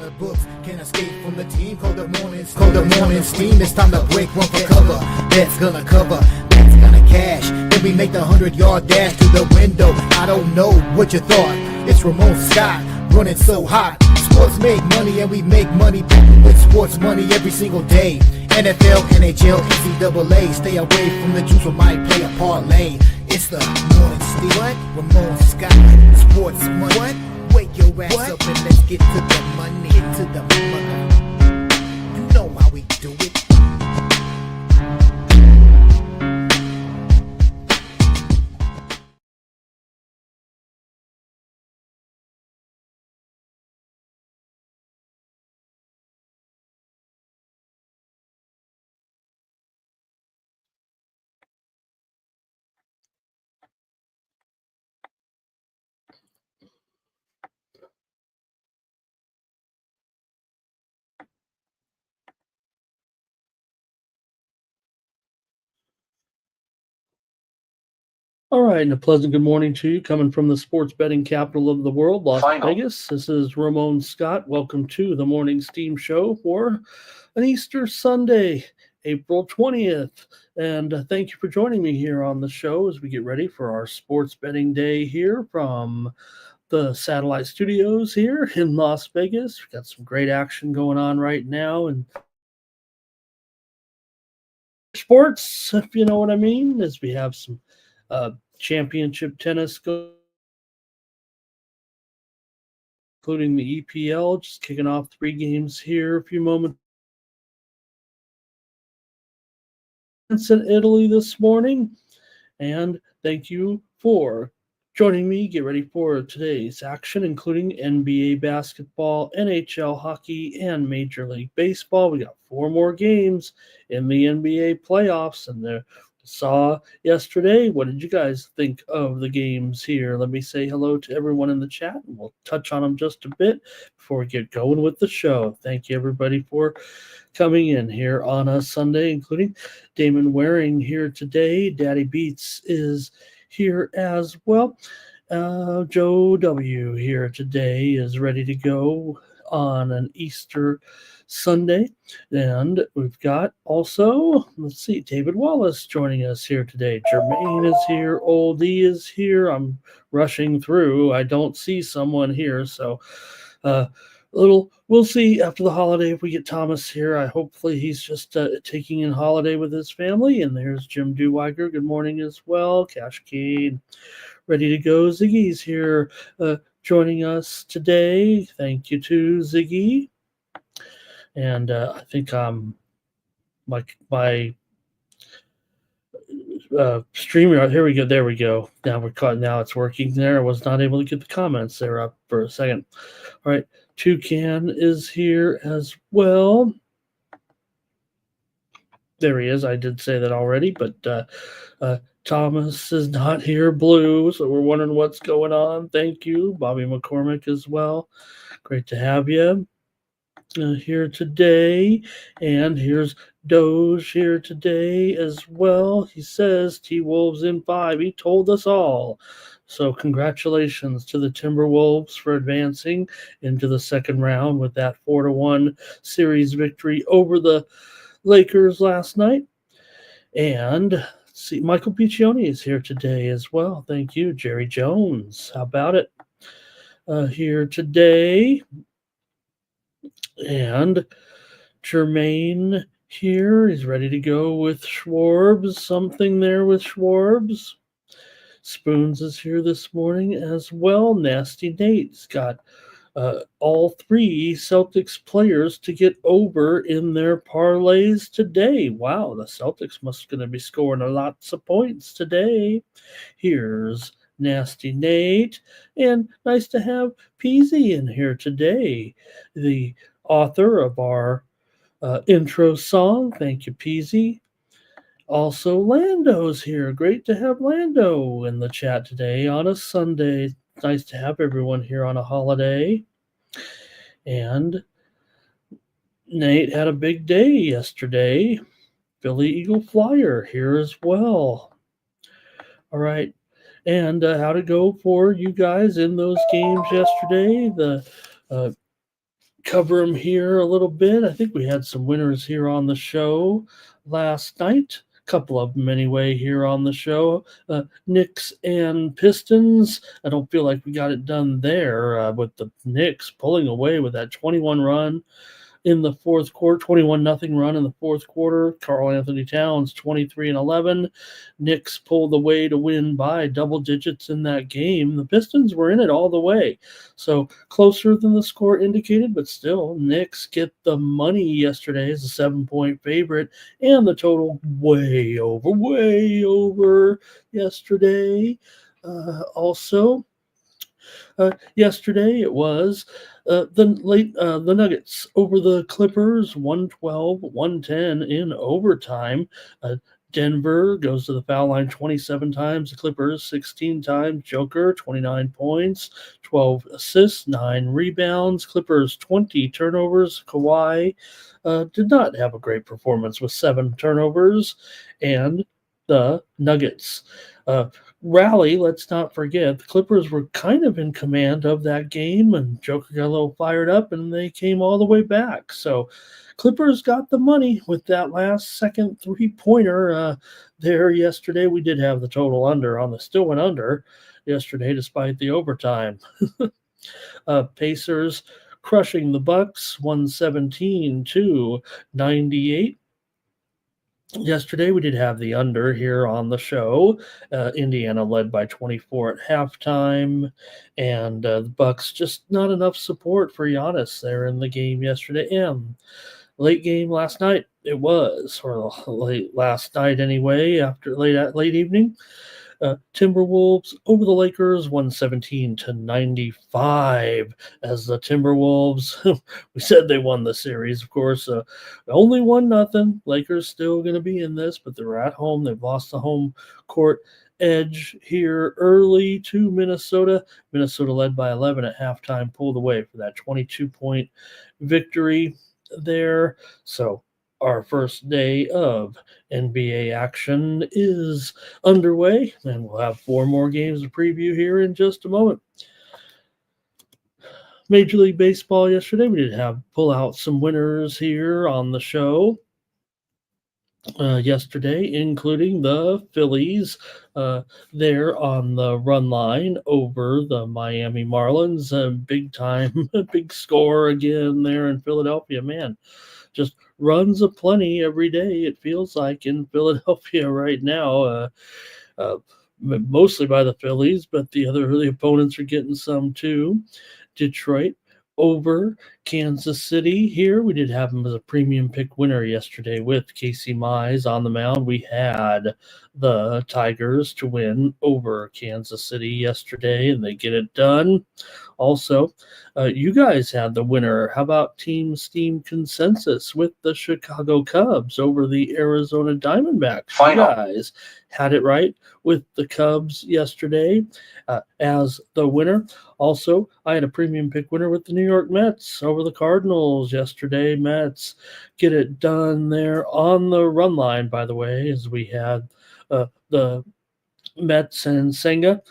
the books, can't escape from the team. Call the morning steam. It's time to break one for cover. That's gonna cover, that's gonna cash. Then we make the 100-yard dash to the window. I don't know what you thought. It's Ramon Scott running so hot. Sports make money and we make money with sports money every single day. NFL, NHL, NCAA. Stay away from the juice, we might play a parlay. It's the morning steam. What? Ramon Scott, sports money. What? Wake your ass up and let's get to the money. Get to the money. You know how we do it. All right, and a pleasant good morning to you, coming from the sports betting capital of the world, Las Vegas. This is Ramon Scott. Welcome to the Morning Steam Show for an Easter Sunday, April 20th. And thank you for joining me here on the show as we get ready for our sports betting day here from the satellite studios here in Las Vegas. We've got some great action going on right now, and sports, if you know what I mean, as we have some championship tennis including the EPL, just kicking off 3 games here a few moments in Italy this morning. And thank you for joining me. Get ready for today's action, including NBA basketball, NHL hockey, and Major League Baseball. We got 4 more games in the NBA playoffs, and there saw yesterday. What did you guys think of the games here? Let me say hello to everyone in the chat, and we'll touch on them just a bit before we get going with the show. Thank you, everybody, for coming in here on a Sunday, including Damon Waring here today. Daddy Beats is here as well. Joe W. here today is ready to go on an Easter Sunday. And we've got also, let's see, David Wallace joining us here today. Jermaine is here. Oldie is here. I'm rushing through. I don't see someone here. So we'll see after the holiday if we get Thomas here. Hopefully he's just taking in holiday with his family. And there's Jim Deweiger. Good morning as well. Cash Cade, ready to go. Ziggy's here joining us today. Thank you to Ziggy. And I think my streamer. Here we go. There we go. Now we're caught. Now it's working. There, I was not able to get the comments there up for a second. All right, Toucan is here as well. There he is. I did say that already, but Thomas is not here. Blue, so we're wondering what's going on. Thank you, Bobby McCormick as well. Great to have you here today. And here's Doge here today as well. He says T-Wolves in 5. He told us all. So congratulations to the Timberwolves for advancing into the second round with that 4-1 series victory over the Lakers last night. And let's see, Michael Piccioni is here today as well. Thank you, Jerry Jones. How about it? Here today. And Jermaine here is ready to go with Schwarbs. Something there with Schwarbs. Spoons is here this morning as well. Nasty Nate's got all 3 Celtics players to get over in their parlays today. Wow, the Celtics must going to be scoring lots of points today. Here's Nasty Nate, and nice to have Peasy in here today, the author of our intro song. Thank you, Peasy. Also, Lando's here. Great to have Lando in the chat today on a Sunday. Nice to have everyone here on a holiday. And Nate had a big day yesterday. Philly Eagle Flyer here as well. All right. And how to go for you guys in those games yesterday. The cover them here a little bit. I think we had some winners here on the show last night. A couple of them anyway here on the show. Knicks and Pistons. I don't feel like we got it done there with the Knicks pulling away with that 21 run in the fourth quarter, 21-0 run in the fourth quarter. Karl Anthony Towns, 23-11. Knicks pulled away to win by double digits in that game. The Pistons were in it all the way. So closer than the score indicated, but still, Knicks get the money yesterday as a 7-point favorite, and the total way over yesterday. Also, yesterday it was the Nuggets over the Clippers 112-110 in overtime. Denver goes to the foul line 27 times, the Clippers 16 times. Joker 29 points, 12 assists, 9 rebounds. Clippers 20 turnovers. Kawhi did not have a great performance with 7 turnovers. And the Nuggets rally, let's not forget, the Clippers were kind of in command of that game, and Joker got a little fired up, and they came all the way back. So Clippers got the money with that last second three-pointer there yesterday. We did have the total under on the still went under yesterday despite the overtime. Pacers crushing the Bucks 117-98. Yesterday, we did have the under here on the show. Indiana led by 24 at halftime, and the Bucks just not enough support for Giannis there in the game yesterday. And late game last night, it was, or late last night anyway, after late evening. Timberwolves over the Lakers 117-95 as the Timberwolves, we said they won the series, of course. Only 1-0. Lakers still going to be in this, but they're at home. They've lost the home court edge here early to Minnesota. Minnesota led by 11 at halftime, pulled away for that 22-point victory there. So our first day of NBA action is underway, and we'll have 4 more games to preview here in just a moment. Major League Baseball yesterday, we did pull out some winners here on the show yesterday, including the Phillies there on the run line over the Miami Marlins. Big time, big score again there in Philadelphia, man. Just runs aplenty every day, it feels like, in Philadelphia right now. Mostly by the Phillies, but the opponents are getting some too. Detroit over Kansas City here. We did have them as a premium pick winner yesterday with Casey Mize on the mound. We had the Tigers to win over Kansas City yesterday, and they get it done. Also, you guys had the winner. How about Team Steam Consensus with the Chicago Cubs over the Arizona Diamondbacks? Final. You guys had it right with the Cubs yesterday as the winner. Also, I had a premium pick winner with the New York Mets over the Cardinals yesterday. Mets get it done there on the run line, by the way, as we had the Mets and Senga.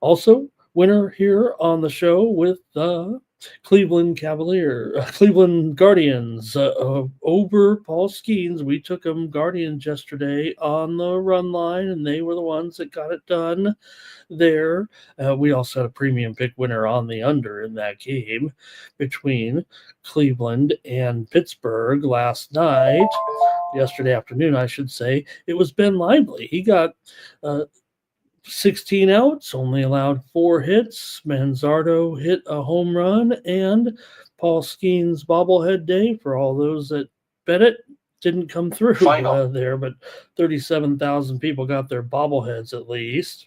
Also, winner here on the show with the Cleveland Guardians over Paul Skeens. We took them Guardians yesterday on the run line, and they were the ones that got it done there. We also had a premium pick winner on the under in that game between Cleveland and Pittsburgh yesterday afternoon, I should say. It was Ben Lively. He got 16 outs, only allowed 4 hits. Manzardo hit a home run, and Paul Skeens' bobblehead day, for all those that bet it, didn't come through there, but 37,000 people got their bobbleheads at least.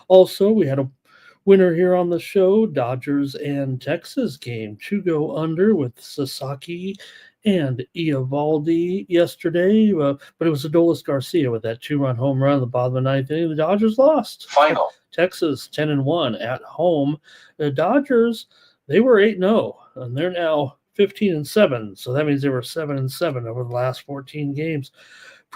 Also, we had a winner here on the show, Dodgers and Texas game to go under with Sasaki and Eovaldi yesterday, but it was Adolis Garcia with that 2-run home run at the bottom of the 9th inning. The Dodgers lost. Final. Texas 10-1 at home. The Dodgers, they were 8-0, and they're now 15-7. So that means they were 7-7 over the last 14 games.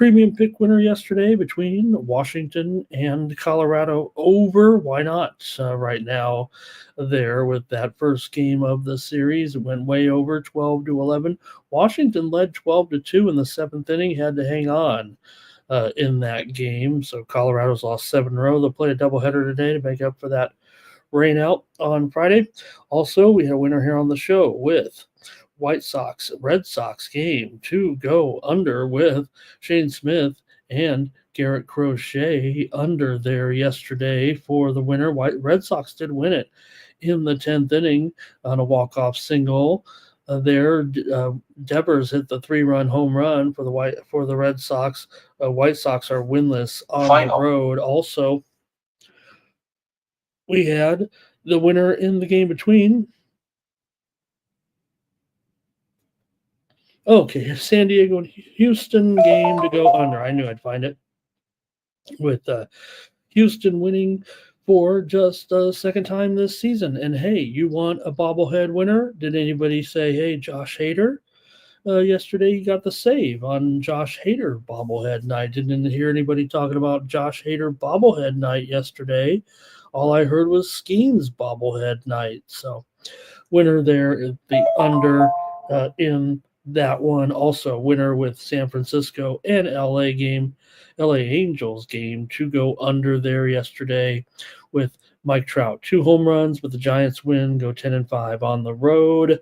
premium pick winner yesterday between Washington and Colorado over. Why not? Right now, there with that first game of the series, it went way over 12-11. Washington led 12-2 in the seventh inning, had to hang on in that game. So Colorado's lost 7 in a row. They'll play a doubleheader today to make up for that rain out on Friday. Also, we had a winner here on the show with White Sox, Red Sox game to go under with Shane Smith and Garrett Crochet under there yesterday for the winner. Red Sox did win it in the 10th inning on a walk-off single. Devers hit the 3-run home run for the Red Sox. White Sox are winless on the road. Also, we had the winner in the game between. Okay, San Diego and Houston game to go under. I knew I'd find it. With Houston winning for just a second time this season. And hey, you want a bobblehead winner? Did anybody say, hey, Josh Hader? Yesterday he got the save on Josh Hader bobblehead night. Didn't hear anybody talking about Josh Hader bobblehead night yesterday. All I heard was Skeen's bobblehead night. So winner there is the under in that one. Also winner with San Francisco and LA Angels game to go under there yesterday with Mike Trout. 2 home runs, but the Giants win, go 10-5 on the road.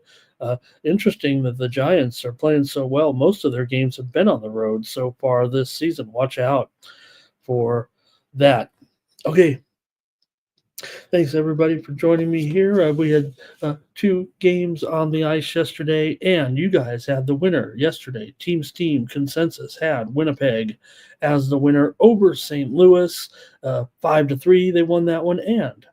Interesting that the Giants are playing so well. Most of their games have been on the road so far this season. Watch out for that. Okay. Thanks, everybody, for joining me here. We had 2 games on the ice yesterday, and you guys had the winner yesterday. Team consensus had Winnipeg as the winner over St. Louis. 5-3, they won that one, and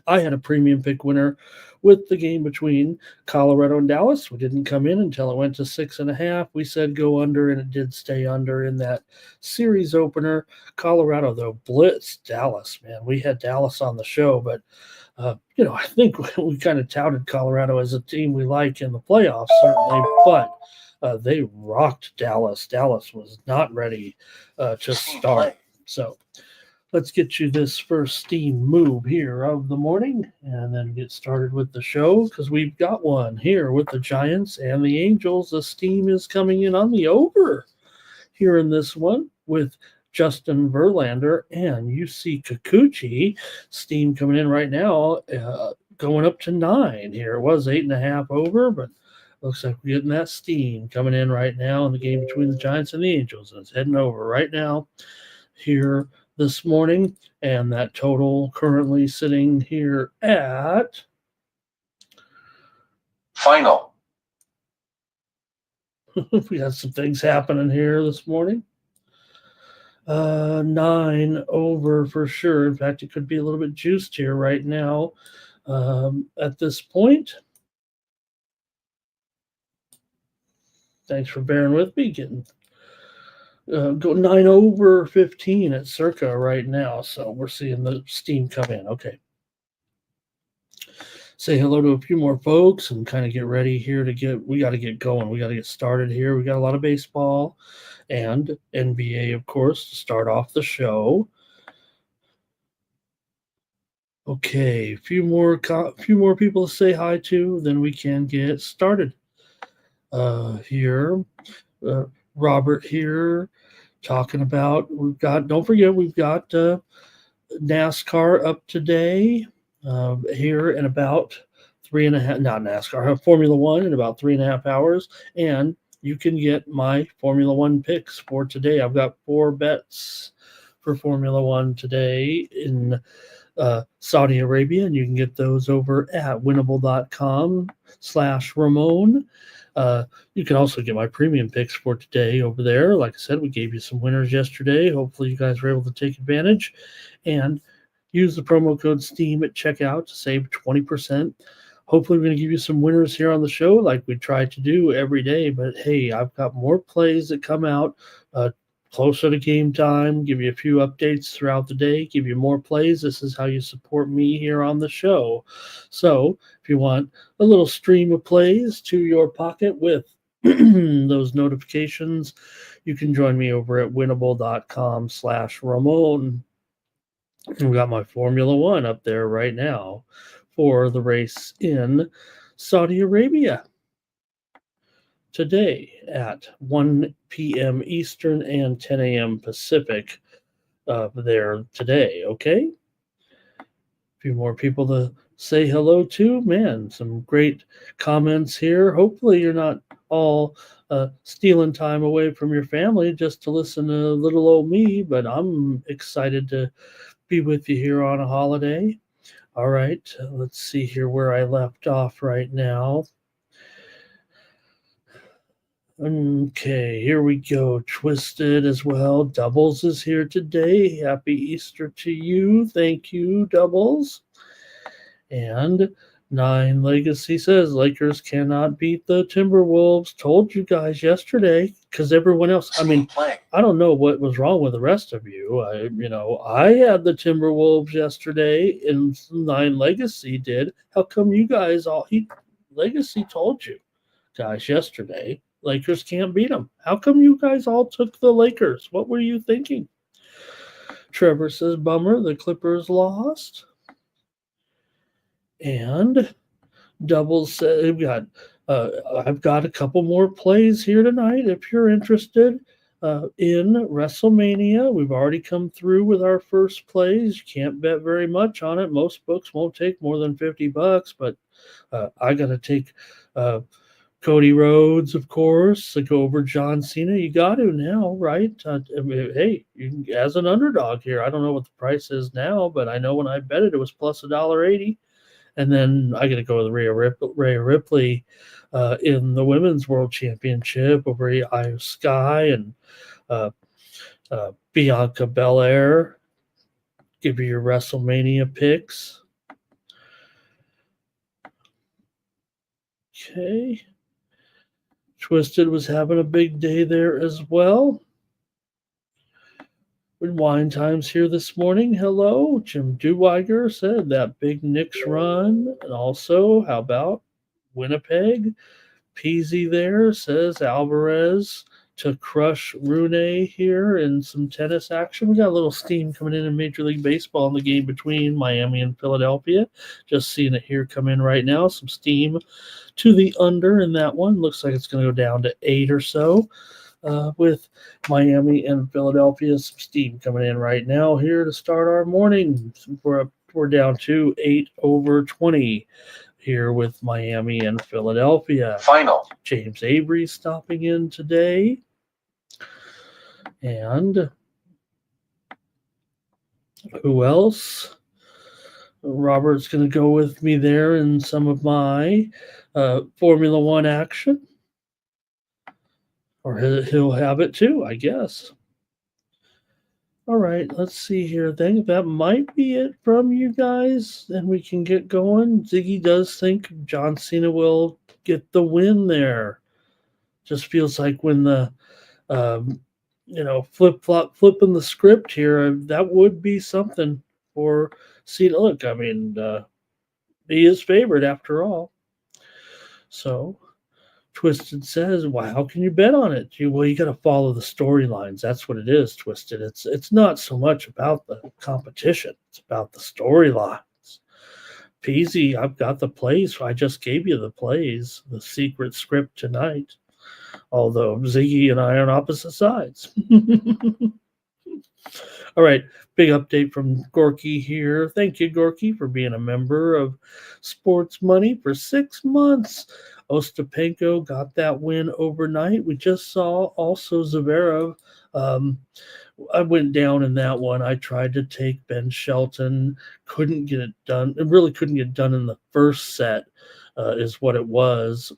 I had a premium pick winner with the game between Colorado and Dallas. We didn't come in until it went to 6.5. We said go under, and it did stay under in that series opener. Colorado, though, blitzed Dallas, man. We had Dallas on the show, but, I think we kind of touted Colorado as a team we like in the playoffs, certainly, but they rocked Dallas. Dallas was not ready to start. So let's get you this first steam move here of the morning and then get started with the show because we've got one here with the Giants and the Angels. The steam is coming in on the over here in this one with Justin Verlander and UC Kikuchi. Steam coming in right now, going up to 9 here. It was 8.5 over, but looks like we're getting that steam coming in right now in the game between the Giants and the Angels. And it's heading over right now here this morning, and that total currently sitting here at final. We got some things happening here this morning. 9 over for sure. In fact, it could be a little bit juiced here right now at this point. Thanks for bearing with me. Go 9 over 15 at circa right now. So we're seeing the steam come in. Okay. Say hello to a few more folks and kind of get ready here we got to get going. We got to get started here. We got a lot of baseball and NBA, of course, to start off the show. Okay. A few more people to say hi to, then we can get started. Here. Robert here talking about don't forget we've got NASCAR up today here in about 3.5, not NASCAR, Formula One in about 3.5 hours. And you can get my Formula One picks for today. I've got 4 bets for Formula One today in Saudi Arabia, and you can get those over at winnable.com/Ramon. You can also get my premium picks for today over there. Like I said, we gave you some winners yesterday. Hopefully you guys were able to take advantage and use the promo code STEAM at checkout to save 20%. Hopefully we're going to give you some winners here on the show like we try to do every day. But hey, I've got more plays that come out closer to game time, give you a few updates throughout the day, give you more plays. This is how you support me here on the show. So if you want a little stream of plays to your pocket with those notifications, you can join me over at winnable.com/Ramon. We've got my Formula One up there right now for the race in Saudi Arabia today at 1 p.m. Eastern and 10 a.m. Pacific there today, okay? A few more people to say hello to. Man, some great comments here. Hopefully you're not all stealing time away from your family just to listen to little old me, but I'm excited to be with you here on a holiday. All right, let's see here where I left off right now. Okay, here we go. Twisted as well. Doubles is here today. Happy Easter to you. Thank you, Doubles. And Nine Legacy says Lakers cannot beat the Timberwolves. Told you guys yesterday because everyone else. I mean, I don't know what was wrong with the rest of you. I had the Timberwolves yesterday, and Nine Legacy did. How come you guys all? Legacy told you guys yesterday. Lakers can't beat them. How come you guys all took the Lakers? What were you thinking? Trevor says, bummer, the Clippers lost. And Doubles said, I've got a couple more plays here tonight if you're interested in WrestleMania. We've already come through with our first plays. You can't bet very much on it. Most books won't take more than $50, but I got to take Cody Rhodes, of course, to go over John Cena. You got to now, right? Hey, as an underdog here, I don't know what the price is now, but I know when I bet it, it was plus $1.80. And then I got to go with Rhea Ripley in the Women's World Championship over Io Sky and Bianca Belair. Give you your WrestleMania picks. Okay. Twisted was having a big day there as well. Wine Times here this morning. Hello. Jim Duweiger said that big Knicks run. And also, how about Winnipeg? Peasy there says Alvarez to crush Rune here in some tennis action. We got a little steam coming in Major League Baseball in the game between Miami and Philadelphia. Just seeing it here come in right now. Some steam to the under in that one. Looks like it's going to go down to 8 or so. With Miami and Philadelphia, some steam coming in right now here to start our morning. We're down to 8/20 here with Miami and Philadelphia. Final. James Avery stopping in today. And who else? Robert's going to go with me there in some of my Formula One action. Or he'll have it too, I guess. All right, let's see here. I think that might be it from you guys, and we can get going. Ziggy does think John Cena will get the win there. Just feels like when the, flipping the script here, that would be something for Cena. Look, I mean, he is favored after all. So Twisted says, "Well, how can you bet on it?" You got to follow the storylines. That's what it is, Twisted. It's not so much about the competition. It's about the storylines. Peasy, I've got the plays. I just gave you the plays, the secret script tonight. Although Ziggy and I are on opposite sides. All right, big update from Gorky here. Thank you, Gorky, for being a member of Sports Money for 6 months. Ostapenko got that win overnight. We just saw also Zverev. I went down in that one. I tried to take Ben Shelton. Couldn't get it done. It really couldn't get done in the first set is what it was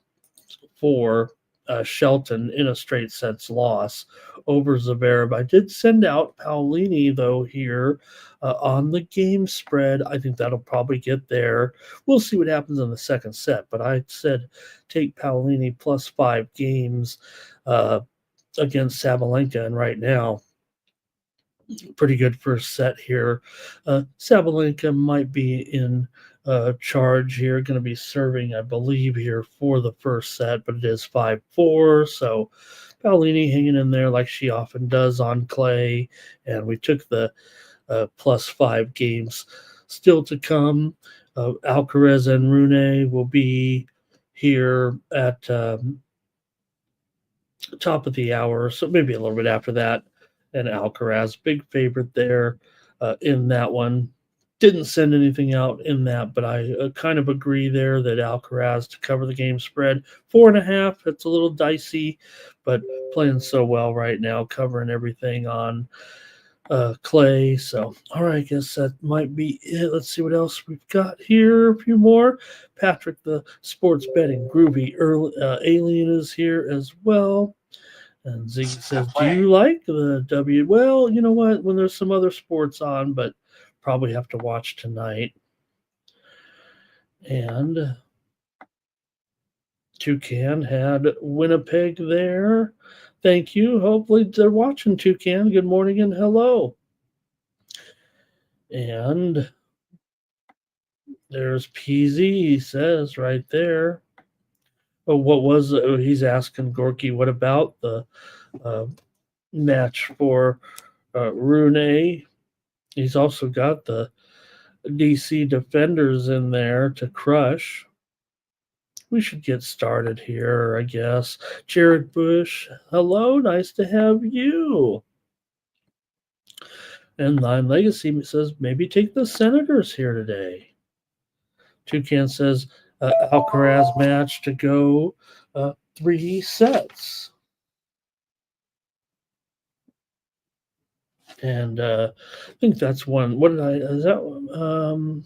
for Shelton in a straight sets loss over Zverev. I did send out Paolini, though, here on the game spread. I think that'll probably get there. We'll see what happens in the second set, but I said take Paolini plus 5 games against Sabalenka, and right now, pretty good first set here. Sabalenka might be in charge here. Going to be serving, I believe, here for the first set, but it is 5-4. So Paolini hanging in there like she often does on clay. And we took the +5 games still to come. Alcaraz and Rune will be here at top of the hour, so maybe a little bit after that. And Alcaraz, big favorite there in that one. Didn't send anything out in that, but I kind of agree there that Alcaraz to cover the game spread 4.5. It's a little dicey, but playing so well right now, covering everything on clay. So, all right, I guess that might be it. Let's see what else we've got here. A few more. Patrick, the sports betting groovy alien, is here as well. And Ziggy says, "Do you like the W?" Well, you know what? When there's some other sports on, but probably have to watch tonight. And Toucan had Winnipeg there. Thank you. Hopefully they're watching, Toucan. Good morning and hello. And there's Peasy, he says right there. Oh, what was he's asking Gorky, what about the match for Rune? He's also got the DC Defenders in there to crush. We should get started here, I guess. Jared Bush, hello, nice to have you. And Line Legacy says, maybe take the Senators here today. Toucan says, Alcaraz match to go 3 sets. And I think that's one. What did I, is that one?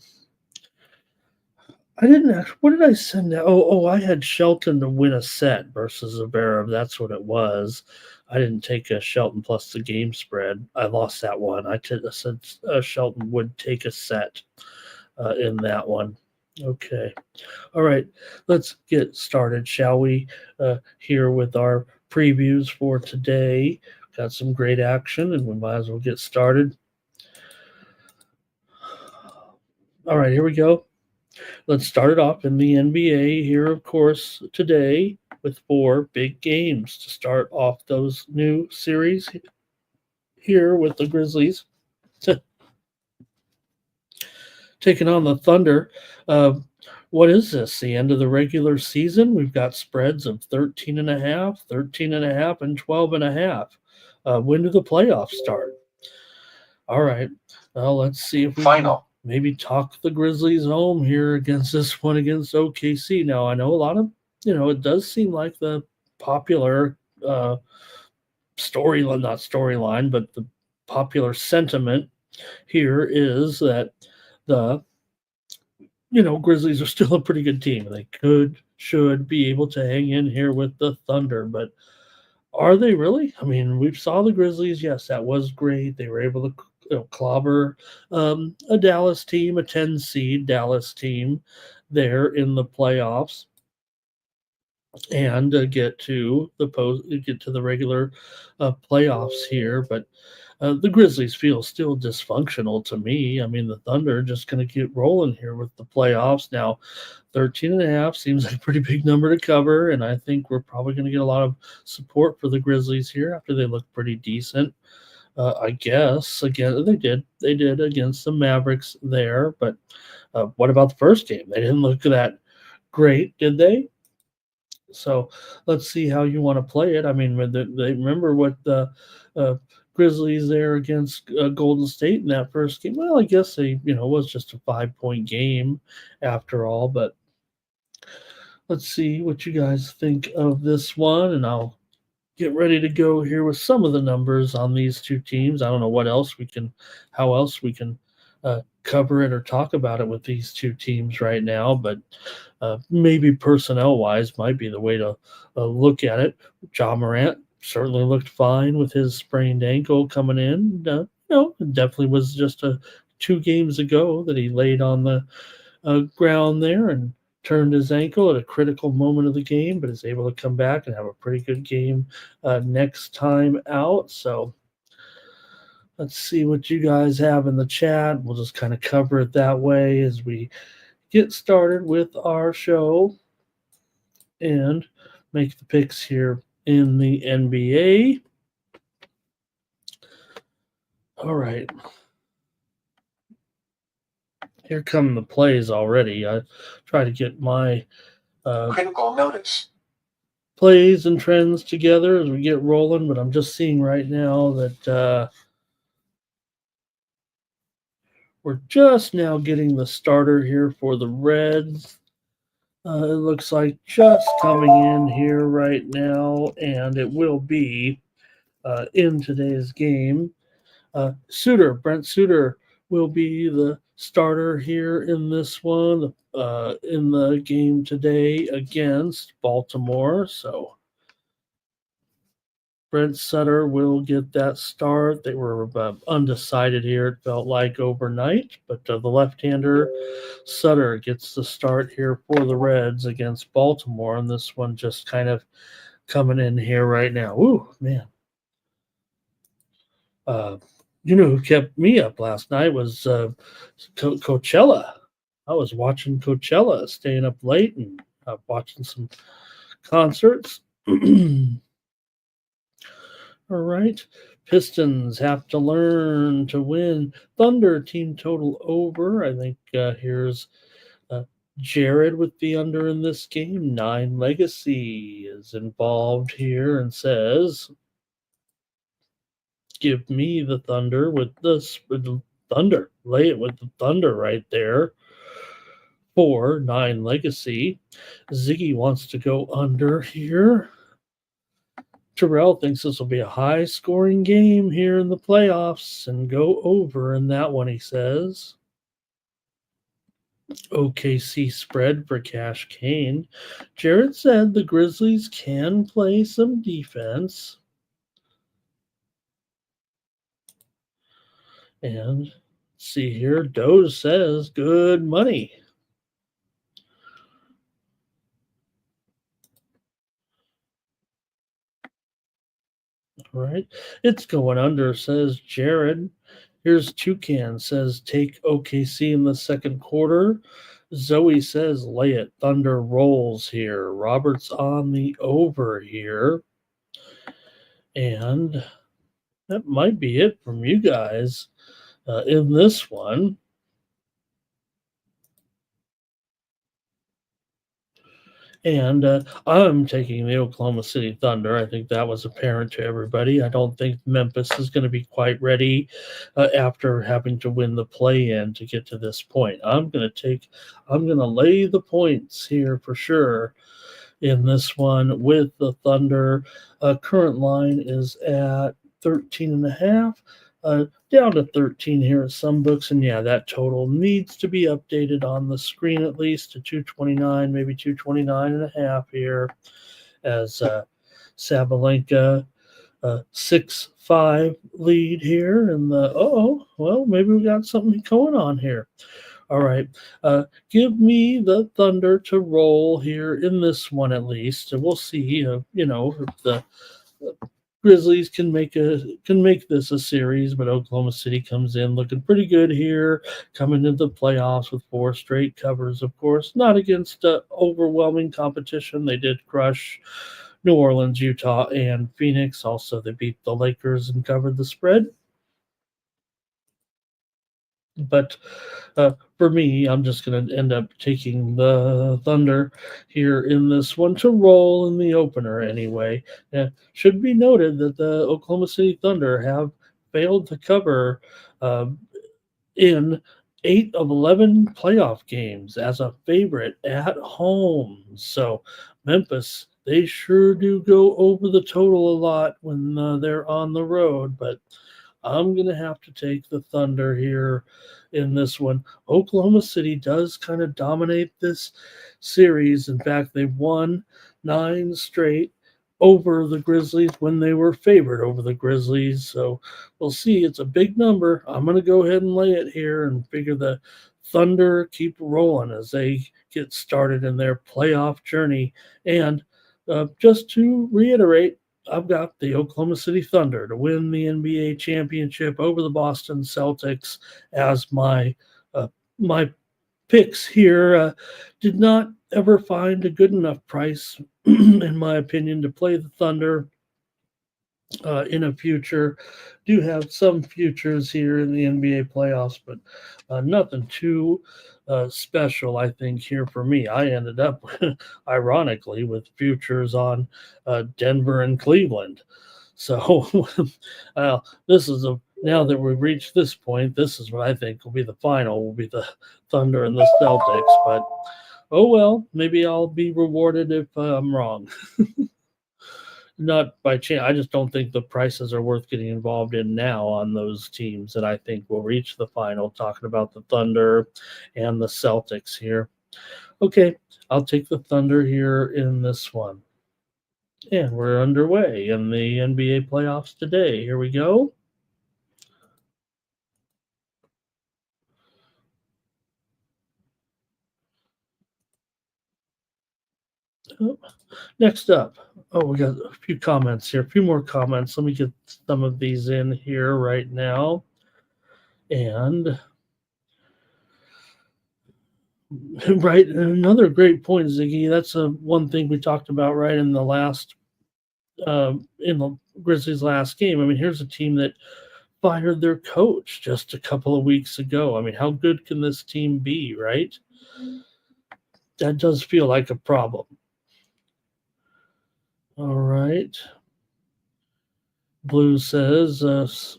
I didn't actually, what did I send out? I had Shelton to win a set versus Zverev. That's what it was. I didn't take a Shelton plus the game spread. I lost that one. I said Shelton would take a set in that one. Okay. All right. Let's get started, shall we? Here with our previews for today. Got some great action, and we might as well get started. All right, here we go. Let's start it off in the NBA here, of course, today with 4 big games to start off those new series here with the Grizzlies taking on the Thunder. What is this? The end of the regular season? We've got spreads of 13.5, 13.5, and 12.5. When do the playoffs start? All right. Well, let's see if we can maybe talk the Grizzlies home here against this one against OKC. Now, I know a lot of, it does seem like the popular storyline, not storyline, but the popular sentiment here is that the Grizzlies are still a pretty good team. They should be able to hang in here with the Thunder, but are they really? I mean, we saw the Grizzlies. Yes, that was great. They were able to clobber a Dallas team, a 10 seed Dallas team there in the playoffs, and get to the regular playoffs here. But the Grizzlies feel still dysfunctional to me. I mean, the Thunder are just going to get rolling here with the playoffs. Now, 13.5 seems like a pretty big number to cover, and I think we're probably going to get a lot of support for the Grizzlies here after they look pretty decent. I guess, again, they did against the Mavericks there, but what about the first game? They didn't look that great, did they? So let's see how you want to play it. I mean, they remember what the Grizzlies there against Golden State in that first game. Well, I guess they, was just a 5-point game after all. But let's see what you guys think of this one, and I'll get ready to go here with some of the numbers on these two teams. I don't know how else we can cover it or talk about it with these two teams right now, but maybe personnel-wise might be the way to look at it. Ja Morant certainly looked fine with his sprained ankle coming in. It definitely was just 2 games ago that he laid on the ground there and turned his ankle at a critical moment of the game, but is able to come back and have a pretty good game next time out. So let's see what you guys have in the chat. We'll just kind of cover it that way as we get started with our show and make the picks here in the NBA. All right. Here come the plays already. I try to get my critical notice plays and trends together as we get rolling, but I'm just seeing right now that we're just now getting the starter here for the Reds. It looks like just coming in here right now, and it will be in today's game. Brent Suter will be the starter here in this one in the game today against Baltimore. So Brent Sutter will get that start. They were undecided here, it felt like overnight, but the left-hander Sutter gets the start here for the Reds against Baltimore, and this one just kind of coming in here right now. Ooh, man. Who kept me up last night was Coachella. I was watching Coachella, staying up late and watching some concerts. All right. Pistons have to learn to win. Thunder team total over. I think here's Jared with the under in this game. 9 Legacy is involved here and says, give me the Thunder with the Thunder. Lay it with the Thunder right there. 4, 9 Legacy. Ziggy wants to go under here. Terrell thinks this will be a high-scoring game here in the playoffs and go over in that one, he says. OKC spread for Cash Kane. Jared said the Grizzlies can play some defense. And see here, Doge says good money. All right. It's going under, says Jared. Here's Toucan, says take OKC in the second quarter. Zoe says lay it. Thunder rolls here. Robert's on the over here. And that might be it from you guys in this one. And I'm taking the Oklahoma City Thunder. I think that was apparent to everybody. I don't think Memphis is going to be quite ready after having to win the play-in to get to this point. I'm going to lay the points here for sure in this one with the Thunder. Current line is at 13.5. Down to 13 here at some books, and yeah, that total needs to be updated on the screen at least to 229, maybe 229.5 here, as Sabalenka 6-5 lead here, and maybe we got something going on here. All right, give me the Thunder to roll here in this one at least, and we'll see. If the Grizzlies can make this a series, but Oklahoma City comes in looking pretty good here, coming into the playoffs with 4 straight covers, of course. Not against overwhelming competition. They did crush New Orleans, Utah, and Phoenix. Also, they beat the Lakers and covered the spread. But for me, I'm just going to end up taking the Thunder here in this one to roll in the opener anyway. Should be noted that the Oklahoma City Thunder have failed to cover in 8 of 11 playoff games as a favorite at home. So Memphis, they sure do go over the total a lot when they're on the road, but I'm going to have to take the Thunder here in this one. Oklahoma City does kind of dominate this series. In fact, they've won 9 straight over the Grizzlies when they were favored over the Grizzlies. So we'll see. It's a big number. I'm going to go ahead and lay it here and figure the Thunder keep rolling as they get started in their playoff journey. And just to reiterate, I've got the Oklahoma City Thunder to win the NBA championship over the Boston Celtics as my picks here did not ever find a good enough price, in my opinion, to play the Thunder in a future. Do have some futures here in the NBA playoffs, but nothing too special, I think, here for me. I ended up, ironically, with futures on Denver and Cleveland. So, this is now that we've reached this point, this is what I think will be the final, will be the Thunder and the Celtics. But oh well, maybe I'll be rewarded if I'm wrong. Not by chance. I just don't think the prices are worth getting involved in now on those teams that I think will reach the final. Talking about the Thunder and the Celtics here. Okay, I'll take the Thunder here in this one. And we're underway in the NBA playoffs today. Here we go. Oh, next up, we got a few comments here, a few more comments. Let me get some of these in here right now. And right, another great point, Ziggy. That's one thing we talked about right in the last, in the Grizzlies' last game. I mean, here's a team that fired their coach just a couple of weeks ago. I mean, how good can this team be, right? That does feel like a problem. All right. Blue says, let's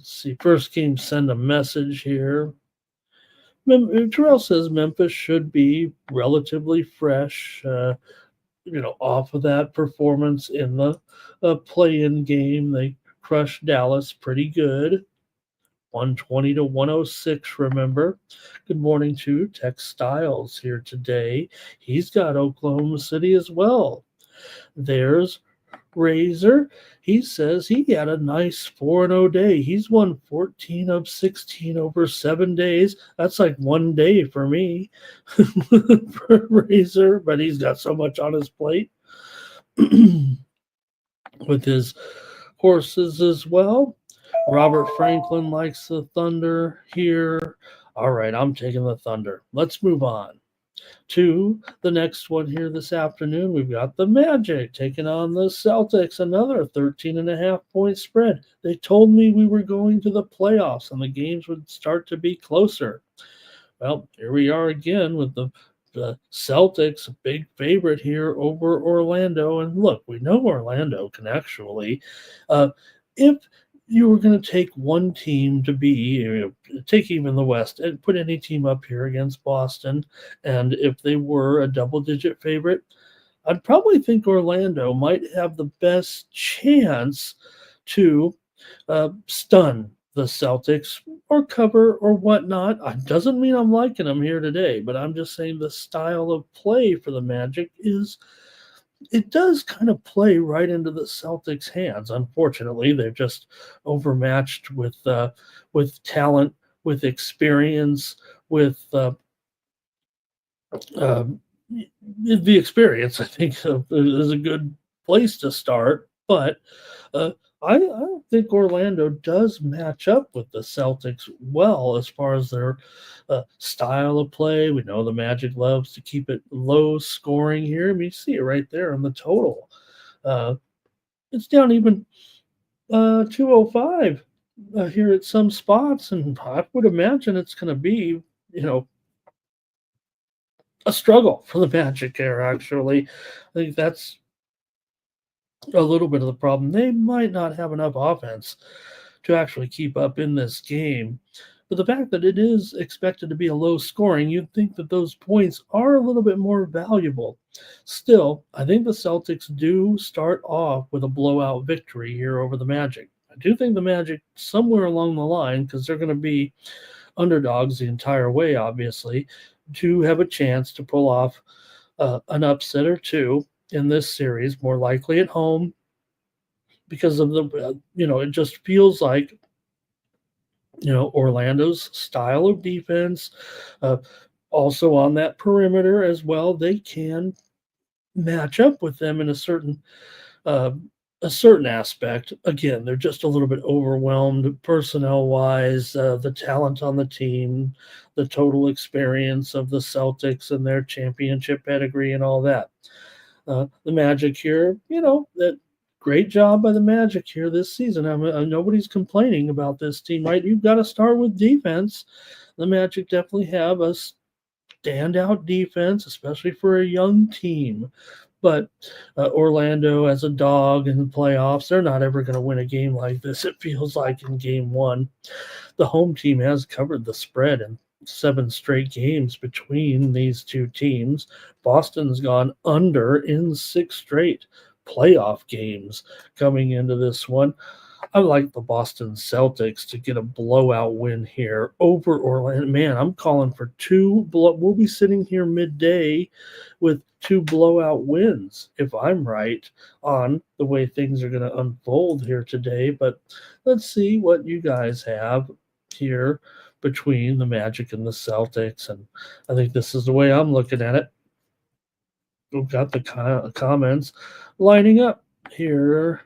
see, first game, send a message here. Terrell says Memphis should be relatively fresh, off of that performance in the play-in game. They crushed Dallas pretty good, 120 to 106, remember. Good morning to Tex Styles here today. He's got Oklahoma City as well. There's Razor. He says he had a nice 4-0 day. He's won 14 of 16 over 7 days. That's like one day for me for Razor, but he's got so much on his plate with his horses as well. Robert Franklin likes the Thunder here. All right, I'm taking the Thunder. Let's move on to the next one here this afternoon. We've got the Magic taking on the Celtics, another 13.5-point spread. They told me we were going to the playoffs and the games would start to be closer. Well, here we are again with the Celtics, big favorite here over Orlando. And look, we know Orlando can actually, if you were going to take one team to be, take even the West and put any team up here against Boston, and if they were a double-digit favorite, I'd probably think Orlando might have the best chance to stun the Celtics or cover or whatnot. It doesn't mean I'm liking them here today, but I'm just saying the style of play for the Magic it does kind of play right into the Celtics' hands. Unfortunately, they're just overmatched with talent, with experience, with the experience. I think is a good place to start, but I don't think Orlando does match up with the Celtics well as far as their style of play. We know the Magic loves to keep it low scoring here. I mean, you see it right there on the total. It's down even 205 here at some spots, and I would imagine it's going to be, a struggle for the Magic here, actually. I think that's a little bit of the problem. They might not have enough offense to actually keep up in this game. But the fact that it is expected to be a low scoring, you'd think that those points are a little bit more valuable. Still, I think the Celtics do start off with a blowout victory here over the Magic. I do think the Magic, somewhere along the line, because they're going to be underdogs the entire way, obviously, do have a chance to pull off an upset or two in this series, more likely at home, because of the, it just feels like, Orlando's style of defense, also on that perimeter as well, they can match up with them in a certain a certain aspect. Again, they're just a little bit overwhelmed personnel-wise, the talent on the team, the total experience of the Celtics and their championship pedigree and all that. The Magic here, that great job by the Magic here this season. Nobody's complaining about this team, right? You've got to start with defense. The Magic definitely have a standout defense, especially for a young team. But Orlando as a dog in the playoffs, they're not ever going to win a game like this. It feels like in game one, the home team has covered the spread in 7 straight games between these two teams. Boston's gone under in 6 straight playoff games coming into this one. I like the Boston Celtics to get a blowout win here over Orlando. Man, I'm calling for 2 we'll be sitting here midday with 2 blowout wins if I'm right on the way things are going to unfold here today. But let's see what you guys have here between the Magic and the Celtics. And I think this is the way I'm looking at it. We've got the comments lining up here.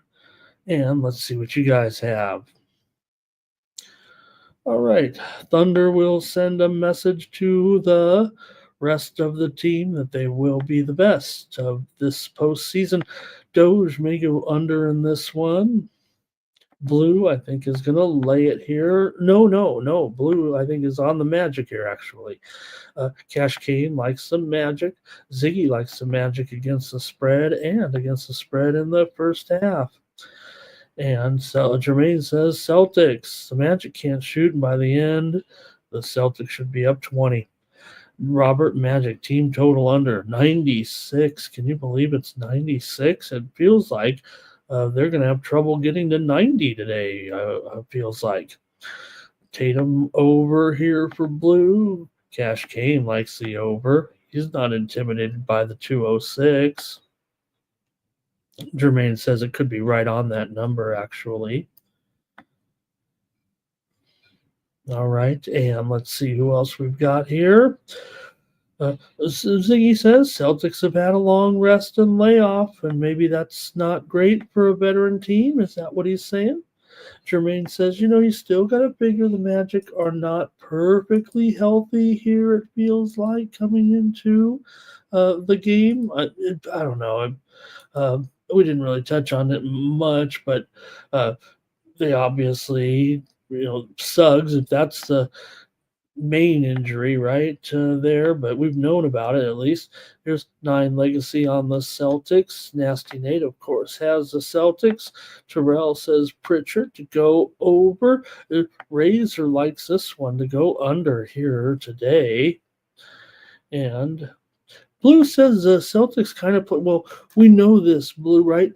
And let's see what you guys have. All right. Thunder will send a message to the rest of the team that they will be the best of this postseason. Doge may go under in this one. Blue, I think, is going to lay it here. No. Blue, I think, is on the Magic here, actually. Cash Kane likes some Magic. Ziggy likes some Magic against the spread and against the spread in the first half. And so Jermaine says Celtics. The Magic can't shoot, and by the end, the Celtics should be up 20. Robert, Magic team total under 96. Can you believe it's 96? It feels like they're going to have trouble getting to 90 today. Feels like Tatum over here for Blue. Cash Kane likes the over. He's not intimidated by the 206. Jermaine says it could be right on that number, actually. All right, and let's see who else we've got here. Ziggy says Celtics have had a long rest and layoff, and maybe that's not great for a veteran team. Is that what he's saying? Jermaine says, you still got to figure the Magic are not perfectly healthy here, it feels like, coming into the game. I don't know. We didn't really touch on it much, but they obviously, Suggs, if that's the main injury right there, but we've known about it at least. There's 9 legacy on the Celtics. Nasty Nate, of course, has the Celtics. Terrell says Pritchard to go over. Razor likes this one to go under here today. And Blue says the Celtics kind of put, well, we know this, Blue, right?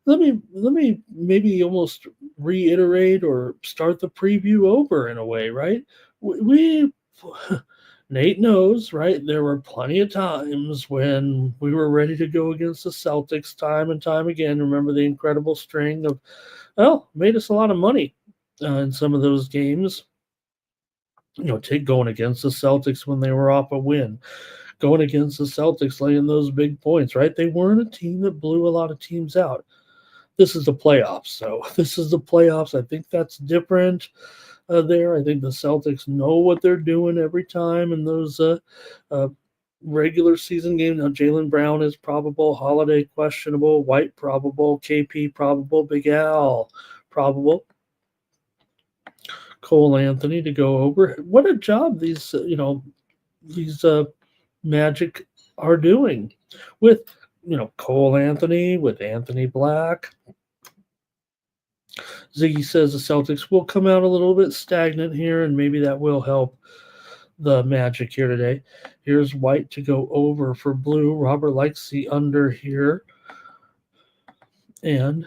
Let me maybe almost reiterate or start the preview over in a way, right? We Nate knows, right? There were plenty of times when we were ready to go against the Celtics time and time again. Remember the incredible string of, made us a lot of money in some of those games. Take going against the Celtics when they were off a win. Going against the Celtics, laying those big points, right? They weren't a team that blew a lot of teams out. This is the playoffs. So this is the playoffs. I think that's different there. I think the Celtics know what they're doing every time in those regular season games. Now, Jaylen Brown is probable, Holiday questionable, White probable, KP probable, Big Al probable. Cole Anthony to go over. What a job these Magic are doing with Cole Anthony, with Anthony Black. Ziggy says the Celtics will come out a little bit stagnant here, and maybe that will help the Magic here today. Here's White to go over for Blue. Robert likes the under here. And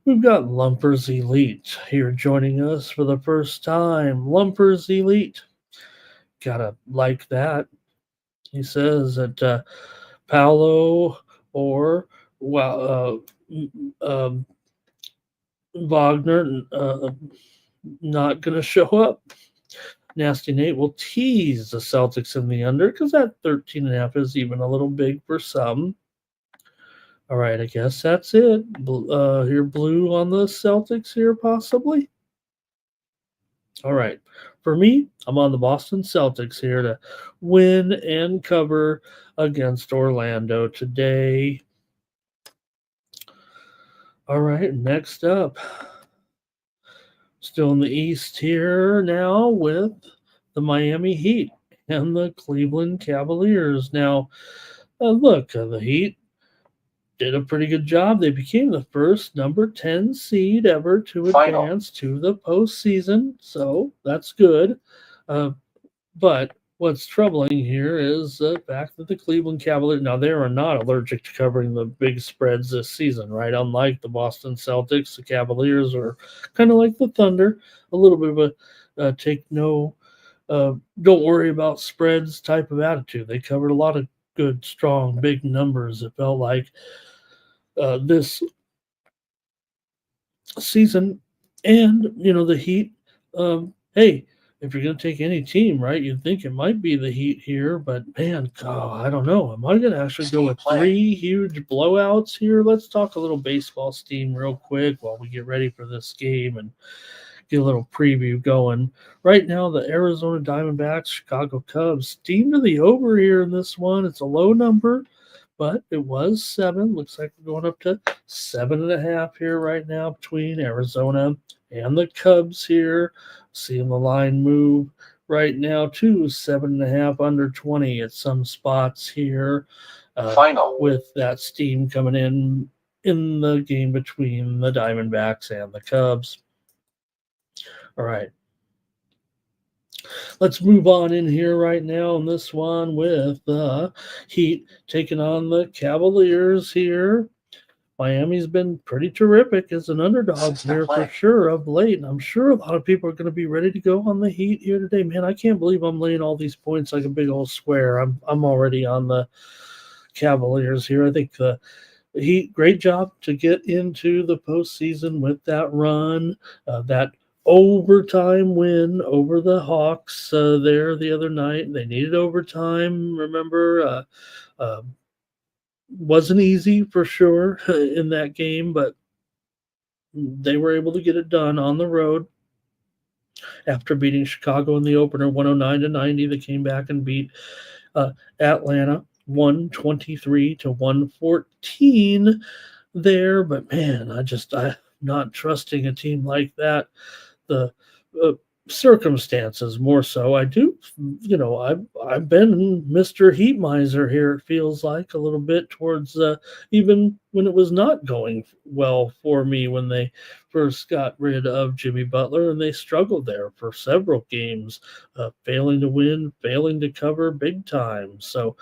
we've got Lumpers Elite here joining us for the first time. Lumpers Elite. Gotta like that. He says that Paolo or Wagner not going to show up. Nasty Nate will tease the Celtics in the under because that 13.5 is even a little big for some. All right, I guess that's it. You're blue on the Celtics here, possibly. All right. For me, I'm on the Boston Celtics here to win and cover against Orlando today. All right, next up, still in the East here now with the Miami Heat and the Cleveland Cavaliers. Now, look, the Heat did a pretty good job. They became the first number 10 seed ever to Final. advance to the postseason, so that's good. Uh, but what's troubling here is the fact that the Cleveland Cavaliers, now they are not allergic to covering the big spreads this season, right? Unlike the Boston Celtics, the Cavaliers are kind of like the Thunder, a little bit of a don't worry about spreads type of attitude. They covered a lot of good, strong, big numbers. It felt like this season. And, the Heat, hey, if you're going to take any team, right, you'd think it might be the Heat here, but man, God, I don't know. Am I going to actually go with three huge blowouts here? Let's talk a little baseball steam real quick while we get ready for this game and get a little preview going. Right now, the Arizona Diamondbacks, Chicago Cubs, steam to the over here in this one. It's a low number, but it was 7. Looks like we're going up to 7.5 here right now between Arizona and the Cubs here. Seeing the line move right now to 7.5 under 20 at some spots here. Final. With that steam coming in the game between the Diamondbacks and the Cubs. All right. Let's move on in here right now on this one with the Heat taking on the Cavaliers here. Miami's been pretty terrific as an underdog here for sure of late. And I'm sure a lot of people are going to be ready to go on the Heat here today. Man, I can't believe I'm laying all these points like a big old square. I'm already on the Cavaliers here. I think the Heat, great job to get into the postseason with that run, that overtime win over the Hawks there the other night. They needed overtime. Remember, wasn't easy for sure in that game, but they were able to get it done on the road after beating Chicago in the opener 109-90. They came back and beat Atlanta 123 to 114 there. But man, I'm not trusting a team like that. The circumstances more so. I've been Mr. Heat Miser here. It feels like a little bit towards even when it was not going well for me when they first got rid of Jimmy Butler, and they struggled there for several games, failing to win, failing to cover big time. So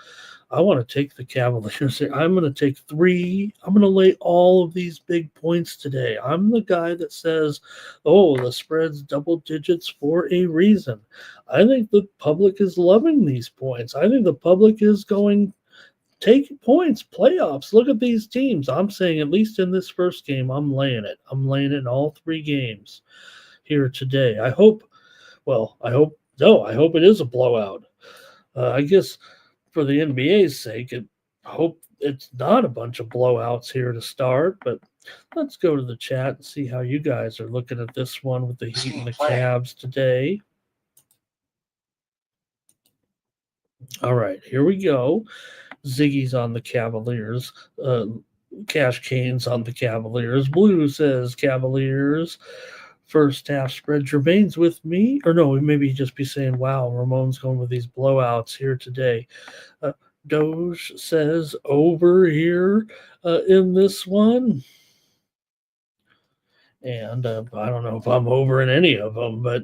I want to take the Cavaliers here. I'm going to take 3. I'm going to lay all of these big points today. I'm the guy that says, oh, the spread's double digits for a reason. I think the public is loving these points. I think the public is going, take points, playoffs. Look at these teams. I'm saying at least in this first game, I'm laying it. I'm laying it in all 3 games here today. I hope it is a blowout. I guess for the NBA's sake, I hope it's not a bunch of blowouts here to start, but let's go to the chat and see how you guys are looking at this one with the Heat and the Cavs today. All right, here we go. Ziggy's on the Cavaliers. Cash Cane's on the Cavaliers. Blue says Cavaliers. First half spread. Jermaine's with me. Or no, maybe he'd just be saying, wow, Ramon's going with these blowouts here today. Doge says over here in this one. And I don't know if I'm over in any of them, but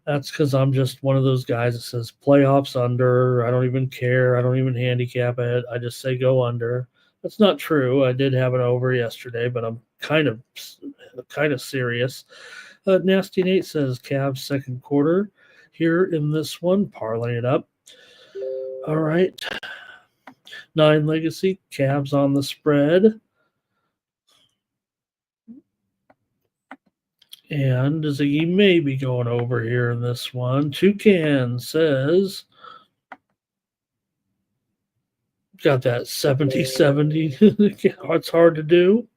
that's because I'm just one of those guys that says playoffs under. I don't even care. I don't even handicap it. I just say go under. That's not true. I did have it over yesterday, but I'm kind of serious. Nasty Nate says Cavs second quarter here in this one. Parlay it up. All right. 9 Legacy, Cavs on the spread. And Ziggy may be going over here in this one. Toucan says got that 70-70. It's hard to do.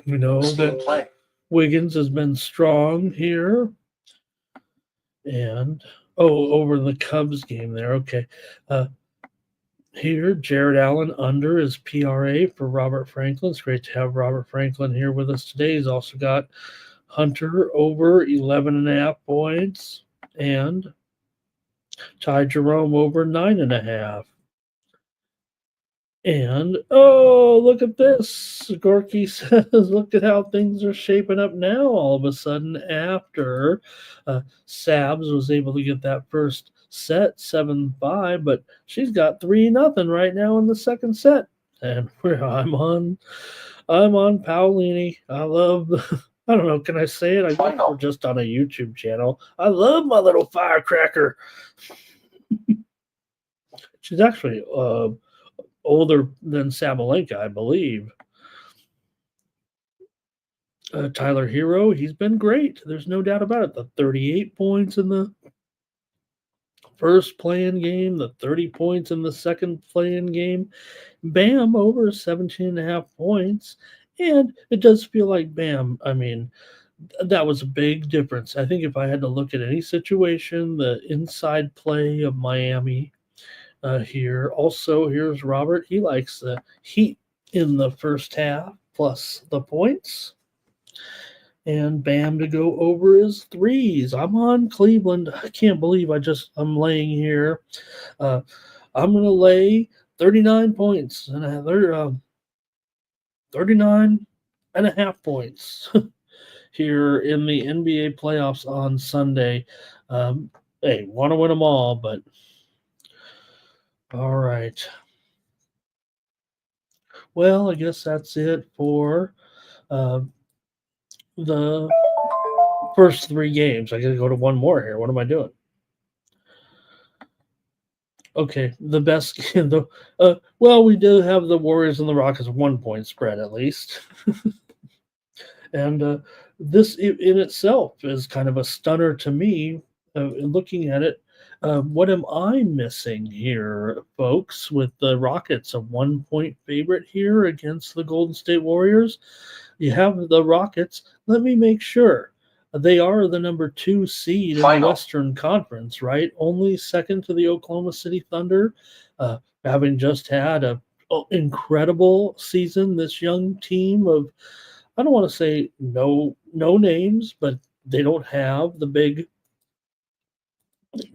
We know Steam that play. Wiggins has been strong here. And, over the Cubs game there. Okay. Here, Jared Allen under his PRA for Robert Franklin. It's great to have Robert Franklin here with us today. He's also got Hunter over 11.5 points and Ty Jerome over 9.5. And look at this. Gorky says, look at how things are shaping up now all of a sudden after Sabs was able to get that first set 7-5, but she's got 3-0 right now in the second set. And I'm on Paolini. I love I don't know, can I say it? I guess we're just on a YouTube channel. I love my little firecracker. She's actually older than Sabalenka, I believe. Tyler Hero, he's been great. There's no doubt about it. The 38 points in the first play-in game, the 30 points in the second play-in game. Bam, over 17.5 points. And it does feel like Bam, I mean, that was a big difference. I think if I had to look at any situation, the inside play of Miami here. Also, here's Robert. He likes the Heat in the first half plus the points. And Bam to go over his threes. I'm on Cleveland. I can't believe I'm laying here. I'm going to lay 39 points and 39.5 points here in the NBA playoffs on Sunday. Hey, want to win them all, but all right. Well, I guess that's it for the first 3 games. I got to go to one more here. What am I doing? Okay, the best game. Well, we do have the Warriors and the Rockets 1-point spread at least. And this in itself is kind of a stunner to me. Looking at it, what am I missing here, folks? With the Rockets a 1-point favorite here against the Golden State Warriors, you have the Rockets. Let me make sure. They are the number 2 seed in the Western Conference, right? Only second to the Oklahoma City Thunder, having just had a incredible season. This young team of, I don't want to say no names, but they don't have the big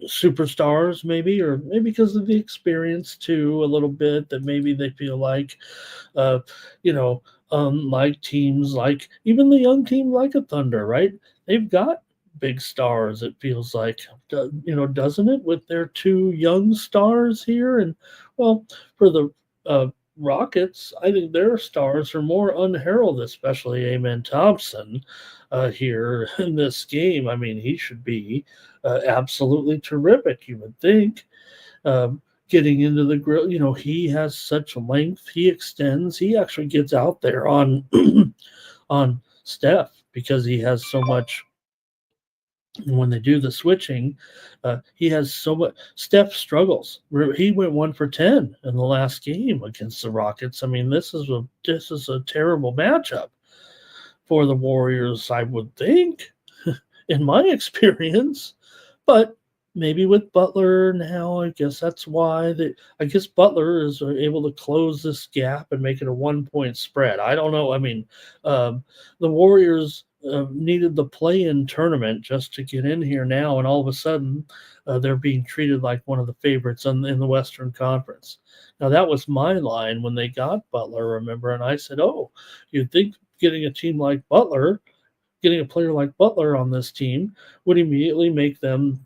superstars, maybe, or maybe because of the experience too, a little bit, that maybe they feel like, like teams like even the young team like a Thunder, right? They've got big stars, it feels like, doesn't it, with their 2 young stars here? And well, for the Rockets, I think their stars are more unheralded, especially Amen Thompson here in this game. I mean, he should be absolutely terrific, you would think. Getting into the grill, he has such length. He extends. He actually gets out there on on Steph because he has so much. When they do the switching, he has so much. Steph struggles. He went 1 for 10 in the last game against the Rockets. I mean, this is a terrible matchup for the Warriors, I would think, in my experience. But maybe with Butler now, I guess that's why I guess Butler is able to close this gap and make it a 1-point spread. I don't know. I mean, the Warriors needed the play-in tournament just to get in here now, and all of a sudden they're being treated like one of the favorites in the Western Conference. Now, that was my line when they got Butler, remember? And I said, you'd think getting a player like Butler on this team would immediately make them,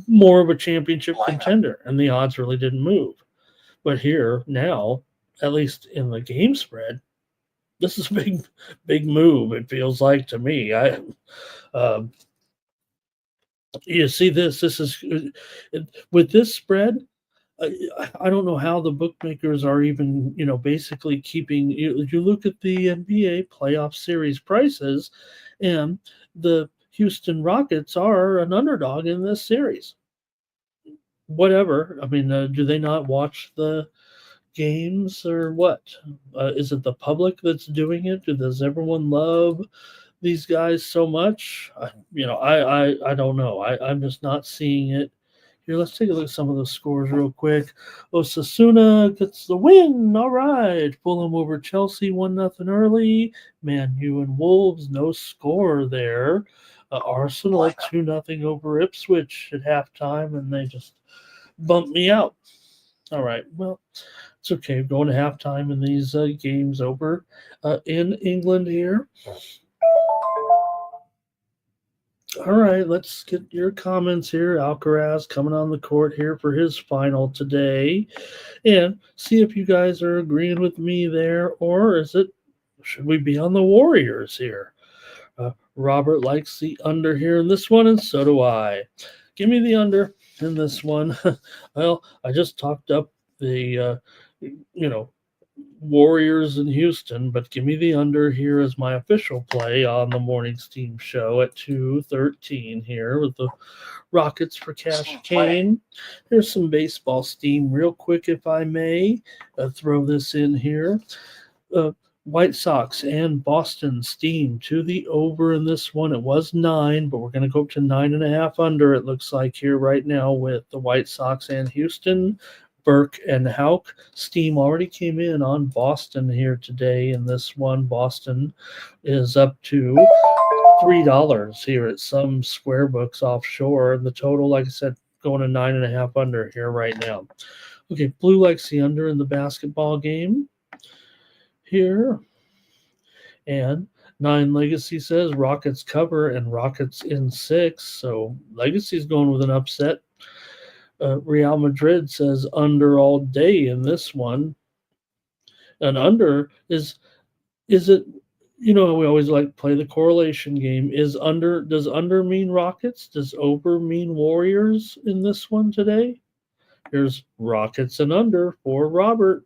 more of a championship contender, and the odds really didn't move. But here now, at least in the game spread, this is a big move. It feels like to me. You see this. This is with this spread. I don't know how the bookmakers are even, basically keeping. You look at the NBA playoff series prices, and the Houston Rockets are an underdog in this series. whatever. I mean, do they not watch the games or what? Is it the public that's doing it? Does everyone love these guys so much? I don't know. I'm just not seeing it. Here, let's take a look at some of the scores real quick. Osasuna gets the win. All right. Fulham over Chelsea, 1-0 early. Man U and Wolves, no score there. Arsenal, 2-0 over Ipswich at halftime, and they just bumped me out. All right. Well, it's okay. Going to halftime in these games over in England here. All right, let's get your comments here. Alcaraz coming on the court here for his final today, and see if you guys are agreeing with me there, or should we be on the Warriors here? Robert likes the under here in this one, and so do I. Give me the under in this one. Well, I just talked up the Warriors in Houston, but give me the under here as my official play on the morning steam show at 2:13 here with the Rockets for Cash Kane. There's some baseball steam real quick, if I may. Throw this in here. White Sox and Boston steam to the over in this one. It was 9, but we're going to go up to 9.5 under, it looks like here right now with the White Sox and Houston. Burke and Hauk. Steam already came in on Boston here today in this one. Boston is up to $3 here at some square books offshore. The total, like I said, going to 9.5 under here right now. Okay, Blue likes the under in the basketball game here. And 9 Legacy says Rockets cover and Rockets in 6. So Legacy's going with an upset. Real Madrid says under all day in this one. And under is it, we always like to play the correlation game. Does under mean Rockets? Does over mean Warriors in this one today? Here's Rockets and under for Robert.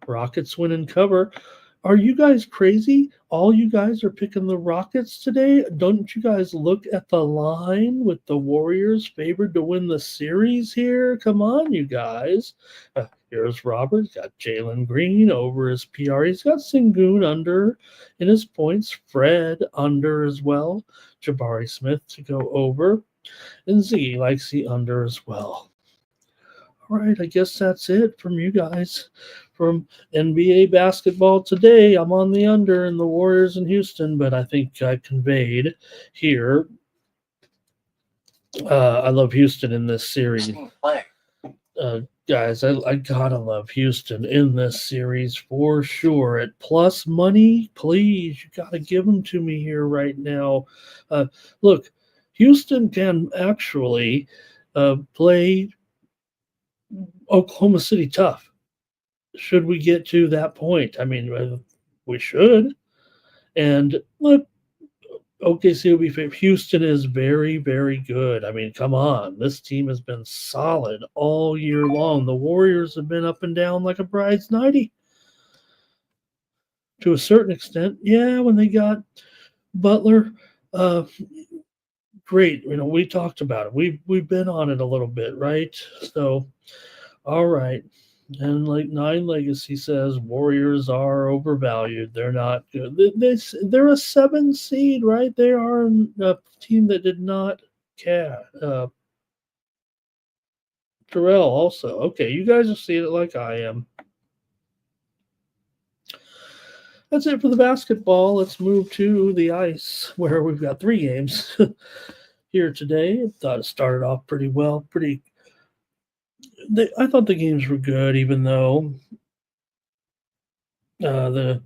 Rockets win and cover. Are you guys crazy? All you guys are picking the Rockets today? Don't you guys look at the line with the Warriors favored to win the series here? Come on, you guys. Here's Robert. Got Jalen Green over his PR. He's got Sengun under in his points. Fred under as well. Jabari Smith to go over. And Z likes the under as well. All right, I guess that's it from you guys. From NBA basketball today, I'm on the under in the Warriors in Houston, but I think I conveyed here. I love Houston in this series. Guys, I gotta love Houston in this series for sure. At plus money, please, you gotta give them to me here right now. Look, Houston can actually play Oklahoma City tough. Should we get to that point? I mean, we should. And look, OKC will be favored. Houston is very, very good. I mean, come on. This team has been solid all year long. The Warriors have been up and down like a bride's nightie. To a certain extent, yeah, when they got Butler, great. We talked about it. We've been on it a little bit, right? So, all right. And like 9 Legacy says, Warriors are overvalued. They're not good. They're a 7 seed, right? They are a team that did not Terrell also. Okay, you guys are seeing it like I am. That's it for the basketball. Let's move to the ice, where we've got 3 games here today. I thought it started off pretty well. I thought the games were good, even though the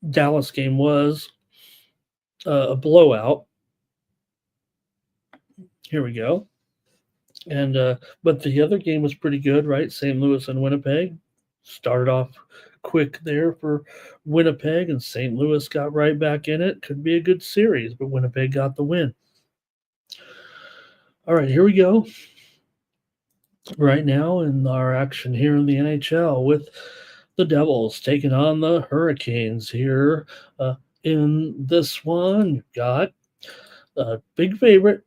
Dallas game was a blowout. Here we go. And but the other game was pretty good, right? St. Louis and Winnipeg started off quick there for Winnipeg, and St. Louis got right back in it. Could be a good series, but Winnipeg got the win. All right, here we go. Right now in our action here in the NHL with the Devils taking on the Hurricanes here. In this one, you've got Big favorite,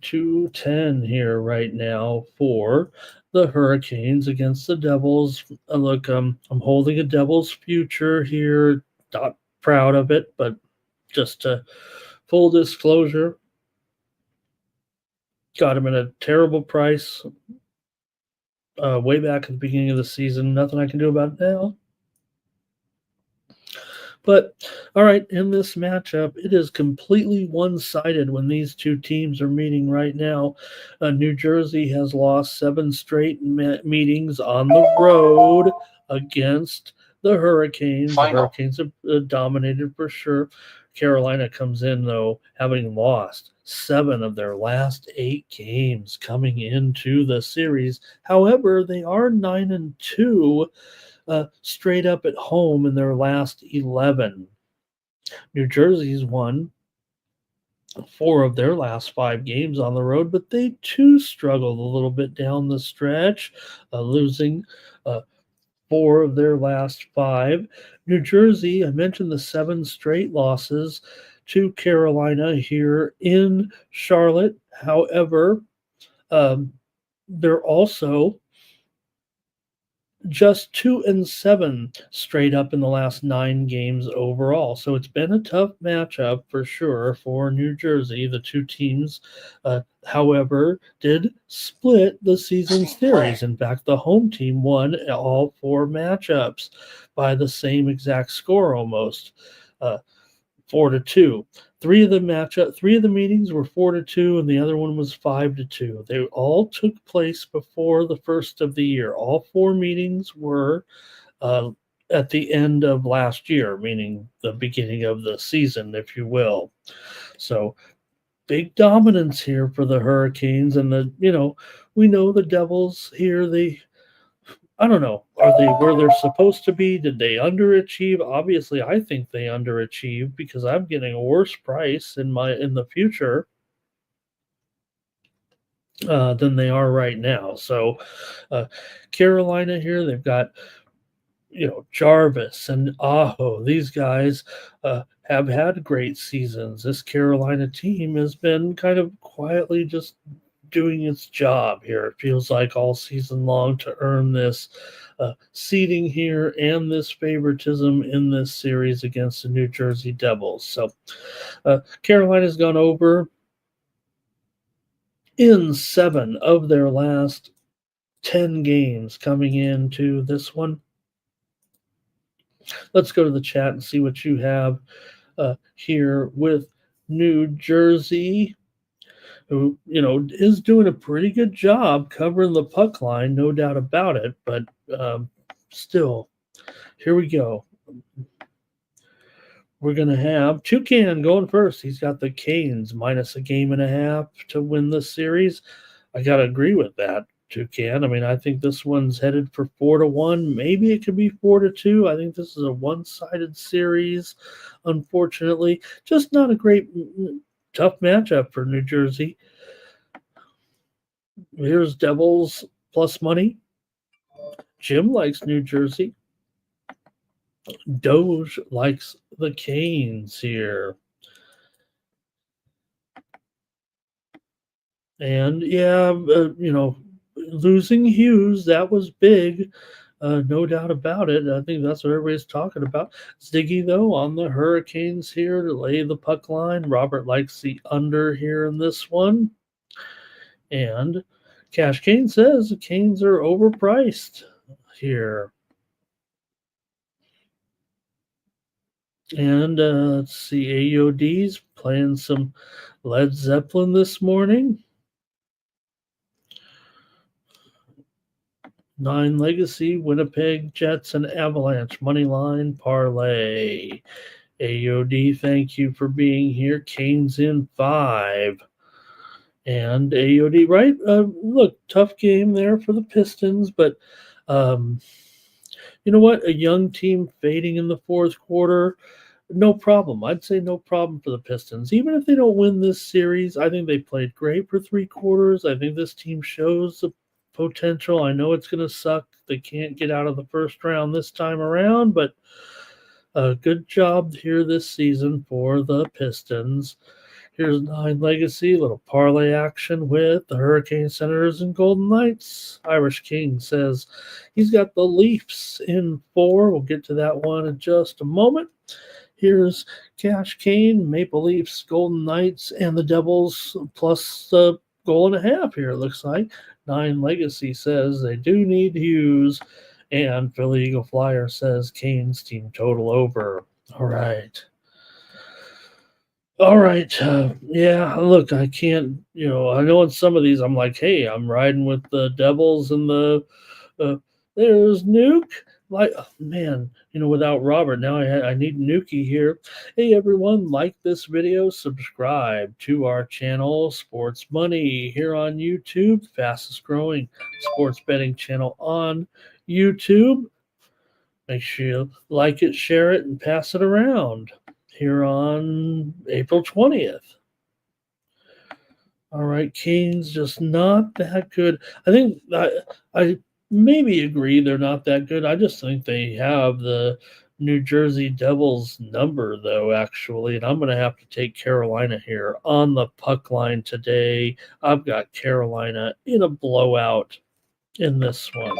210 here right now for the Hurricanes against the Devils. Look, I'm holding a Devils future here. Not proud of it, but just full disclosure, got him at a terrible price way back at the beginning of the season. Nothing I can do about it now. But all right, in this matchup, it is completely one-sided when these two teams are meeting right now. New Jersey has lost 7 straight meetings on the road against the Hurricanes. Final. The Hurricanes have dominated for sure. Carolina comes in, though, having lost 7 of their last 8 games coming into the series. However, they are 9-2 straight up at home in their last 11. New Jersey's won 4 of their last 5 games on the road, but they too struggled a little bit down the stretch, losing 4 of their last 5. New Jersey, I mentioned the 7 straight losses to Carolina here in Charlotte. However, they're also just 2-7 straight up in the last 9 games overall. So it's been a tough matchup for sure for New Jersey. The two teams, however, did split the season series. In fact, the home team won all 4 matchups by the same exact score almost. 4-2. 3 of the meetings were 4-2, and the other one was 5-2. They all took place before the first of the year. All 4 meetings were at the end of last year, meaning the beginning of the season, if you will. So big dominance here for the Hurricanes, and we know the Devils here. I don't know. Are they where they're supposed to be? Did they underachieve? Obviously, I think they underachieved because I'm getting a worse price in the future than they are right now. So, Carolina here, they've got Jarvis and Aho. These guys have had great seasons. This Carolina team has been kind of quietly just doing its job here. It feels like all season long to earn this seeding here and this favoritism in this series against the New Jersey Devils. So Carolina's gone over in 7 of their last 10 games coming into this one. Let's go to the chat and see what you have here with New Jersey, who, is doing a pretty good job covering the puck line, no doubt about it. But still, here we go. We're going to have Toucan going first. He's got the Canes minus a game and a half to win this series. I got to agree with that, Toucan. I mean, I think this one's headed for 4-1. Maybe it could be 4-2. I think this is a one-sided series, unfortunately. Just not a great tough matchup for New Jersey. Here's Devils plus money. Jim likes New Jersey. Doge likes the Canes here. And losing Hughes, that was big. No doubt about it. I think that's what everybody's talking about. Ziggy, though, on the Hurricanes here to lay the puck line. Robert likes the under here in this one. And Cash Kane says the Canes are overpriced here. And let's see, AOD's playing some Led Zeppelin this morning. 9 Legacy, Winnipeg Jets, and Avalanche Moneyline Parlay. AOD, thank you for being here. Canes in 5. And AOD, right? Look, tough game there for the Pistons, but you know what? A young team fading in the fourth quarter, no problem. I'd say no problem for the Pistons. Even if they don't win this series, I think they played great for 3 quarters. I think this team shows the potential. I know it's going to suck. They can't get out of the first round this time around, but a good job here this season for the Pistons. Here's 9 Legacy, little parlay action with the Hurricane Senators and Golden Knights. Irish King says he's got the Leafs in 4. We'll get to that one in just a moment. Here's Cash Kane, Maple Leafs, Golden Knights, and the Devils plus the goal and a half here, it looks like. 9 Legacy says they do need Hughes, and Philly Eagle Flyer says Kane's team total over. All right. All right. Yeah, look, I can't, I know in some of these I'm like, hey, I'm riding with the Devils and uh, there's Nuke. Like, oh, man, without Robert, now I need Nuki here. Hey, everyone, like this video, subscribe to our channel, Sports Money, here on YouTube, fastest growing sports betting channel on YouTube. Make sure you like it, share it, and pass it around here on April 20th. All right, Kane's just not that good. I think I maybe agree they're not that good. I just think they have the New Jersey Devils number, though, actually, and I'm going to have to take Carolina here on the puck line today. I've got Carolina in a blowout in this one.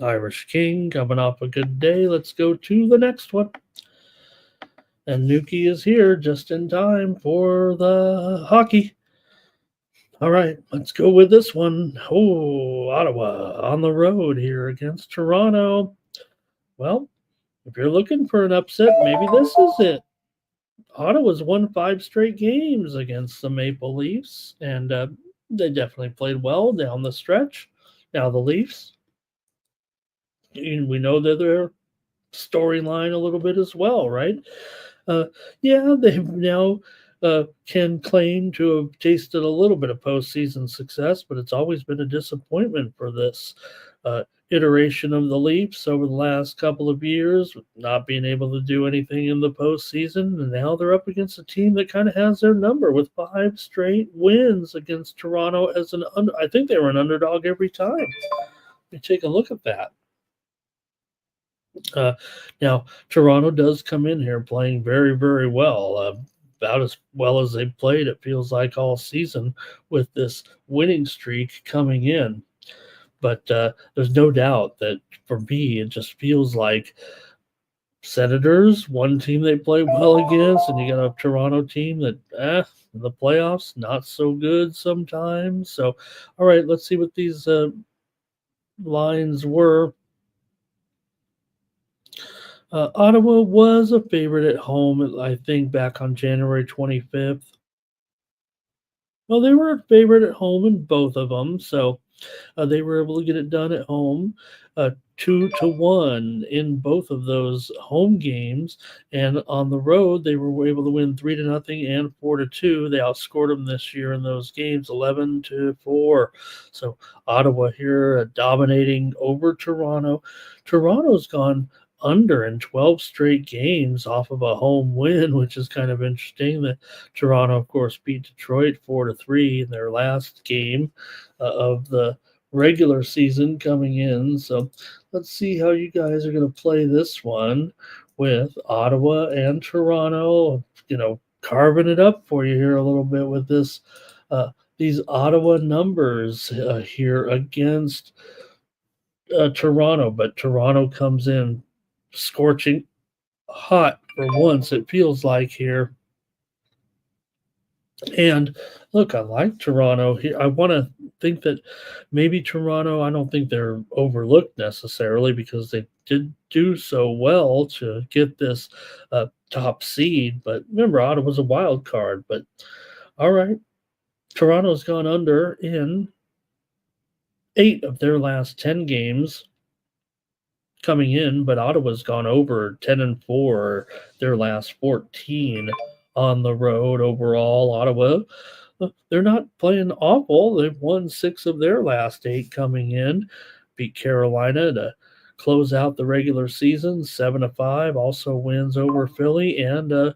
Irish King coming off a good day. Let's go to the next one. And Nuki is here just in time for the hockey. All right, let's go with this one. Oh, Ottawa on the road here against Toronto. Well, if you're looking for an upset, maybe this is it. Ottawa's won 5 straight games against the Maple Leafs, and they definitely played well down the stretch. Now the Leafs, we know that their storyline a little bit as well, right? Yeah, they now can claim to have tasted a little bit of postseason success, but it's always been a disappointment for this iteration of the Leafs over the last couple of years, not being able to do anything in the postseason. And now they're up against a team that kind of has their number with 5 straight wins against Toronto as I think they were an underdog every time. Let me take a look at that. Now, Toronto does come in here playing very, very well, about as well as they've played, it feels like, all season with this winning streak coming in. But there's no doubt that for me, it just feels like Senators, one team they play well against, and you got a Toronto team that, in the playoffs, not so good sometimes. So, all right, let's see what these lines were. Ottawa was a favorite at home, I think, back on January 25th. Well, they were a favorite at home in both of them, so they were able to get it done at home, 2-1 in both of those home games, and on the road they were able to win 3-0 and 4-2. They outscored them this year in those games, 11-4. So Ottawa here dominating over Toronto. Toronto's gone under in 12 straight games off of a home win, which is kind of interesting. That Toronto, of course, beat Detroit 4-3 in their last game of the regular season coming in. So let's see how you guys are going to play this one with Ottawa and Toronto. Carving it up for you here a little bit with this these Ottawa numbers here against Toronto, but Toronto comes in scorching hot for once, it feels like here. And look, I like Toronto here. I want to think that maybe Toronto, I don't think they're overlooked necessarily because they did do so well to get this top seed. But remember, Ottawa's a wild card. But all right, Toronto's gone under in 8 of their last 10 games coming in, but Ottawa's gone over 10-4 their last 14 on the road overall. Ottawa, they're not playing awful. They've won 6 of their last 8 coming in, beat Carolina to close out the regular season 7-5, also wins over Philly and a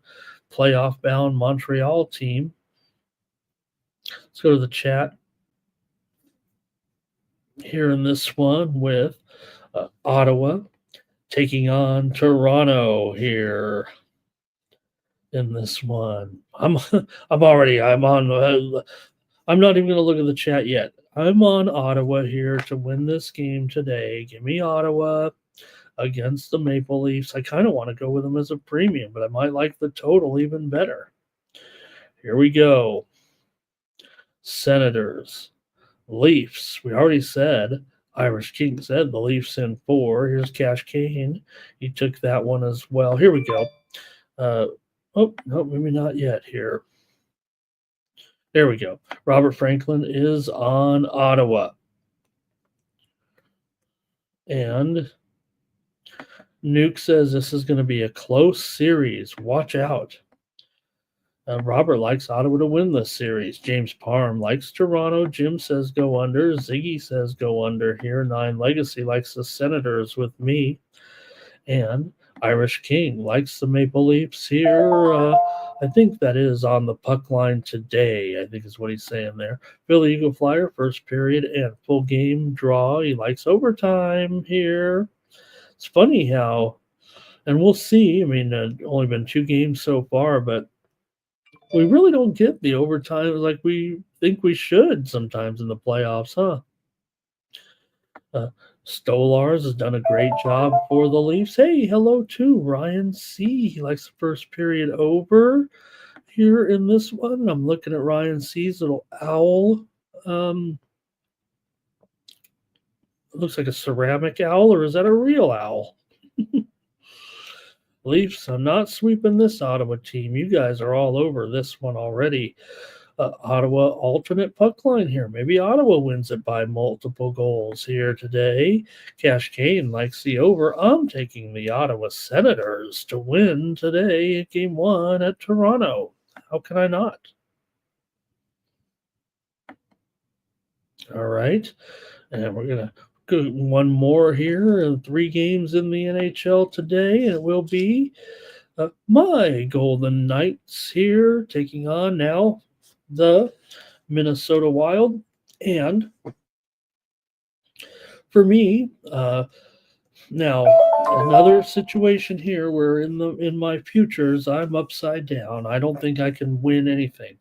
playoff bound Montreal team. Let's go to the chat here in this one with Ottawa taking on Toronto here. in this one. I'm already. I'm on. I'm not even going to look at the chat yet. I'm on Ottawa here to win this game today. Give me Ottawa against the Maple Leafs. I kind of want to go with them as a premium, but I might like the total even better. Here we go. Senators, Leafs. We already said Irish King said the Leafs in 4. Here's Cash Kane. He took that one as well. Here we go. Oh, no, maybe not yet here. There we go. Robert Franklin is on Ottawa. And Nuke says this is going to be a close series. Watch out. Robert likes Ottawa to win this series. James Parham likes Toronto. Jim says go under. Ziggy says go under here. 9 Legacy likes the Senators with me. And Irish King likes the Maple Leafs here. I think that is on the puck line today, I think is what he's saying there. Philly Eagle Flyer, first period and full game draw. He likes overtime here. It's funny how, and we'll see. I mean, only been 2 games so far, but we really don't get the overtime like we think we should sometimes in the playoffs, huh? Stolars has done a great job for the Leafs. Hey, hello to Ryan C. He likes the first period over here in this one. I'm looking at Ryan C's little owl. It looks like a ceramic owl, or is that a real owl? Leafs, I'm not sweeping this Ottawa team. You guys are all over this one already. Ottawa alternate puck line here. Maybe Ottawa wins it by multiple goals here today. Cash Kane likes the over. I'm taking the Ottawa Senators to win today at Game 1 at Toronto. How can I not? All right. And we're going to go one more here. 3 games in the NHL today. And it will be my Golden Knights here taking on now the Minnesota Wild. And for me, now another situation here where in my futures I'm upside down. I don't think I can win anything.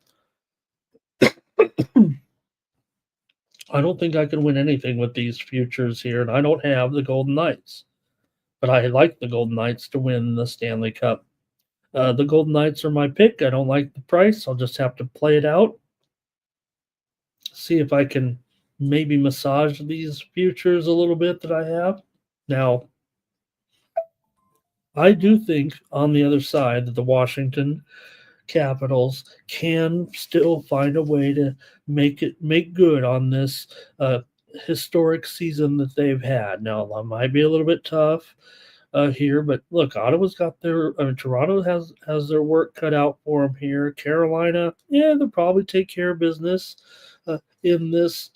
I don't think I can win anything with these futures here, and I don't have the Golden Knights. But I like the Golden Knights to win the Stanley Cup. The Golden Knights are my pick. I don't like the price. I'll just have to play it out. See if I can maybe massage these futures a little bit that I have. Now, I do think on the other side that the Washington Capitals can still find a way to make good on this historic season that they've had. Now, it might be a little bit tough here, but look, Ottawa's got Toronto has their work cut out for them here. Carolina, yeah, they'll probably take care of business in this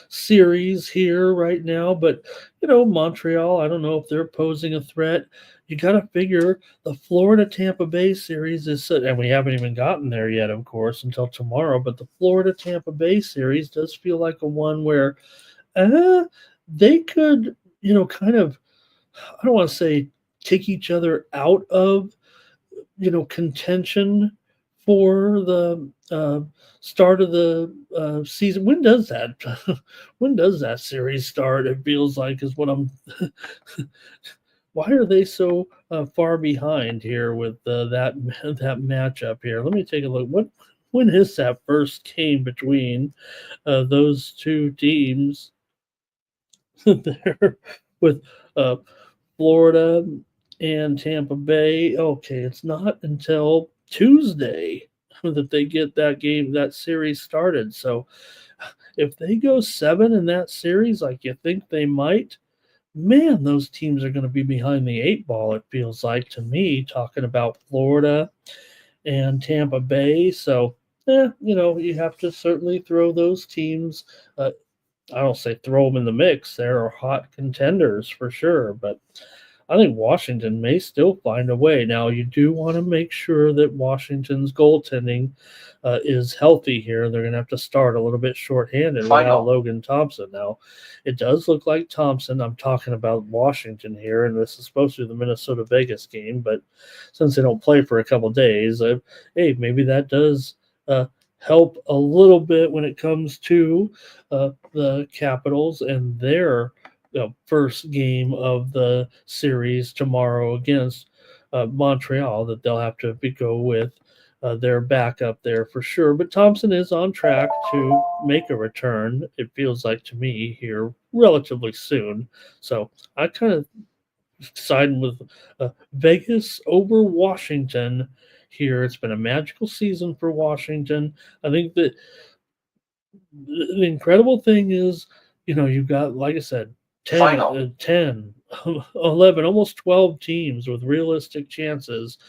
series here right now, but Montreal, I don't know if they're posing a threat. You got to figure the Florida Tampa Bay series is, and we haven't even gotten there yet, of course, until tomorrow, but the Florida Tampa Bay series does feel like a one where they could, kind of, I don't want to say take each other out of, contention for the start of the season. When does that? When does that series start? It feels like is what I'm. Why are they so far behind here with that matchup here? Let me take a look. When is that first game between those 2 teams? There with Florida and Tampa Bay. Okay, it's not until Tuesday that they get that series started. So if they go 7 in that series, like you think they might, man, those teams are going to be behind the 8 ball, it feels like to me, talking about Florida and Tampa Bay. So, you have to certainly throw those teams. I don't say throw them in the mix. They're hot contenders for sure, but I think Washington may still find a way. Now, you do want to make sure that Washington's goaltending is healthy here. They're going to have to start a little bit shorthanded without Logan Thompson. Now, it does look like Thompson. I'm talking about Washington here, and this is supposed to be the Minnesota-Vegas game, but since they don't play for a couple days, hey, maybe that does help a little bit when it comes to the Capitals and their first game of the series tomorrow against Montreal, that they'll have to go with their backup there for sure. But Thompson is on track to make a return, it feels like to me, here relatively soon. So I kind of siding with Vegas over Washington here. It's been a magical season for Washington. I think that the incredible thing is, you've got, like I said, 10, 11, almost 12 teams with realistic chances.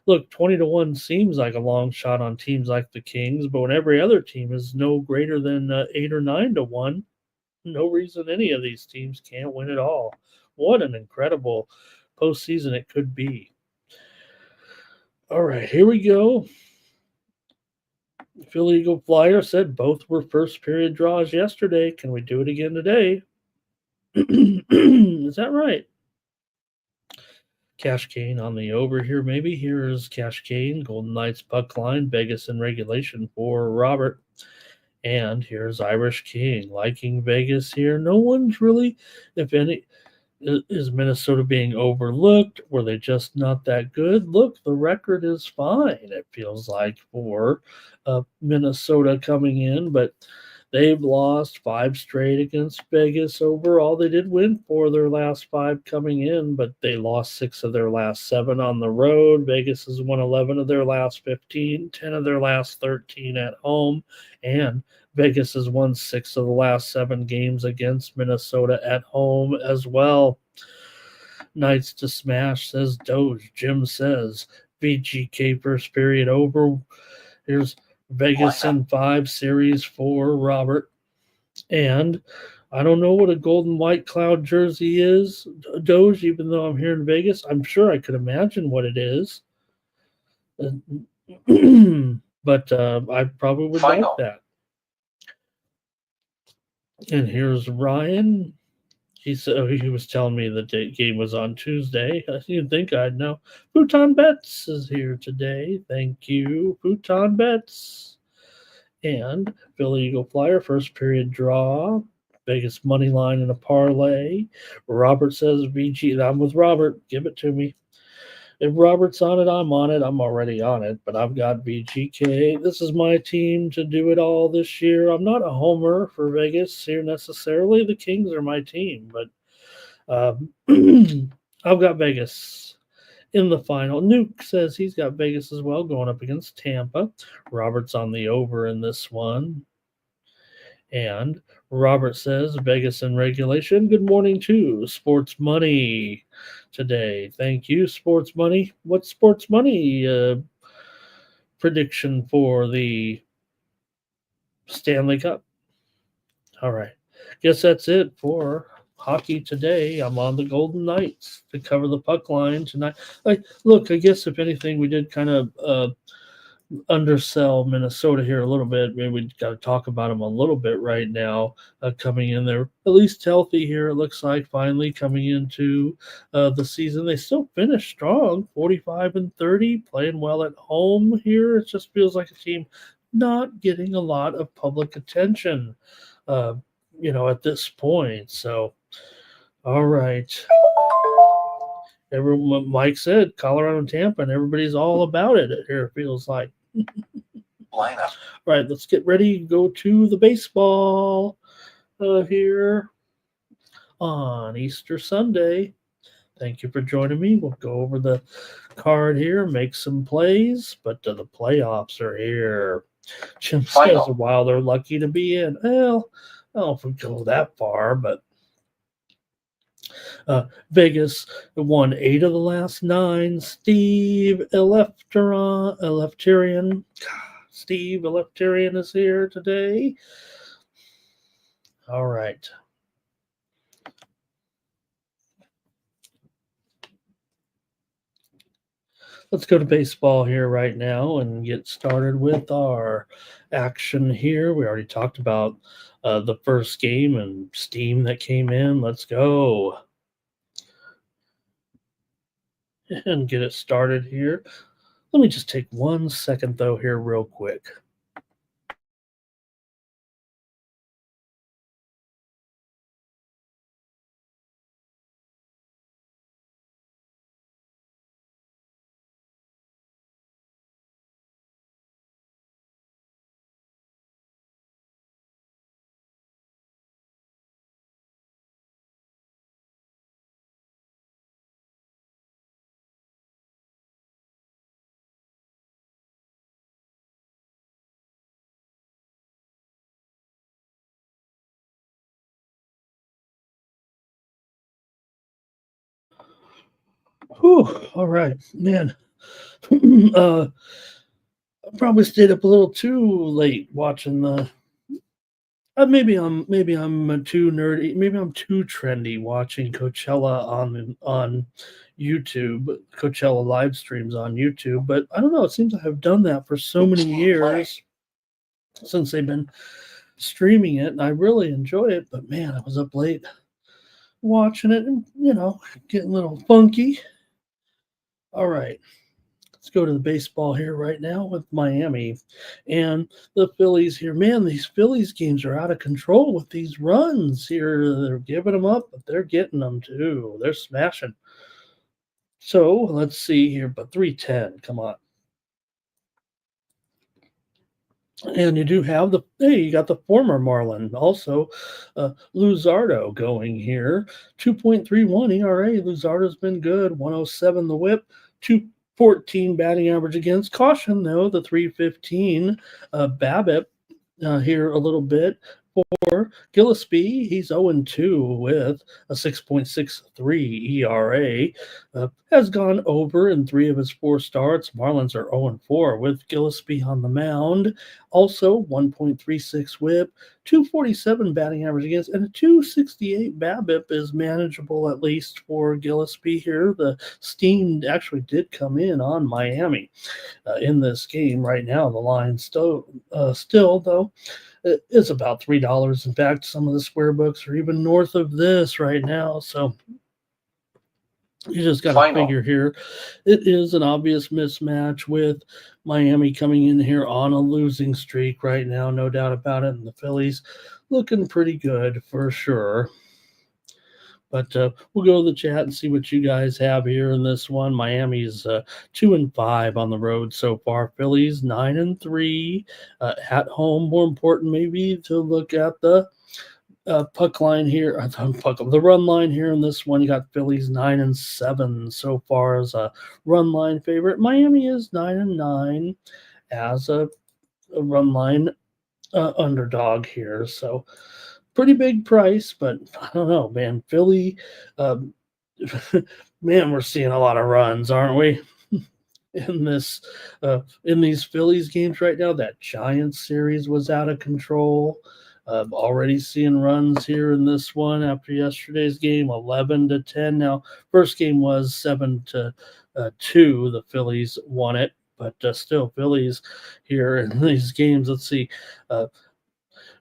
Look, 20-1 seems like a long shot on teams like the Kings, but when every other team is no greater than 8 or 9-1, no reason any of these teams can't win it all. What an incredible postseason it could be. All right, here we go. Philly Eagle Flyer said both were first period draws yesterday. Can we do it again today? Is that right? Cash Kane on the over here, maybe. Here's Cash Kane, Golden Knights puck line, Vegas in regulation for Robert. And here's Irish King, liking Vegas here. No one's really, if any, is Minnesota being overlooked? Were they just not that good? Look, the record is fine, it feels like, for Minnesota coming in, but they've lost 5 straight against Vegas. Overall, they did win 4 of their last 5 coming in, but they lost 6 of their last 7 on the road. Vegas has won 11 of their last 15, 10 of their last 13 at home, and Vegas has won 6 of the last 7 games against Minnesota at home as well. Knights to smash, says Doge. Jim says VGK first period over. Here's Vegas in 5 series for Robert. And I don't know what a golden white cloud jersey is, Doge, even though I'm here in Vegas. I'm sure I could imagine what it is. But I probably would like that. And here's Ryan. He said he was telling me the game was on Tuesday. You'd think I'd know. Futon Bets is here today. Thank you, Futon Bets. And Philly Eagle Flyer first period draw. Vegas money line and a parlay. Robert says VG. I'm with Robert. Give it to me. If Robert's on it, I'm on it. I'm already on it, but I've got VGK. This is my team to do it all this year. I'm not a homer for Vegas here necessarily. The Kings are my team, but I've got Vegas in the final. Nuke says he's got Vegas as well, going up against Tampa. Robert's on the over in this one. And Robert says Vegas in regulation. Good morning to Sports Money today. Thank you, Sports Money. What's Sports Money prediction for the Stanley Cup? All right. Guess that's it for hockey today. I'm on the Golden Knights to cover the puck line tonight. Look, I guess if anything, we did kind of undersell Minnesota here a little bit. Maybe we got to talk about them a little bit right now. Coming in, they're at least healthy here. It looks like finally coming into the season. They still finished strong, 45-30, playing well at home here. It just feels like a team not getting a lot of public attention, at this point. So, all right. Everyone, Mike said, Colorado and Tampa, and everybody's all about it here, it feels like. Lineup. Right, let's get ready to go to the baseball here on Easter Sunday. Thank you for joining me. We'll go over the card here, make some plays, but the playoffs are here. Jim says, while they're lucky to be in. Well, I don't know if we go that far, but Vegas won 8 of the last 9. Steve Eleftherian. Steve Eleftherian is here today. All right. Let's go to baseball here right now and get started with our action here. We already talked about the first game and steam that came in. Let's go and get it started here. Let me just take 1 second, though, here, real quick. Whew, all right, man. I probably stayed up a little too late watching the. Maybe I'm too nerdy. Maybe I'm too trendy watching Coachella on YouTube. Coachella live streams on YouTube, but I don't know. It seems I have done that for so many years since they've been streaming it, and I really enjoy it. But man, I was up late watching it, and getting a little funky. All right. Let's go to the baseball here right now with Miami and the Phillies here. Man, these Phillies games are out of control with these runs here. They're giving them up, but they're getting them too. They're smashing. So let's see here, but 310. Come on. And you do have you got the former Marlin, also Luzardo going here. 2.31 ERA. Luzardo's been good. 107 the whip. 214 batting average against. Caution, though, the 315 BABIP here a little bit. For Gillespie, he's 0-2 with a 6.63 ERA. Has gone over in 3 of his 4 starts. Marlins are 0-4 with Gillespie on the mound. Also, 1.36 whip, 247 batting average against, and a 268 BABIP is manageable, at least for Gillespie here. The steam actually did come in on Miami in this game right now. The line still though, is about $3. In fact, some of the square books are even north of this right now. So you just got to figure here. It is an obvious mismatch with Miami coming in here on a losing streak right now, no doubt about it. And the Phillies looking pretty good for sure. But we'll go to the chat and see what you guys have here in this one. Miami's 2-5 on the road so far. Phillies 9-3 at home. More important, maybe to look at the puck line here, the run line here in this one. You got Phillies 9-7 so far as a run line favorite. Miami is 9-9 as a run line underdog here. So pretty big price, but I don't know, man. Philly, man, we're seeing a lot of runs, aren't we? In these Phillies games right now. That Giants series was out of control. Already seeing runs here in this one after yesterday's game, 11-10. Now, first game was 7-2. The Phillies won it, but still, Phillies here in these games. Let's see.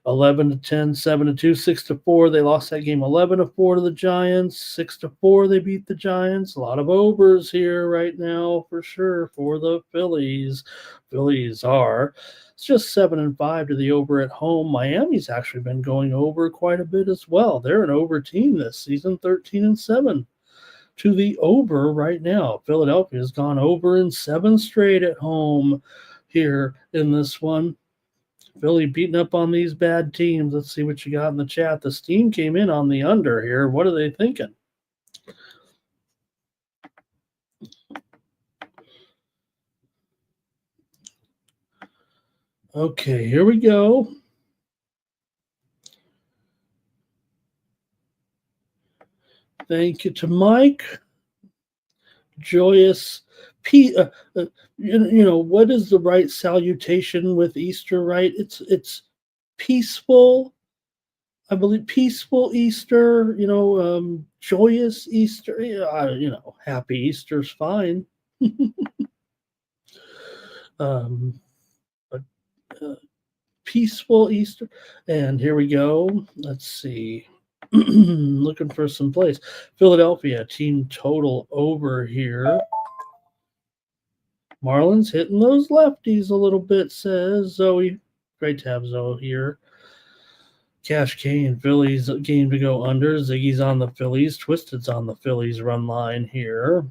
11-10, 7-2, 6-4. They lost that game 11-4 to the Giants. 6-4, they beat the Giants. A lot of overs here right now for sure for the Phillies. Phillies are just 7-5 to the over at home. Miami's actually been going over quite a bit as well. They're an over team this season, 13-7 to the over right now. Philadelphia's gone over in 7 straight at home here in this one. Philly beating up on these bad teams. Let's see what you got in the chat. The steam came in on the under here. What are they thinking? Okay, here we go. Thank you to Mike. Joyous. What is the right salutation with Easter, right? It's peaceful. I believe peaceful Easter, joyous Easter. Happy Easter's fine. But peaceful Easter. And here we go. Let's see. Looking for some plays. Philadelphia team total over here. Marlins hitting those lefties a little bit, says Zoe. Great to have Zoe here. Cash Kane, Phillies game to go under. Ziggy's on the Phillies. Twisted's on the Phillies run line here.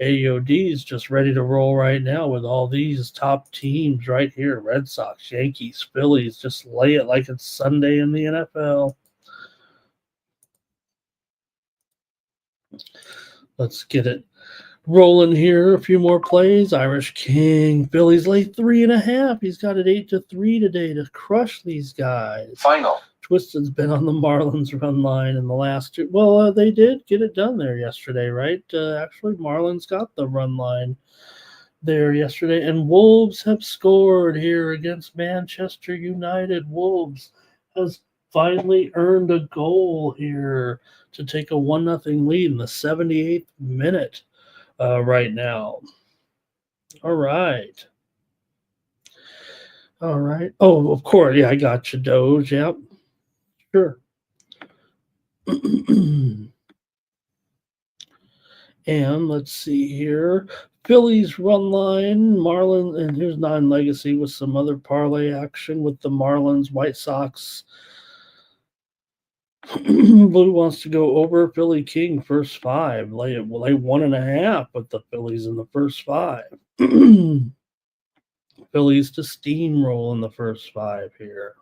AOD is just ready to roll right now with all these top teams right here. Red Sox, Yankees, Phillies. Just lay it like it's Sunday in the NFL. Let's get it rolling here. A few more plays. Irish King. Phillies lay 3.5. He's got it 8-3 today to crush these guys. Final. Twisted's been on the Marlins run line in the last two. Well, they did get it done there yesterday, right? Actually, Marlins got the run line there yesterday. And Wolves have scored here against Manchester United. Wolves has finally earned a goal here to take a 1-0 lead in the 78th minute right now. All right. All right. Oh, of course. Yeah, I got you, Doge. Yep. Sure. And let's see here. Phillies run line, Marlins, and here's Nine Legacy with some other parlay action with the Marlins, White Sox. Blue wants to go over Philly King first 5. Lay 1.5 with the Phillies in the first 5. Phillies to steamroll in the first 5 here.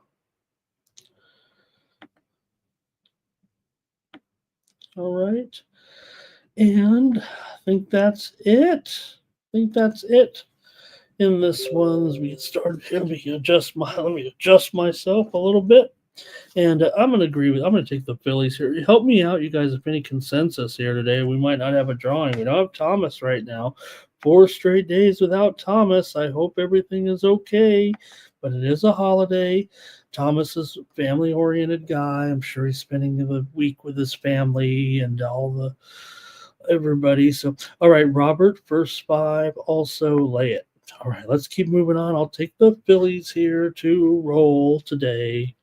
All right. And I think that's it. In this one as we get started here. Let me adjust myself a little bit. And I'm going to take the Phillies here. Help me out, you guys, if any consensus here today. We might not have a drawing. We don't have Thomas right now. 4 straight days without Thomas. I hope everything is okay, but it is a holiday. Thomas is a family-oriented guy. I'm sure he's spending the week with his family and everybody. So, all right, Robert, first 5, also lay it. All right, let's keep moving on. I'll take the Phillies here to roll today.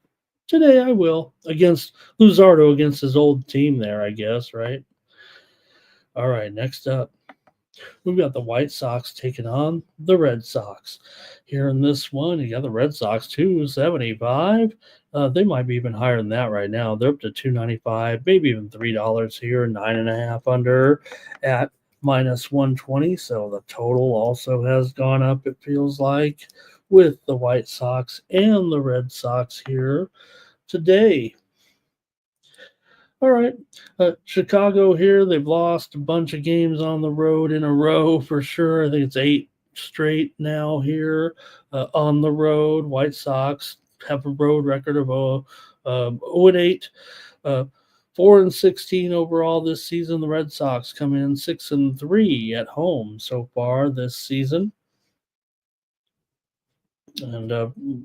Today I will. Against Luzardo, against his old team there, I guess, right? All right, next up, we've got the White Sox taking on the Red Sox. Here in this one, you got the Red Sox, 275. They might be even higher than that right now. They're up to $2.95, maybe even $3 here, 9.5 under at minus 120. So the total also has gone up, it feels like, with the White Sox and the Red Sox here today. All right, Chicago here, they've lost a bunch of games on the road in a row for sure. I think it's 8 straight now here on the road. White Sox have a road record of 0-8, 4-16 overall this season. The Red Sox come in 6-3 at home so far this season. And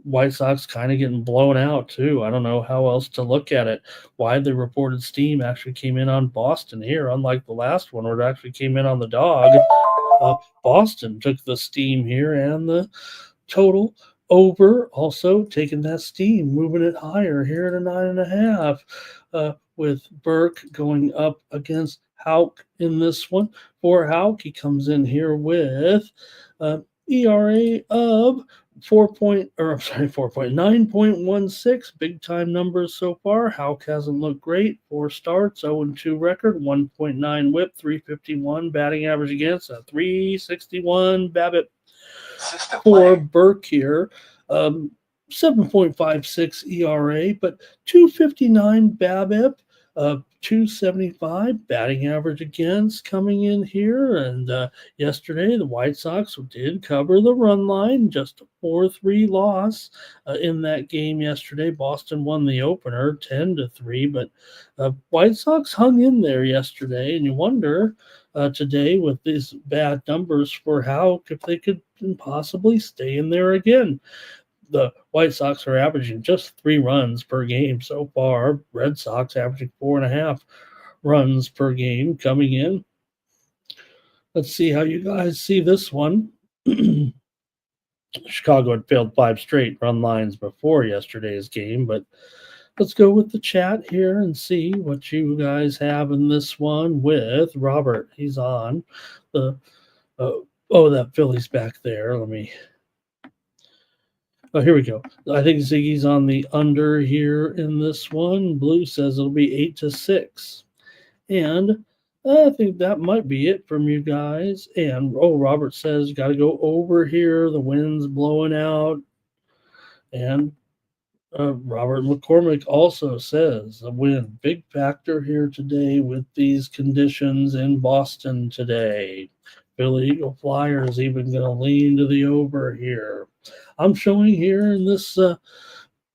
White Sox kind of getting blown out, too. I don't know how else to look at it. Widely reported steam actually came in on Boston here, unlike the last one where it actually came in on the dog. Boston took the steam here, and the total over also taking that steam, moving it higher here at a 9.5, with Burke going up against Houck in this one. For Houck, he comes in here with ERA of 9.16. Big time numbers so far. Houck hasn't looked great. 4 starts, 0-2 record, 1.9 whip, 351 batting average against, a 361 BABIP for Burke here. 7.56 ERA, but 259 BABIP, 275 batting average against coming in here. And yesterday, the White Sox did cover the run line, just a 4-3 loss in that game yesterday. Boston won the opener 10-3, but White Sox hung in there yesterday, and you wonder today with these bad numbers for Houck if they could possibly stay in there again. The White Sox are averaging just 3 runs per game so far. Red Sox averaging 4.5 runs per game coming in. Let's see how you guys see this one. Chicago had failed 5 straight run lines before yesterday's game, but let's go with the chat here and see what you guys have in this one with Robert. He's on the that Philly's back there. Let me. Oh, here we go. I think Ziggy's on the under here in this one. Blue says it'll be 8-6. And I think that might be it from you guys. And Robert says got to go over here. The wind's blowing out. And Robert McCormick also says the wind, big factor here today with these conditions in Boston today. Philly Eagle Flyers even going to lean to the over here. I'm showing here in this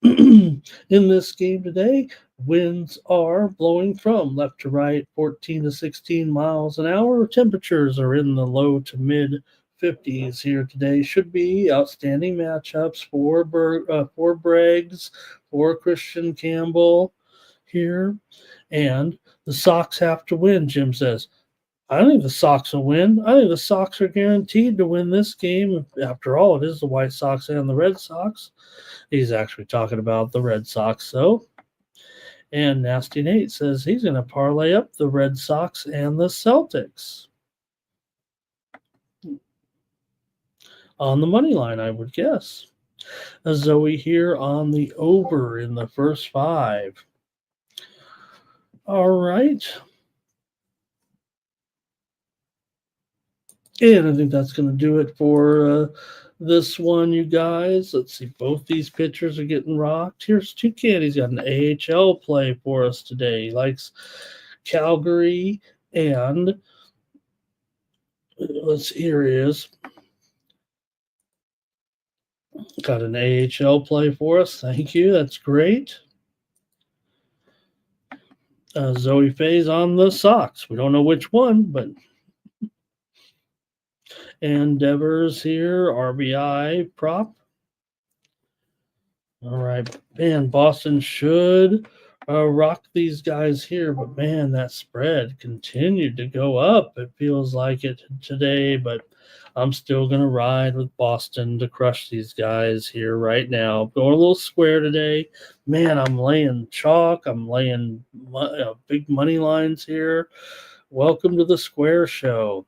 in this game today, winds are blowing from left to right, 14 to 16 miles an hour. Temperatures are in the low to mid 50s here today. Should be outstanding matchups for Braggs, for Christian Campbell here. And the Sox have to win, Jim says. I think the Sox will win. I think the Sox are guaranteed to win this game. After all, it is the White Sox and the Red Sox. He's actually talking about the Red Sox, though. And Nasty Nate says he's going to parlay up the Red Sox and the Celtics. On the money line, I would guess. Zoe here on the over in the first 5. All right. And I think that's going to do it for this one, you guys. Let's see. Both these pitchers are getting rocked. Here's Toucan. He's got an AHL play for us today. He likes Calgary. And here he is. Got an AHL play for us. Thank you. That's great. Zoe Faye's on the Sox. We don't know which one, but and Devers here, RBI prop. All right, man, Boston should rock these guys here, but man, that spread continued to go up. It feels like it today, but I'm still going to ride with Boston to crush these guys here right now. Going a little square today. Man, I'm laying chalk. I'm laying big money lines here. Welcome to the Square Show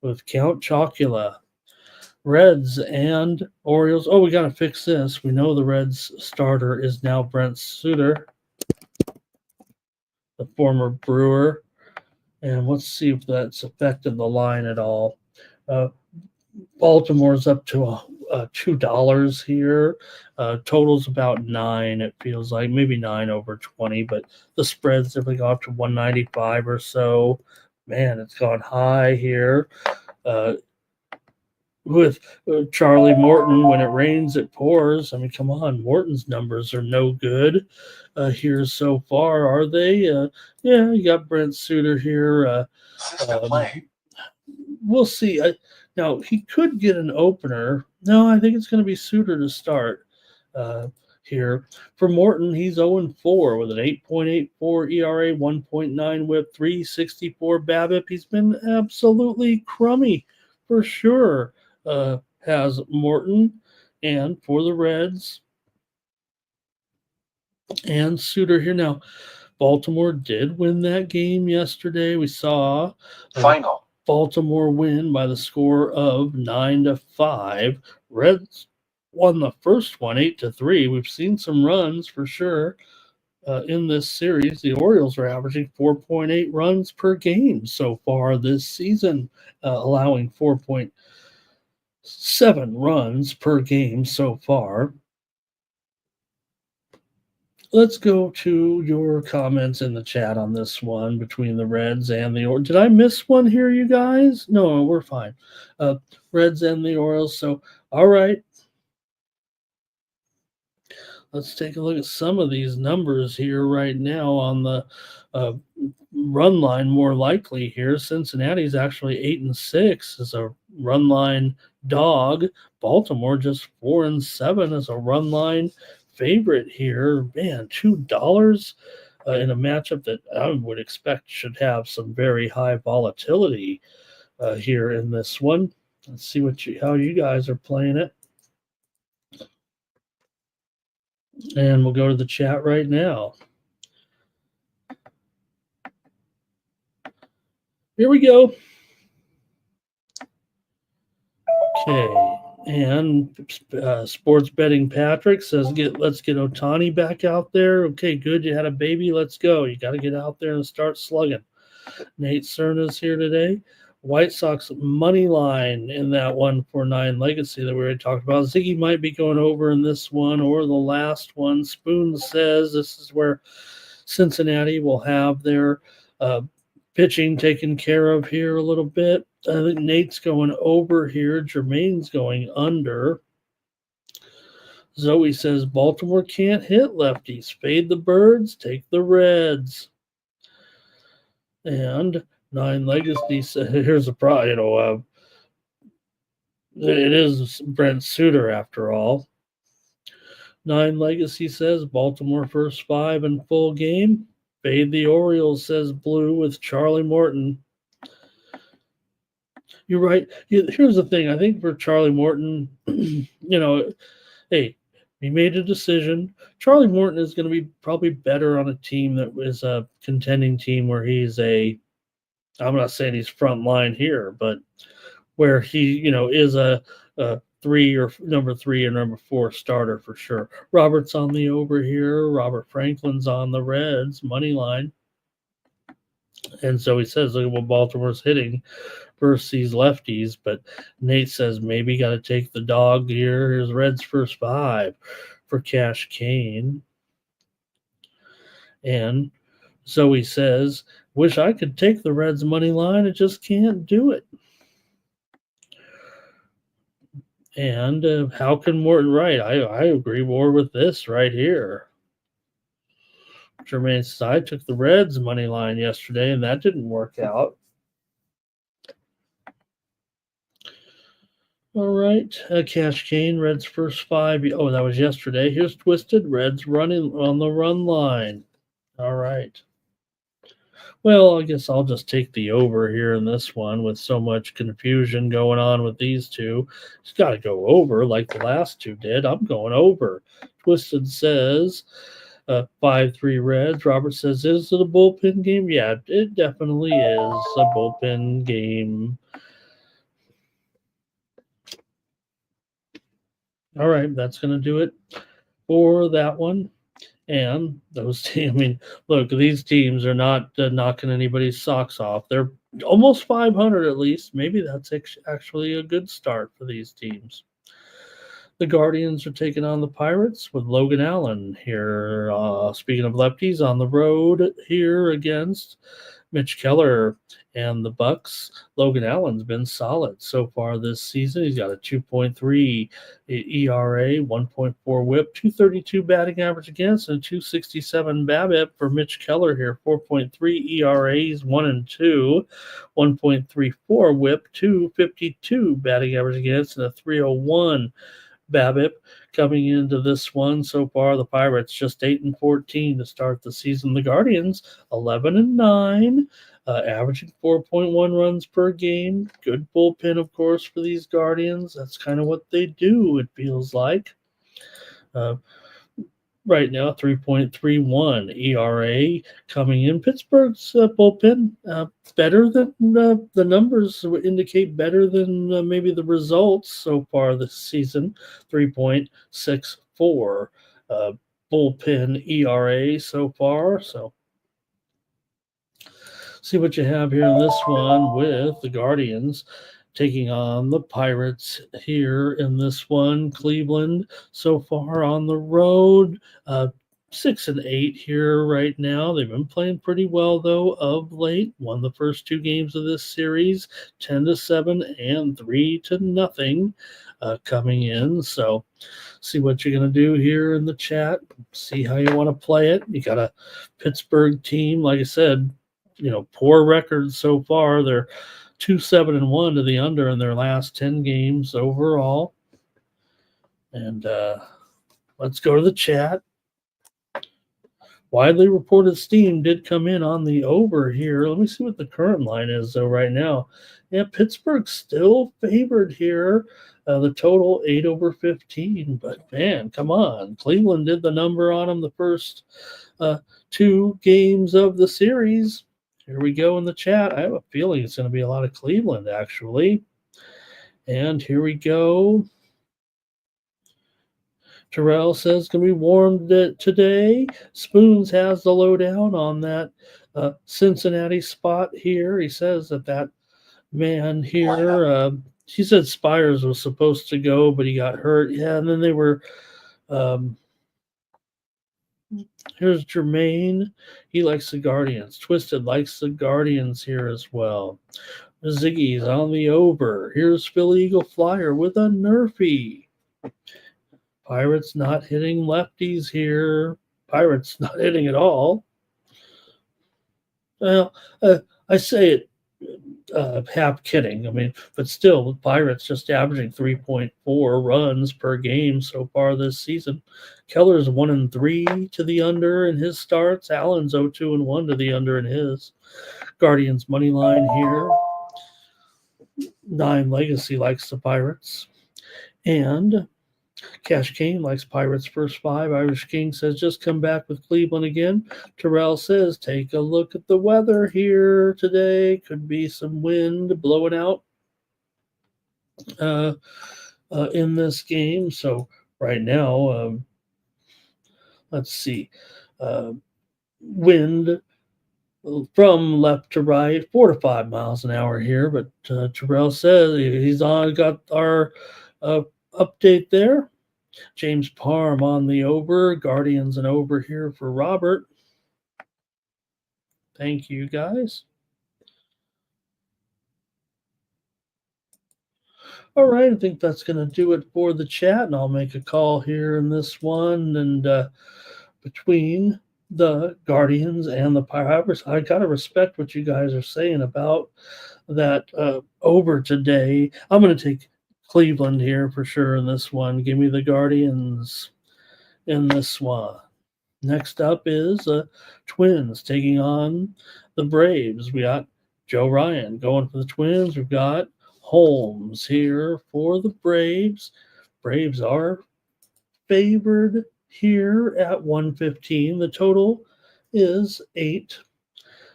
with Count Chocula. Reds and Orioles. Oh, we got to fix this. We know the Reds starter is now Brent Suter, the former Brewer. And let's see if that's affected the line at all. Baltimore's up to $2 here. Total's about 9. It feels like maybe 9 over 20, but the spread's definitely gone up to 195 or so. Man, it's gone high here. With Charlie Morton, when it rains, it pours. I mean, come on, Morton's numbers are no good here so far, are they? Yeah, you got Brent Suter here. System play. We'll see. Now, he could get an opener. No, I think it's going to be Suter to start here. For Morton, he's 0-4 with an 8.84 ERA, 1.9 whip, 364 BABIP. He's been absolutely crummy for sure. Has Morton, and for the Reds and Suter here. Now, Baltimore did win that game yesterday. We saw Final. Baltimore win by the score of 9-5. Reds won the first one 8-3. We've seen some runs for sure in this series. The Orioles are averaging 4.8 runs per game so far this season, allowing 4.7 runs per game so far. Let's go to your comments in the chat on this one between the Reds and the Orioles. Did I miss one here, you guys? No, we're fine. Reds and the Orioles. So, all right. Let's take a look at some of these numbers here right now on the run line. More likely here, Cincinnati's actually 8-6 as a run line dog. Baltimore just 4-7 as a run line favorite here. Man, $2 in a matchup that I would expect should have some very high volatility here in this one. Let's see how you guys are playing it. And we'll go to the chat right now. Here we go. Okay. And Sports Betting Patrick says, let's get Ohtani back out there. Okay, good. You had a baby. Let's go. You got to get out there and start slugging. Nate Cerna's here today. White Sox money line in that 149 legacy that we already talked about. Ziggy might be going over in this one or the last one. Spoon says this is where Cincinnati will have their pitching taken care of here a little bit. I think Nate's going over here. Jermaine's going under. Zoe says Baltimore can't hit lefties. Fade the Birds, take the Reds. And Nine Legacy says, here's a problem, it is Brent Suter after all. Nine Legacy says Baltimore first 5 in full game. Fade the Orioles, says Blue with Charlie Morton. You're right. Here's the thing. I think for Charlie Morton, hey, he made a decision. Charlie Morton is going to be probably better on a team that is a contending team where he's I'm not saying he's front line here, but where he, is a 3 or number 3 or number 4 starter for sure. Robert's on the over here. Robert Franklin's on the Reds money line. And so he says, look at what Baltimore's hitting versus these lefties. But Nate says maybe got to take the dog here. Here's Reds first 5 for Cash Kane. And Zoe says, wish I could take the Reds money line. I just can't do it. And how can Morton right? I agree more with this right here. Jermaine says, I took the Reds money line yesterday, and that didn't work out. All right. Cash Kane, Reds first 5. Oh, that was yesterday. Here's Twisted. Reds running on the run line. All right. Well, I guess I'll just take the over here in this one with so much confusion going on with these two. It's got to go over like the last two did. I'm going over. Twisted says 5-3 Reds. Robert says, is it a bullpen game? Yeah, it definitely is a bullpen game. All right, that's going to do it for that one. And those teams, look, these teams are not knocking anybody's socks off. They're almost 500 at least. Maybe that's actually a good start for these teams. The Guardians are taking on the Pirates with Logan Allen here. Speaking of lefties, on the road here against Mitch Keller and the Bucks. Logan Allen's been solid so far this season. He's got a 2.3 ERA, 1.4 WHIP, 232 batting average against, and 267 BABIP for Mitch Keller here. 4.3 ERAs, 1-2, 1.34 WHIP, 252 batting average against, and a 301 BABIP coming into this one so far. The Pirates just 8-14 to start the season. The Guardians 11-9, averaging 4.1 runs per game. Good bullpen, of course, for these Guardians. That's kind of what they do, it feels like. Right now, 3.31 ERA coming in. Pittsburgh's bullpen better than the numbers indicate, better than maybe the results so far this season. 3.64 bullpen ERA so far. So see what you have here in this one with the Guardians taking on the Pirates here in this one. Cleveland so far on the road, 6-8 here right now. They've been playing pretty well though of late. Won the first 2 games of this series, 10-7 and 3-0 coming in. So see what you're going to do here in the chat. See how you want to play it. You got a Pittsburgh team, like I said, poor record so far. They're 2-7-1 to the under in their last 10 games overall. And let's go to the chat. widely reported steam did come in on the over here. Let me see what the current line is, though, right now. Yeah, Pittsburgh's still favored here. The total 8/15. But, man, come on. Cleveland did the number on them the first 2 games of the series. Here we go in the chat. I have a feeling it's going to be a lot of Cleveland, actually. And here we go. Terrell says going to be warm today. Spoons has the lowdown on that Cincinnati spot here. He says that man here, he said Spires was supposed to go, but he got hurt. Yeah, and then they were here's Jermaine. He likes the Guardians. Twisted likes the Guardians here as well. Ziggy's on the over. Here's Philly Eagle Flyer with a Nerfy. Pirates not hitting lefties here. Pirates not hitting at all. Well, I say it half kidding. I mean, but still, the Pirates just averaging 3.4 runs per game so far this season. Keller's 1-3 to the under in his starts. Allen's 0-2-1 to the under in his. Guardians money line here. 9 Legacy likes the Pirates. And Cash King likes Pirates first 5. Irish King says just come back with Cleveland again. Terrell says take a look at the weather here today. Could be some wind blowing out in this game. So right now, let's see. Wind from left to right, 4 to 5 miles an hour here. But Terrell says he's got our update there. James Parham on the over. Guardians and over here for Robert. Thank you, guys. All right, I think that's going to do it for the chat, and I'll make a call here in this one. And between the Guardians and the Pirates, I got to respect what you guys are saying about that over today. I'm going to take Cleveland here for sure in this one. Give me the Guardians in this one. Next up is Twins taking on the Braves. We got Joe Ryan going for the Twins. We've got Holmes here for the Braves. Braves are favored here at 115. The total is 8.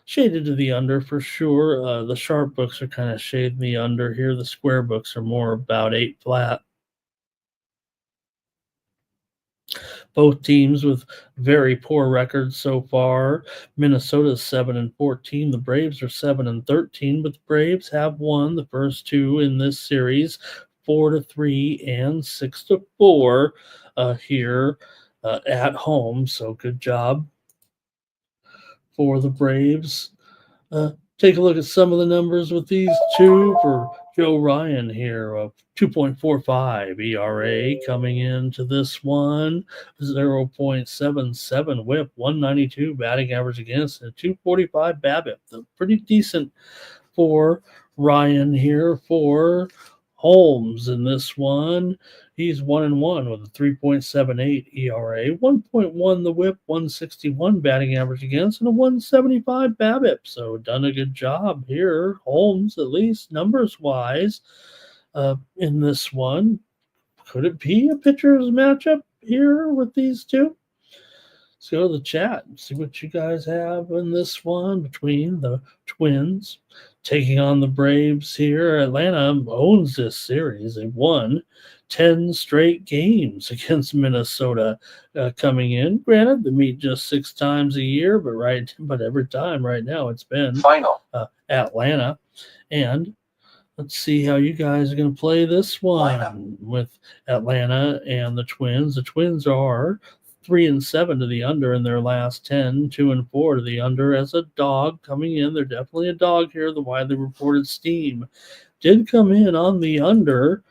Shaded to the under for sure. The sharp books are kind of shading the under here. The square books are more about 8 flat. Both teams with very poor records so far. Minnesota's 7-14. The Braves are 7-13, but the Braves have won the first 2 in this series, 4-3 and 6-4 here at home. So good job for the Braves. Take a look at some of the numbers with these two for Joe Ryan here. 2.45 ERA coming into this one. 0.77 whip, 192 batting average against, and 245 BABIP. Pretty decent for Ryan here. For Holmes in this one, he's 1-1 with a 3.78 ERA, 1.1 the whip, 161 batting average against, and a 175 BABIP. So done a good job here, Holmes, at least numbers wise, in this one. Could it be a pitcher's matchup here with these two? Let's go to the chat and see what you guys have in this one between the Twins taking on the Braves here. Atlanta owns this series. They won 10 straight games against Minnesota coming in. Granted, they meet just 6 times a year, but every time right now it's been Final. Atlanta. And let's see how you guys are going to play this one with Atlanta and the Twins. The Twins are 3-7 to the under in their last 10, 2-4 to the under as a dog coming in. They're definitely a dog here. The widely reported steam did come in on the under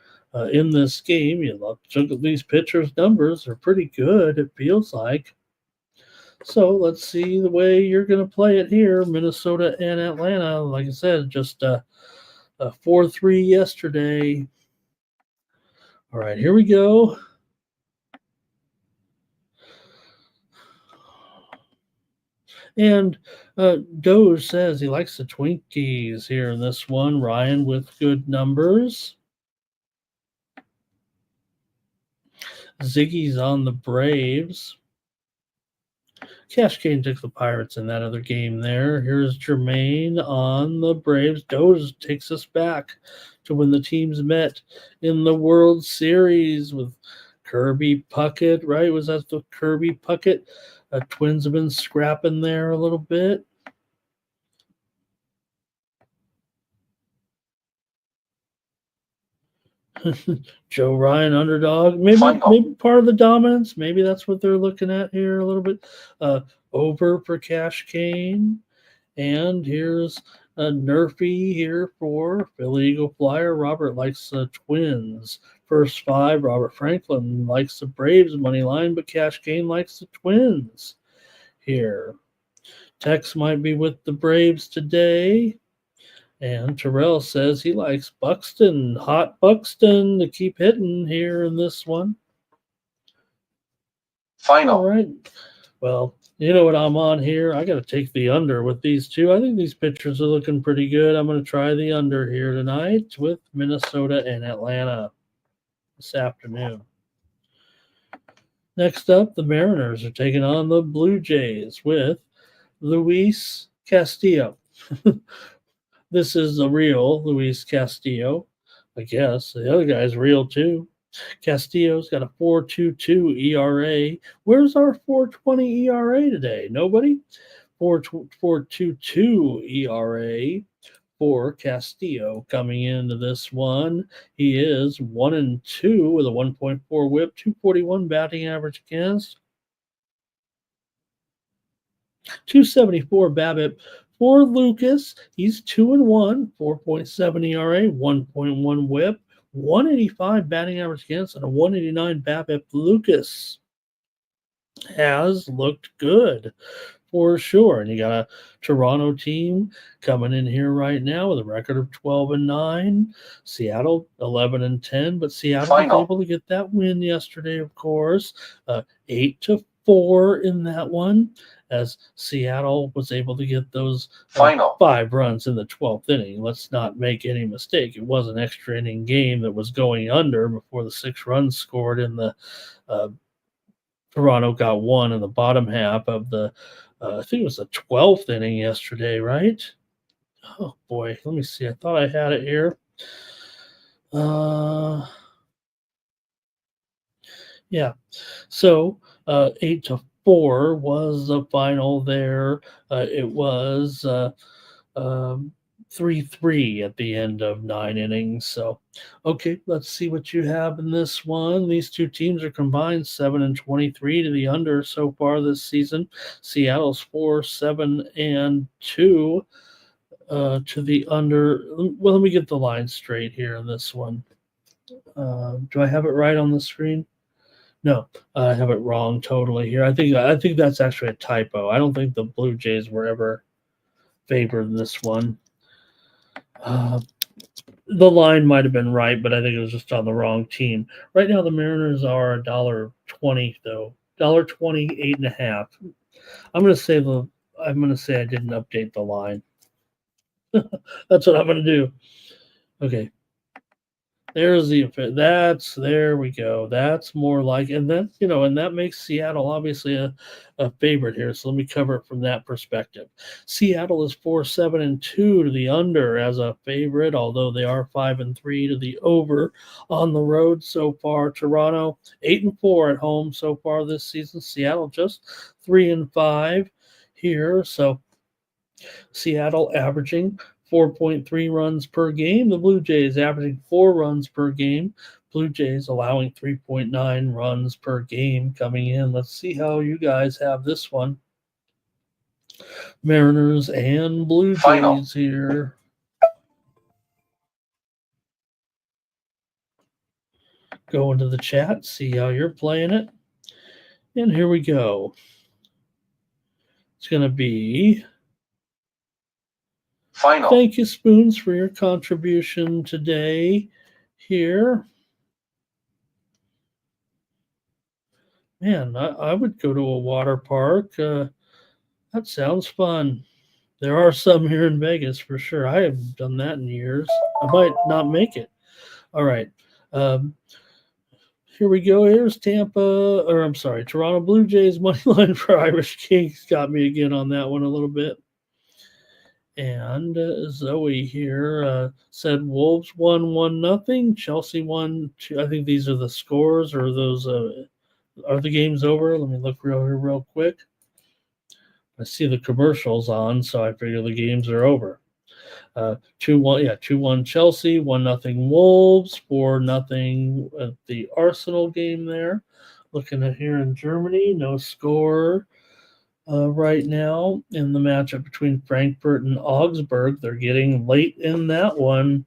in this game. You look at these pitchers' numbers are pretty good, it feels like. So let's see the way you're going to play it here. Minnesota and Atlanta, like I said, just 4-3 yesterday. All right, here we go. And Doge says he likes the Twinkies here in this one. Ryan with good numbers. Ziggy's on the Braves. Cash Kane took the Pirates in that other game there. Here's Jermaine on the Braves. Doge takes us back to when the teams met in the World Series with Kirby Puckett, right? Was that the Kirby Puckett? Twins have been scrapping there a little bit. Joe Ryan underdog, maybe part of the dominance. Maybe that's what they're looking at here a little bit. Over for Cash Kane, and here's a Nerfy here for Philly Eagle Flyer. Robert likes the Twins. First five, Robert Franklin likes the Braves money line, but Cash Kane likes the Twins here. Tex might be with the Braves today. And Terrell says he likes Buxton, hot Buxton, to keep hitting here in this one. Final. All right. Well, you know what I'm on here. I got to take the under with these two. I think these pitchers are looking pretty good. I'm going to try the under here tonight with Minnesota and Atlanta this afternoon. Next up, the Mariners are taking on the Blue Jays with Luis Castillo. This is the real Luis Castillo. I guess the other guy's real too. Castillo's got a 4.22 ERA. Where's our 4.20 ERA today? Nobody? 4.22 ERA for Castillo coming into this one. He is 1-2 with a 1.4 WHIP, 241 batting average against, 274 BABIP. For Lucas, he's 2-1, 4.7 ERA, 1.1 WHIP, 185 batting average against, and a 189 BABIP. Lucas has looked good for sure. And you got a Toronto team coming in here right now with a record of 12-9. Seattle 11-10, but Seattle was able to get that win yesterday, of course. 8-4 in that one, as Seattle was able to get those 5 runs in the 12th inning. Let's not make any mistake. It was an extra inning game that was going under before the 6 runs scored in the Toronto got 1 in the bottom half of the I think it was the 12th inning yesterday, right? Oh boy, let me see. I thought I had it here. Yeah. So 8-4 was the final there. It was 3-3 at the end of 9 innings. So, okay, let's see what you have in this one. These two teams are combined 7-23 to the under so far this season. Seattle's 4-7-2 to the under. Well, let me get the line straight here in this one. Do I have it right on the screen? No, I have it wrong totally here. I think that's actually a typo. I don't think the Blue Jays were ever favored in this one. The line might have been right, but I think it was just on the wrong team. Right now, the Mariners are $1.20 though. $1.20, 8.5. I'm gonna say I didn't update the line. That's what I'm gonna do. Okay. There's there we go. That's more like, and then, and that makes Seattle obviously a favorite here. So let me cover it from that perspective. Seattle is 4-7-2 to the under as a favorite, although they are 5-3 to the over on the road so far. Toronto 8-4 at home so far this season. Seattle just 3-5 here. So Seattle averaging 4.3 runs per game. The Blue Jays averaging 4 runs per game. Blue Jays allowing 3.9 runs per game coming in. Let's see how you guys have this one. Mariners and Blue Jays here. Go into the chat, see how you're playing it. And here we go. It's going to be final. Thank you, Spoons, for your contribution today here. Man, I would go to a water park. That sounds fun. There are some here in Vegas for sure. I haven't done that in years. I might not make it. All right. Um, Here we go. Here's Toronto Blue Jays money line for Irish Kings. Got me again on that one a little bit. And Zoe here said Wolves won 1-0. Chelsea won 2. I think these are the scores, or those are the games over. Let me look real quick. I see the commercials on, so I figure the games are over. 2-1, 2-1 Chelsea, 1-0 Wolves, 4-0 at the Arsenal game there. Looking at here in Germany, no score right now in the matchup between Frankfurt and Augsburg. They're getting late in that one.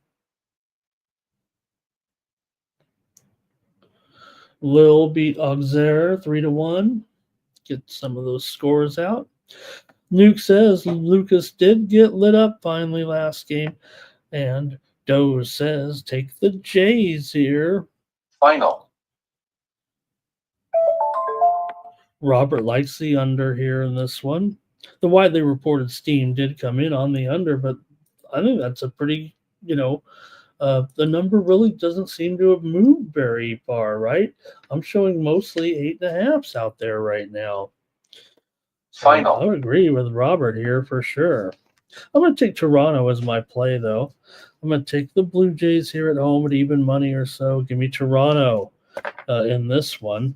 Lille beat Auxerre 3-1. Get some of those scores out. Nuke says Lucas did get lit up finally last game. And Doze says take the Jays here. Final. Robert likes the under here in this one. The widely reported steam did come in on the under, but I think that's a pretty, the number really doesn't seem to have moved very far, right? I'm showing mostly 8.5s out there right now. Final. I would agree with Robert here for sure. I'm going to take Toronto as my play, though. I'm going to take the Blue Jays here at home at even money or so. Give me Toronto in this one.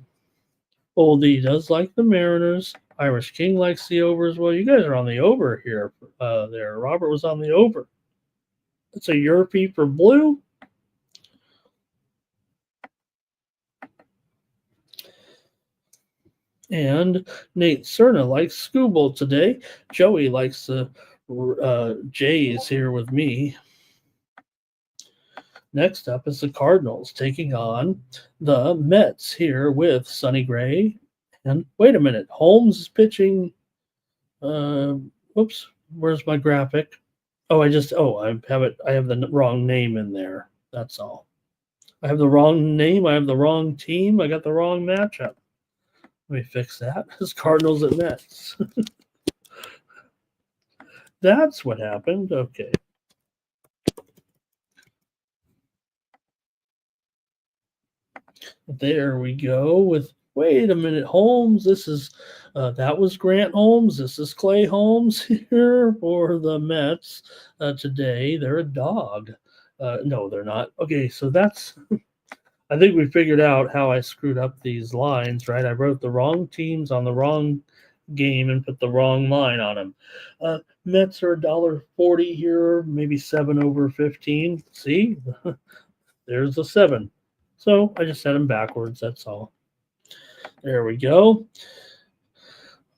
Oldie does like the Mariners. Irish King likes the over as well. You guys are on the over here. There, Robert was on the over. It's a Europie for blue. And Nate Cerna likes Scooble today. Joey likes the Jays here with me. Next up is the Cardinals taking on the Mets here with Sonny Gray. And wait a minute, Holmes is pitching. Oops, where's my graphic? I have the wrong name in there. That's all. I have the wrong name. I have the wrong team. I got the wrong matchup. Let me fix that. It's Cardinals at Mets. That's what happened. Okay. There we go with, wait a minute, Holmes. This is, that was Grant Holmes. This is Clay Holmes here for the Mets today. They're a dog. No, they're not. Okay, so that's, I think we figured out how I screwed up these lines, right? I wrote the wrong teams on the wrong game and put the wrong line on them. Mets are $1.40 here, maybe 7 over 15. See, there's the 7. So I just set them backwards. That's all. There we go.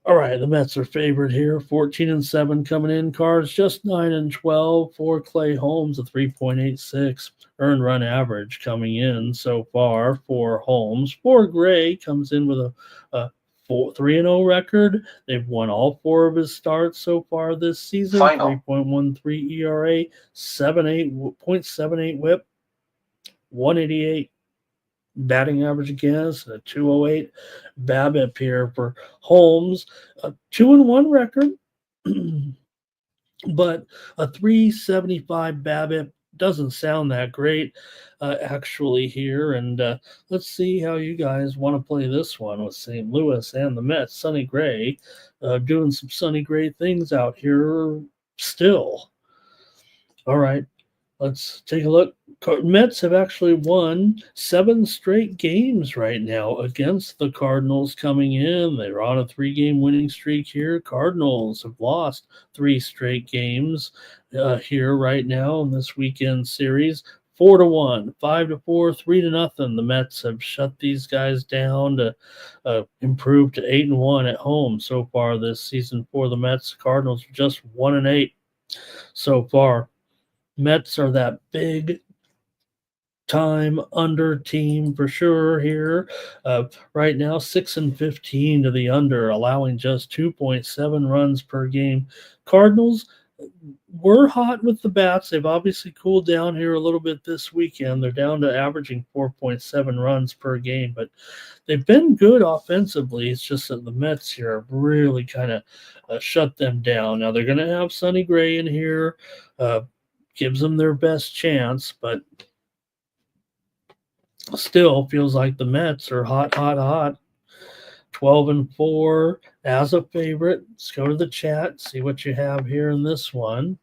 All right, the Mets are favored here. 14-7 coming in. Cards just 9-12 for Clay Holmes, a 3.86 earned run average coming in so far for Holmes. For Gray comes in with a 3-0 record. They've won all 4 of his starts so far this season. Final. 3.13 ERA, 0.78 WHIP, 188 batting average against, a 208 BABIP here for Holmes. A 2-1 record, but a 375 BABIP doesn't sound that great actually here. And let's see how you guys want to play this one with St. Louis and the Mets. Sonny Gray doing some Sonny Gray things out here still. All right, let's take a look. Mets have actually won 7 straight games right now against the Cardinals coming in. They're on a 3-game winning streak here. Cardinals have lost 3 straight games here right now in this weekend series. 4-1, 5-4, 3-0. The Mets have shut these guys down to improve to 8-1 at home so far this season for the Mets. Cardinals just 1-8 so far. Mets are that big time under team for sure here. Right now, 6-15 to the under, allowing just 2.7 runs per game. Cardinals were hot with the bats. They've obviously cooled down here a little bit this weekend. They're down to averaging 4.7 runs per game, but they've been good offensively. It's just that the Mets here have really kind of shut them down. Now they're going to have Sonny Gray in here, gives them their best chance, but still feels like the Mets are hot, hot, hot. 12-4 as a favorite. Let's go to the chat, see what you have here in this one.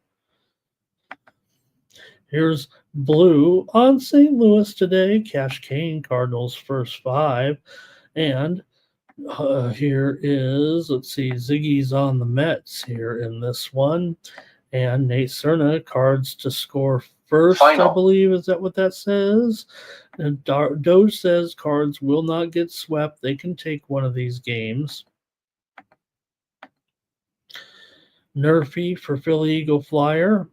Here's Blue on St. Louis today. Cash Kane, Cardinals first 5. And here is, let's see, Ziggy's on the Mets here in this one. And Nate Cerna, Cards to score first, Final. I believe. Is that what that says? And Doge says Cards will not get swept. They can take one of these games. Nerfy for Philly Eagle Flyer.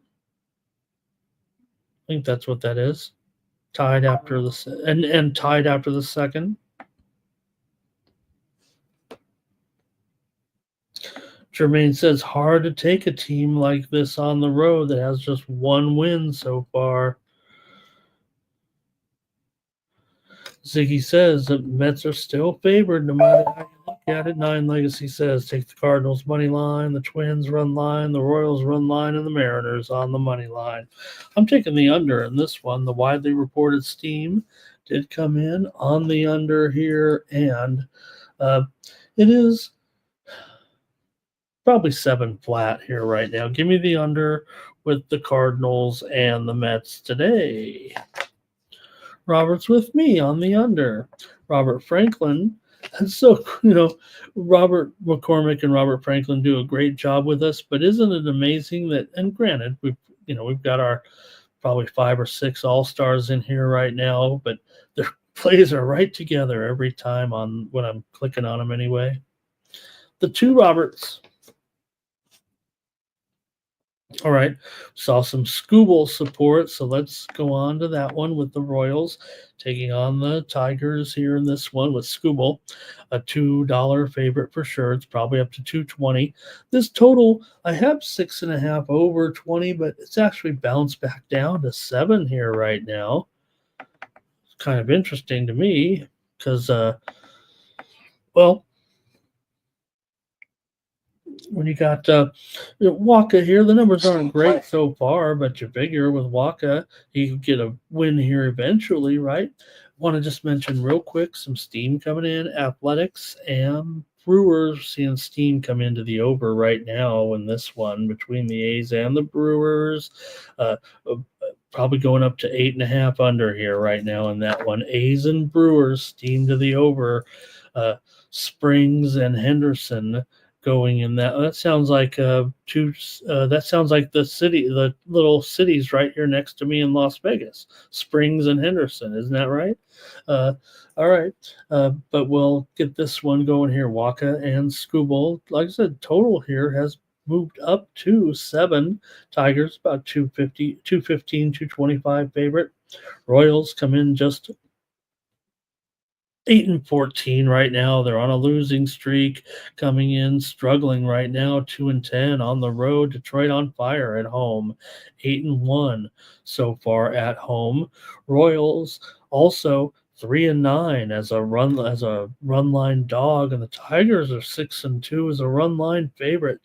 I think that's what that is. Tied after the and tied after the second. Jermaine says hard to take a team like this on the road that has just one win so far. Ziggy says that Mets are still favored no matter how you look at it. Nine Legacy says take the Cardinals money line, the Twins run line, the Royals run line, and the Mariners on the money line. I'm taking the under in this one. The widely reported steam did come in on the under here, and it is probably 7 flat here right now. Give me the under with the Cardinals and the Mets today. Robert's with me on the under. Robert Franklin. And so, Robert McCormick and Robert Franklin do a great job with us, but isn't it amazing that, and granted, we've got our probably 5 or 6 all-stars in here right now, but their plays are right together every time on when I'm clicking on them anyway. The 2 Roberts. All right, saw some Scooble support, so let's go on to that one with the Royals taking on the Tigers here in this one with Scooble, a $2 favorite for sure. It's probably up to $2.20. This total, I have 6.5 over 20, but it's actually bounced back down to 7 here right now. It's kind of interesting to me because, when you got Waka here, the numbers aren't great so far, but you figure with Waka, he could get a win here eventually, right? Want to just mention real quick some steam coming in. Athletics and Brewers seeing steam come into the over right now in this one between the A's and the Brewers. Probably going up to 8.5 under here right now in that one. A's and Brewers steam to the over. Springs and Henderson going in that. That sounds like that sounds like the little cities right here next to me in Las Vegas, Springs and Henderson. Isn't that right? All right. But we'll get this one going here. Waka and Scooble. Like I said, total here has moved up to 7. Tigers about 250, 215, 225 favorite. Royals come in just 8-14 right now. They're on a losing streak, coming in struggling right now. 2-10 on the road. Detroit on fire at home. 8-1 so far at home. Royals also 3-9 as a run line dog, and the Tigers are 6-2 as a run line favorite.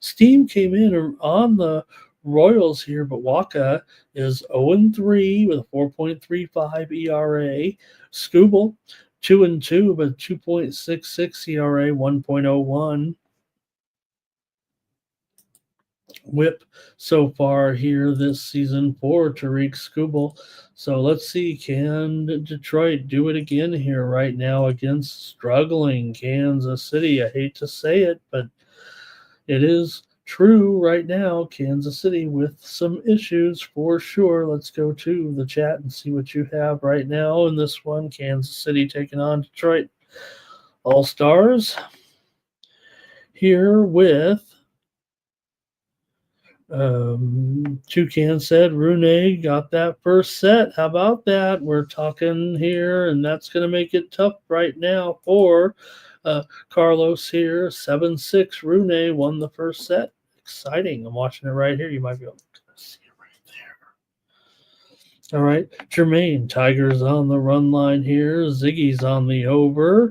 Steam came in on the Royals here, but Waka is 0-3 with a 4.35 ERA. Scooble 2-2 but 2.66 ERA, 1.01 whip so far here this season for Tariq Scooble. So let's see, can Detroit do it again here right now against struggling Kansas City? I hate to say it, but it is true right now. Kansas City with some issues for sure. Let's go to the chat and see what you have right now in this one. Kansas City taking on Detroit. All-Stars here with Toucan said Rune got that first set. How about that? We're talking here, and that's going to make it tough right now for Carlos here. 7-6. Rune won the first set. exciting. I'm watching it right here. You might be able to see it right there. All right, Jermaine, Tiger's on the run line here. Ziggy's on the over.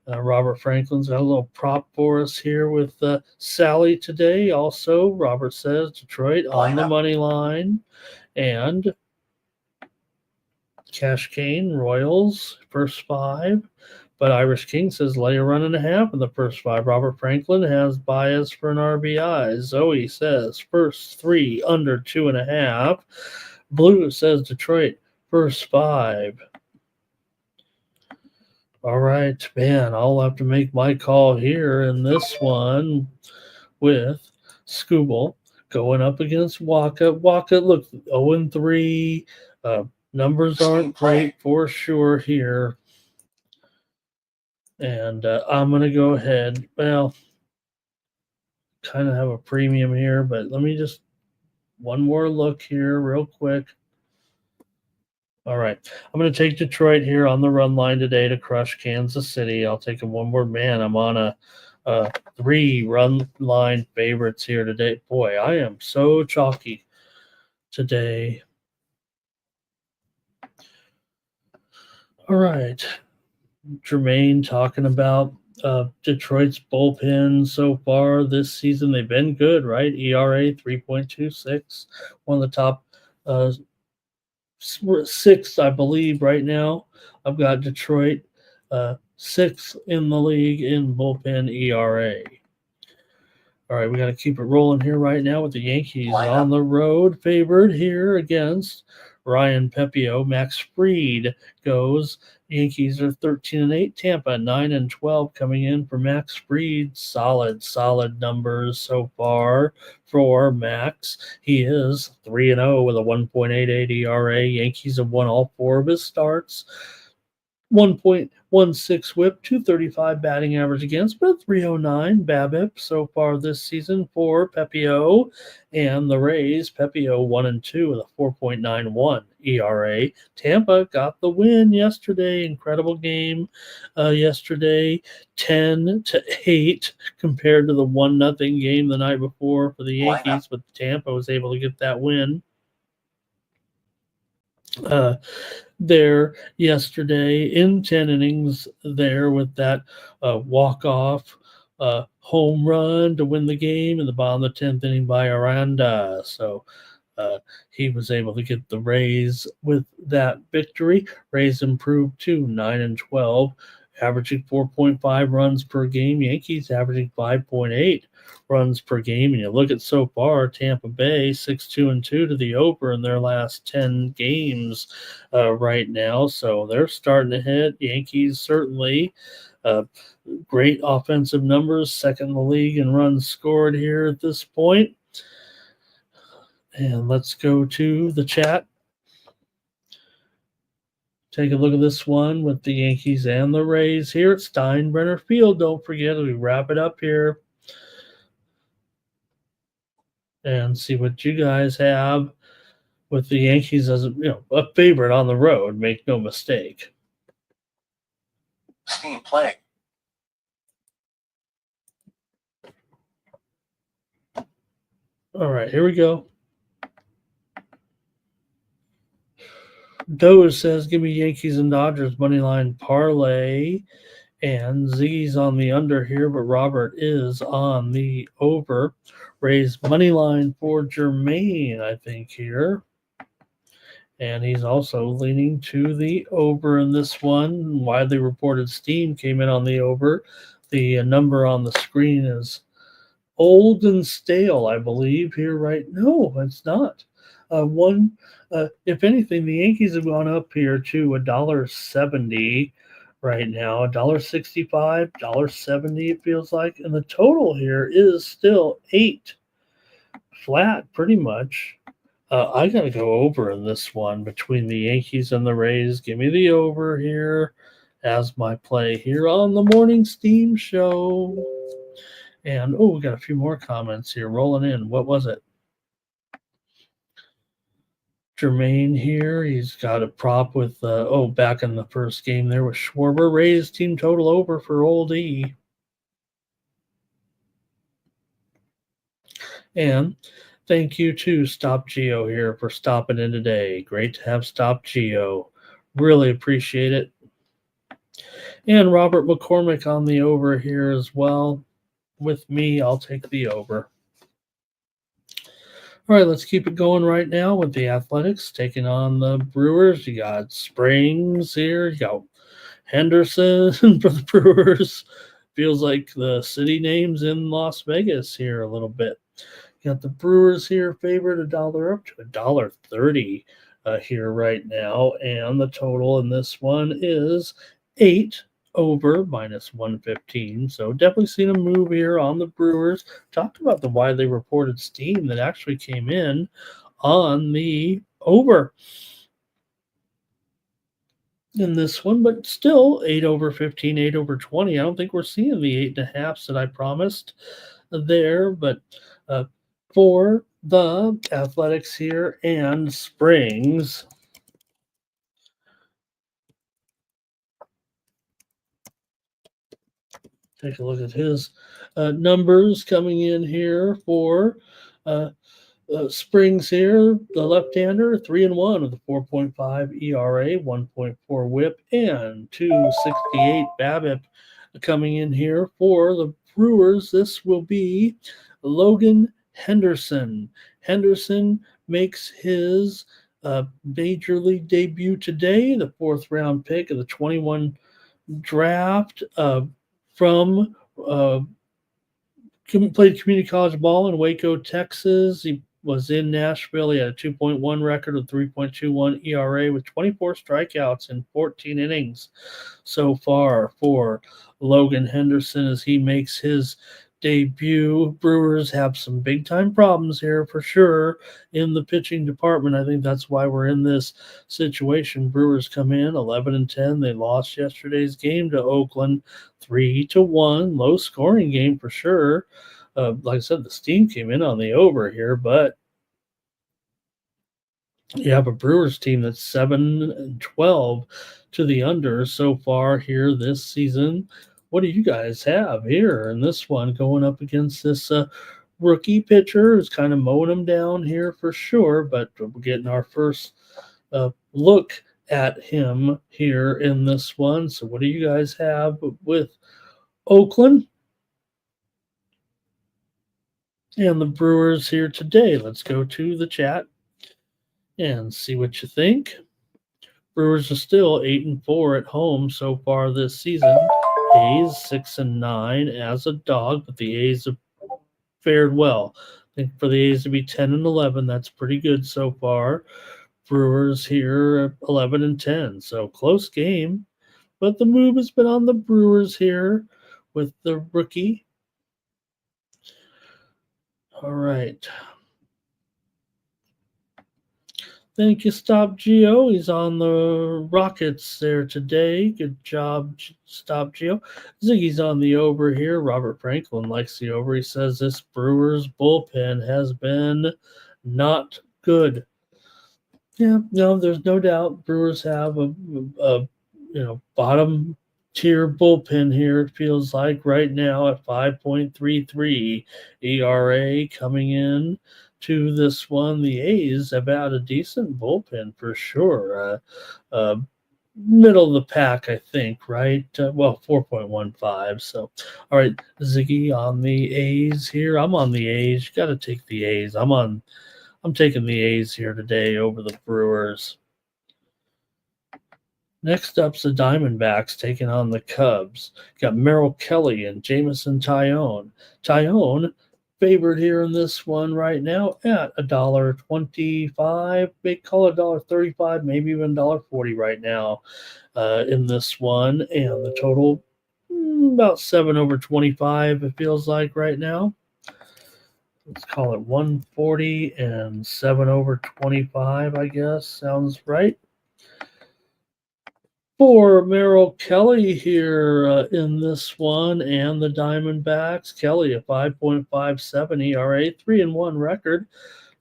Robert Franklin's got a little prop for us here with Sally today. Also, Robert says Detroit on the money line. And Cash Cane, Royals, first 5. But Irish King says lay a run and a half in the first 5. Robert Franklin has bias for an RBI. Zoe says first 3 under 2.5. Blue says Detroit, first 5. All right, man, I'll have to make my call here in this one with Scooble going up against Waka. Waka, look, 0-3. Numbers aren't great for sure here. And I'm going to go ahead. Well, kind of have a premium here, but let me just one more look here real quick. All right. I'm going to take Detroit here on the run line today to crush Kansas City. I'll take them one more. Man, I'm on a 3 run line favorites here today. Boy, I am so chalky today. All right. Jermaine talking about Detroit's bullpen so far this season. They've been good, right? ERA 3.26. One of the top 6, I believe, right now. I've got Detroit 6th in the league in bullpen ERA. All right, we got to keep it rolling here right now with the Yankees on the road, favored here against Ryan Pepio. Max Fried goes. Yankees are 13-8. Tampa 9-12 coming in for Max Fried. Solid numbers so far for Max. He is 3-0 with a 1.88 ERA. Yankees have won all 4 of his starts. 1.16 whip, 235 batting average against, but 309 BABIP so far this season for Pepio. And the Rays, Pepio 1-2 with a 4.91 ERA. Tampa got the win yesterday. Incredible game yesterday. 10-8 compared to the 1-0 game the night before for the Yankees, but Tampa was able to get that win. There yesterday in 10 innings there with that walk-off home run to win the game in the bottom of the 10th inning by Aranda. So he was able to get the Rays with that victory. Rays improved to 9-12, averaging 4.5 runs per game. Yankees averaging 5.8 runs per game. And you look at so far, Tampa Bay 6-2-2 to the over in their last 10 games right now. So they're starting to hit. Yankees certainly great offensive numbers, second in the league in runs scored here at this point. And let's go to the chat. Take a look at this one with the Yankees and the Rays here at Steinbrenner Field. Don't forget, we wrap it up here and see what you guys have with the Yankees as a favorite on the road. Make no mistake. Steam play. All right, here we go. Doge says, give me Yankees and Dodgers money line parlay. And Ziggy's on the under here, but Robert is on the over. Raise money line for Jermaine, I think, here. And he's also leaning to the over in this one. Widely reported steam came in on the over. The number on the screen is old and stale, I believe, here right. No, it's not. If anything, the Yankees have gone up here to $1.70 right now, $1.65, $1.70 it feels like, and the total here is still 8, flat pretty much. I gotta go over in this one between the Yankees and the Rays. Give me the over here as my play here on the Morning Steam Show. And we got a few more comments here rolling in. What was it? Jermaine here. He's got a prop with back in the first game there with Schwarber. Rays team total over for Old E. And thank you to Stop Geo here for stopping in today. Great to have Stop Geo. Really appreciate it. And Robert McCormick on the over here as well. With me, I'll take the over. All right, let's keep it going right now with the Athletics taking on the Brewers. You got Springs here. You got Henderson for the Brewers. Feels like the city names in Las Vegas here a little bit. You got the Brewers here favored $1 up to $1.30 here right now. And the total in this one is 8 over minus 115. So definitely seen a move here on the Brewers. Talked about the widely reported steam that actually came in on the over in this one, but still 8 over 15, 8 over 20. I don't think we're seeing the 8.5s that I promised there, but for the Athletics here and Springs, take a look at his numbers coming in here for Springs here, the left-hander, 3-1 with a 4.5 ERA, 1.4 WHIP, and 268 BABIP. Coming in here for the Brewers, this will be Logan Henderson. Henderson makes his major league debut today, the 4th-round pick of the 21 draft from played community college ball in Waco, Texas. He was in Nashville. He had a 2.1 record with 3.21 ERA with 24 strikeouts in 14 innings so far for Logan Henderson as he makes his debut. Brewers have some big-time problems here for sure in the pitching department. I think that's why we're in this situation. Brewers come in 11-10. They lost yesterday's game to Oakland 3-1. Low-scoring game for sure. Like I said, the steam came in on the over here, but you have a Brewers team that's 7-12 to the under so far here this season. What do you guys have here in this one going up against this rookie pitcher who's kind of mowing them down here for sure, but we're getting our first look at him here in this one. So what do you guys have with Oakland and the Brewers here today? Let's go to the chat and see what you think. Brewers are still 8-4 at home so far this season. A's 6-9 as a dog, but the A's have fared well. I think for the A's to be 10-11, that's pretty good so far. Brewers here 11-10, so close game, but the move has been on the Brewers here with the rookie. All right. Thank you, Stop Geo. He's on the Rockets there today. Good job, Stop Geo. Ziggy's on the over here. Robert Franklin likes the over. He says this Brewers bullpen has been not good. Yeah, no, there's no doubt Brewers have a bottom tier bullpen here. It feels like right now at 5.33 ERA coming in to this one. The A's have had a decent bullpen for sure. Middle of the pack, I think, right? 4.15. So, all right, Ziggy on the A's here. I'm on the A's. You got to take the A's. I'm taking the A's here today over the Brewers. Next up's the Diamondbacks taking on the Cubs. Got Merrill Kelly and Jamison Tyone. Tyone favored here in this one right now at $1.25. They call it $1.35, maybe even $1.40 right now in this one. And the total about 7 over 25, it feels like right now. Let's call it 140 and 7 over 25, I guess. Sounds right. For Merrill Kelly here in this one and the Diamondbacks. Kelly a 5.57 ERA, 3-1 record,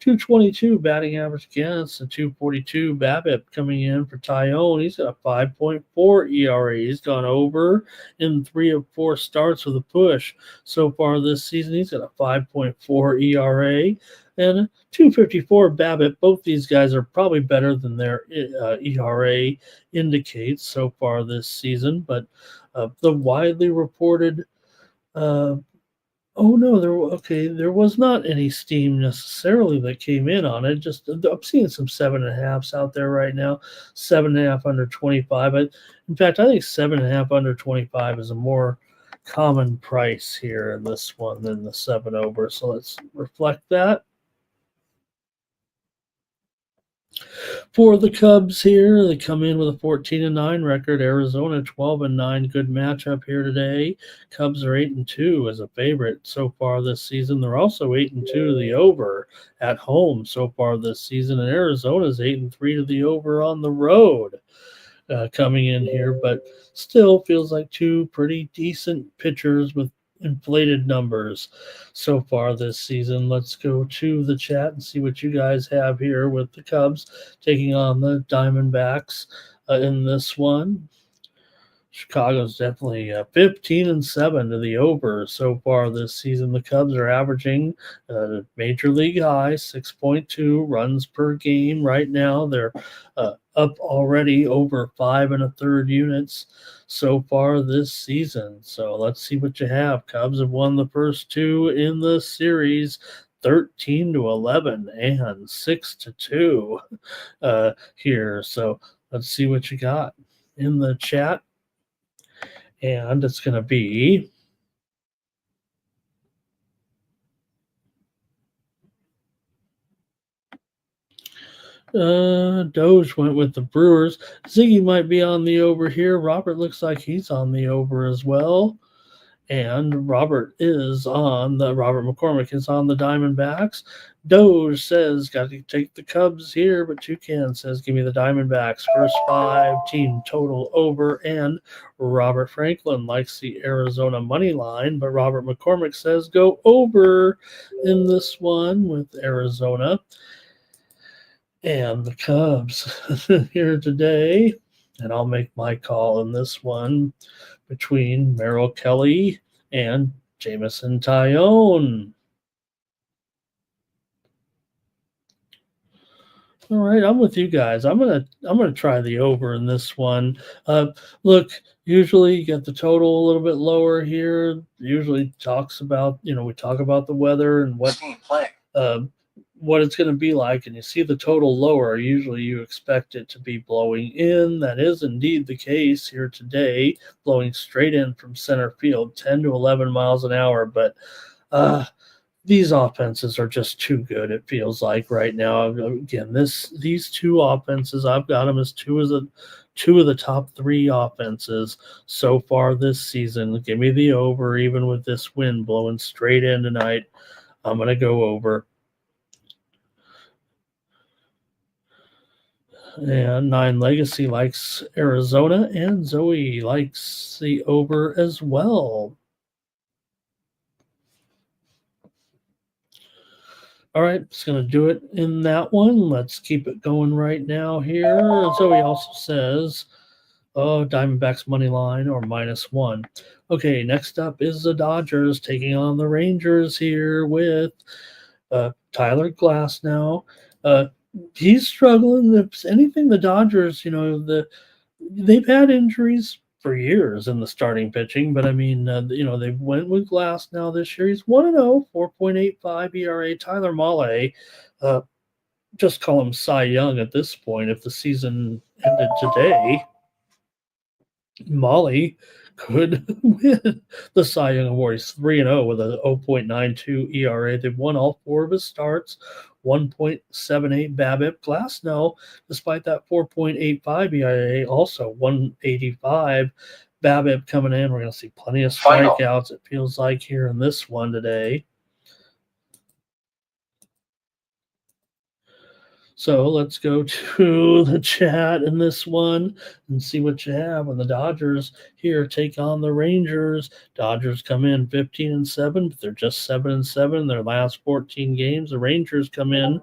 222 batting average against, and 242 BABIP coming in for Tyone. He's got a 5.4 ERA. He's gone over in 3 of 4 starts with a push so far this season. He's got a 5.4 ERA and a 254 BABIP. Both these guys are probably better than their ERA indicates so far this season, but the widely reported oh no, there was not any steam necessarily that came in on it. Just I'm seeing some 7.5s out there right now, 7.5 under 25. In fact, I think 7.5 under 25 is a more common price here in this one than the 7 over. So let's reflect that. For the Cubs here, they come in with a 14-9 record. Arizona 12-9. Good matchup here today. Cubs are 8-2 as a favorite so far this season. They're also 8-2 to the over at home so far this season, and Arizona's 8-3 to the over on the road. Coming in here, but still feels like two pretty decent pitchers with inflated numbers so far this season. Let's go to the chat and see what you guys have here with the Cubs taking on the Diamondbacks in this one. Chicago's definitely 15-7 to the over so far this season. The Cubs are averaging major league high 6.2 runs per game right now. They're up already over 5 1/3 units so far this season. So let's see what you have. Cubs have won the first 2 in the series, 13-11 and 6-2 here. So let's see what you got in the chat. And it's going to be Doge went with the Brewers. Ziggy might be on the over here. Robert looks like he's on the over as well. And Robert McCormick is on the Diamondbacks. Doge says, got to take the Cubs here, but Toucan says, give me the Diamondbacks. First 5 team total over, and Robert Franklin likes the Arizona money line, but Robert McCormick says go over in this one with Arizona. And the Cubs here today, and I'll make my call in this one between Merrill Kelly and Jameson Tyone. All right, I'm with you guys. I'm gonna try the over in this one. Look, usually you get the total a little bit lower here. Usually talks about we talk about the weather and what it's going to be like, and you see the total lower, usually you expect it to be blowing in. That is indeed the case here today, blowing straight in from center field, 10 to 11 miles an hour. But these offenses are just too good, it feels like right now. Again, these 2 offenses, I've got them as two of the top 3 offenses so far this season. Give me the over, even with this wind blowing straight in tonight. I'm going to go over. And 9 Legacy likes Arizona, and Zoe likes the over as well. All right, just going to do it in that one. Let's keep it going right now here. Zoe also says, Diamondbacks money line or -1. Okay, next up is the Dodgers taking on the Rangers here with Tyler Glass now. He's struggling. If anything, the Dodgers, they've had injuries for years in the starting pitching, but I mean, they went with Glass now this year. He's 1-0, 4.85 ERA. Tyler Mahle, just call him Cy Young at this point. If the season ended today, Mahle could win the Cy Young Award. He's 3-0 with a 0.92 ERA. They've won all 4 of his starts, 1.78 BABIP. Glass, no, despite that 4.85 ERA, also 185 BABIP coming in. We're going to see plenty of strikeouts, it feels like, here in this one today. So let's go to the chat in this one and see what you have. When the Dodgers here take on the Rangers, Dodgers come in 15-7, but they're just 7-7 their last 14 games. The Rangers come in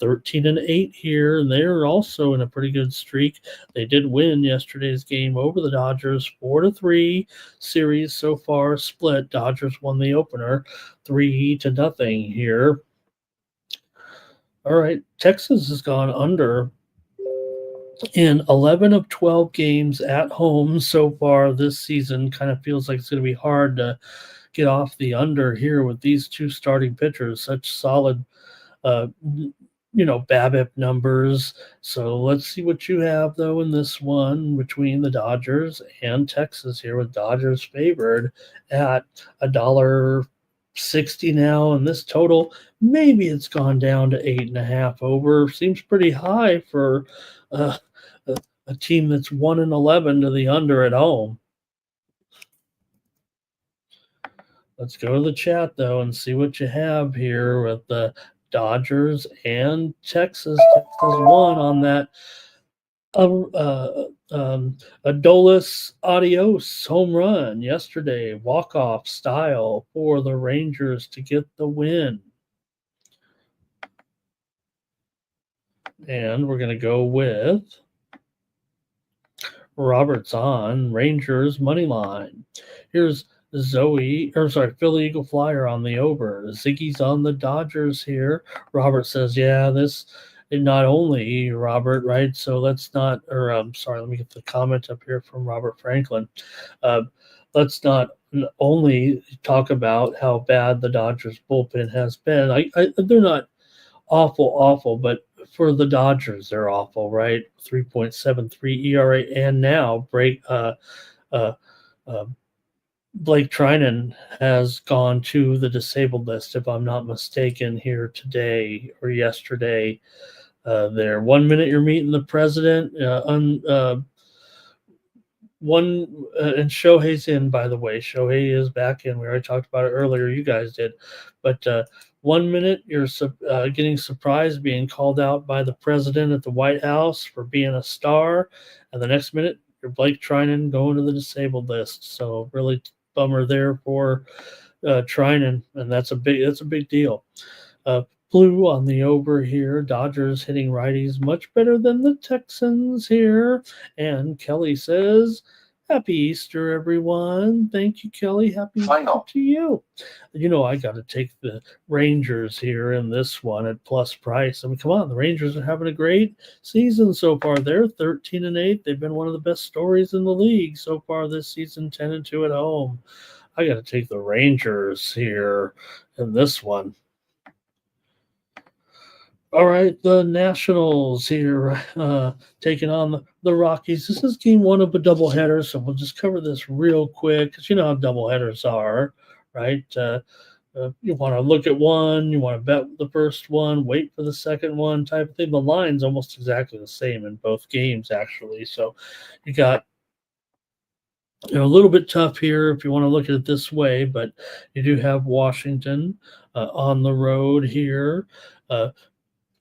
13-8 here, and they're also in a pretty good streak. They did win yesterday's game over the Dodgers 4-3. Series so far split. Dodgers won the opener 3-0 here. All right, Texas has gone under in 11 of 12 games at home so far this season. Kind of feels like it's going to be hard to get off the under here with these two starting pitchers, such solid, BABIP numbers. So let's see what you have, though, in this one between the Dodgers and Texas here, with Dodgers favored at $1.60 now, and this total, maybe it's gone down to 8.5 over. Seems pretty high for a team that's 1-11 to the under at home. Let's go to the chat, though, and see what you have here with the Dodgers and Texas. Texas won on that Adolis Adios home run yesterday, walk-off style for the Rangers to get the win. And we're going to go with Roberts on Rangers money line. Here's Philly Eagle Flyer on the over. Ziggy's on the Dodgers here. Robert says, yeah, this not only Robert, right? So let's not, let me get the comment up here from Robert Franklin. Let's not only talk about how bad the Dodgers bullpen has been. They're not awful, but for the Dodgers, they're awful, right? 3.73 ERA, and now Blake Trinan has gone to the disabled list, if I'm not mistaken, here today or yesterday. There, 1 minute you're meeting the president. And Shohei's in, by the way. Shohei is back in. We already talked about it earlier. You guys did. But 1 minute you're getting surprised being called out by the president at the White House for being a star, and the next minute you're Blake Trinan going to the disabled list. So really bummer there for Trinan, and that's a big deal. Blue on the over here. Dodgers hitting righties much better than the Texans here. And Kelly says, happy Easter, everyone. Thank you, Kelly. Happy Easter to you. I got to take the Rangers here in this one at plus price. I mean, come on, the Rangers are having a great season so far. They're 13-8. They've been one of the best stories in the league so far this season, 10-2 at home. I got to take the Rangers here in this one. All right, the Nationals here taking on the Rockies. This is game one of a doubleheader, so we'll just cover this real quick because you know how doubleheaders are, right? You want to look at one, you want to bet the first one, wait for the second one type of thing. The line's almost exactly the same in both games, actually. So you got a little bit tough here if you want to look at it this way, but you do have Washington on the road here.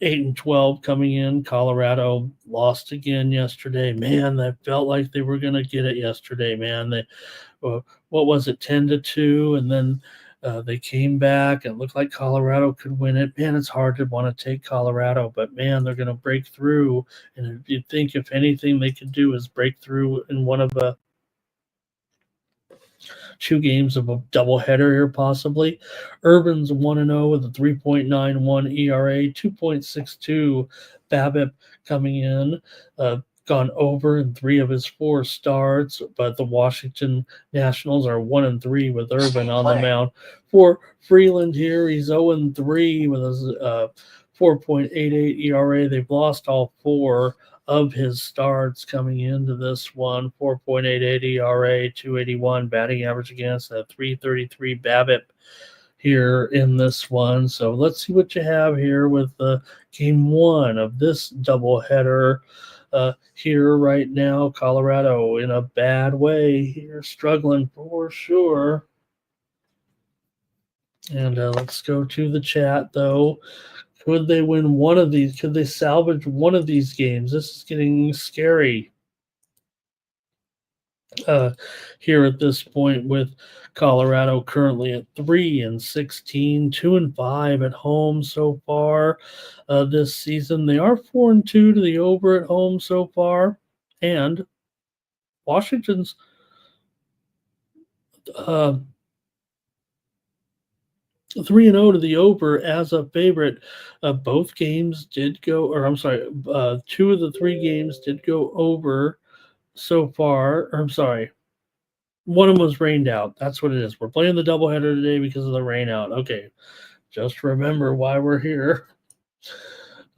8-12 coming in. Colorado lost again yesterday. Man, that felt like they were going to get it yesterday, man. They, what was it, 10-2, and then they came back and looked like Colorado could win it. Man, it's hard to want to take Colorado, but man, they're going to break through. And you'd think if anything they could do is break through in one of the 2 games of a doubleheader here, possibly. Urban's 1-0 with a 3.91 ERA, 2.62 BABIP coming in. Gone over in 3 of his 4 starts, but the Washington Nationals are 1-3 with Urban on the mound. For Freeland here, he's 0-3 with his 4.88 ERA. They've lost all 4 of his starts coming into this one. 4.88 ERA, 281 batting average against, a 333 BABIP here in this one. So let's see what you have here with game one of this doubleheader. Here right now, Colorado in a bad way here, struggling for sure. And let's go to the chat, though. Could they win one of these? Could they salvage one of these games? This is getting scary here at this point, with Colorado currently at 3-16, 2-5 at home so far this season. They are 4-2 to the over at home so far, and Washington's uh, 3-0 to the over as a favorite. Both games did go, or I'm sorry, 2 of the 3 games did go over so far. Or I'm sorry, one of them was rained out. That's what it is. We're playing the doubleheader today because of the rain out. Okay, just remember why we're here.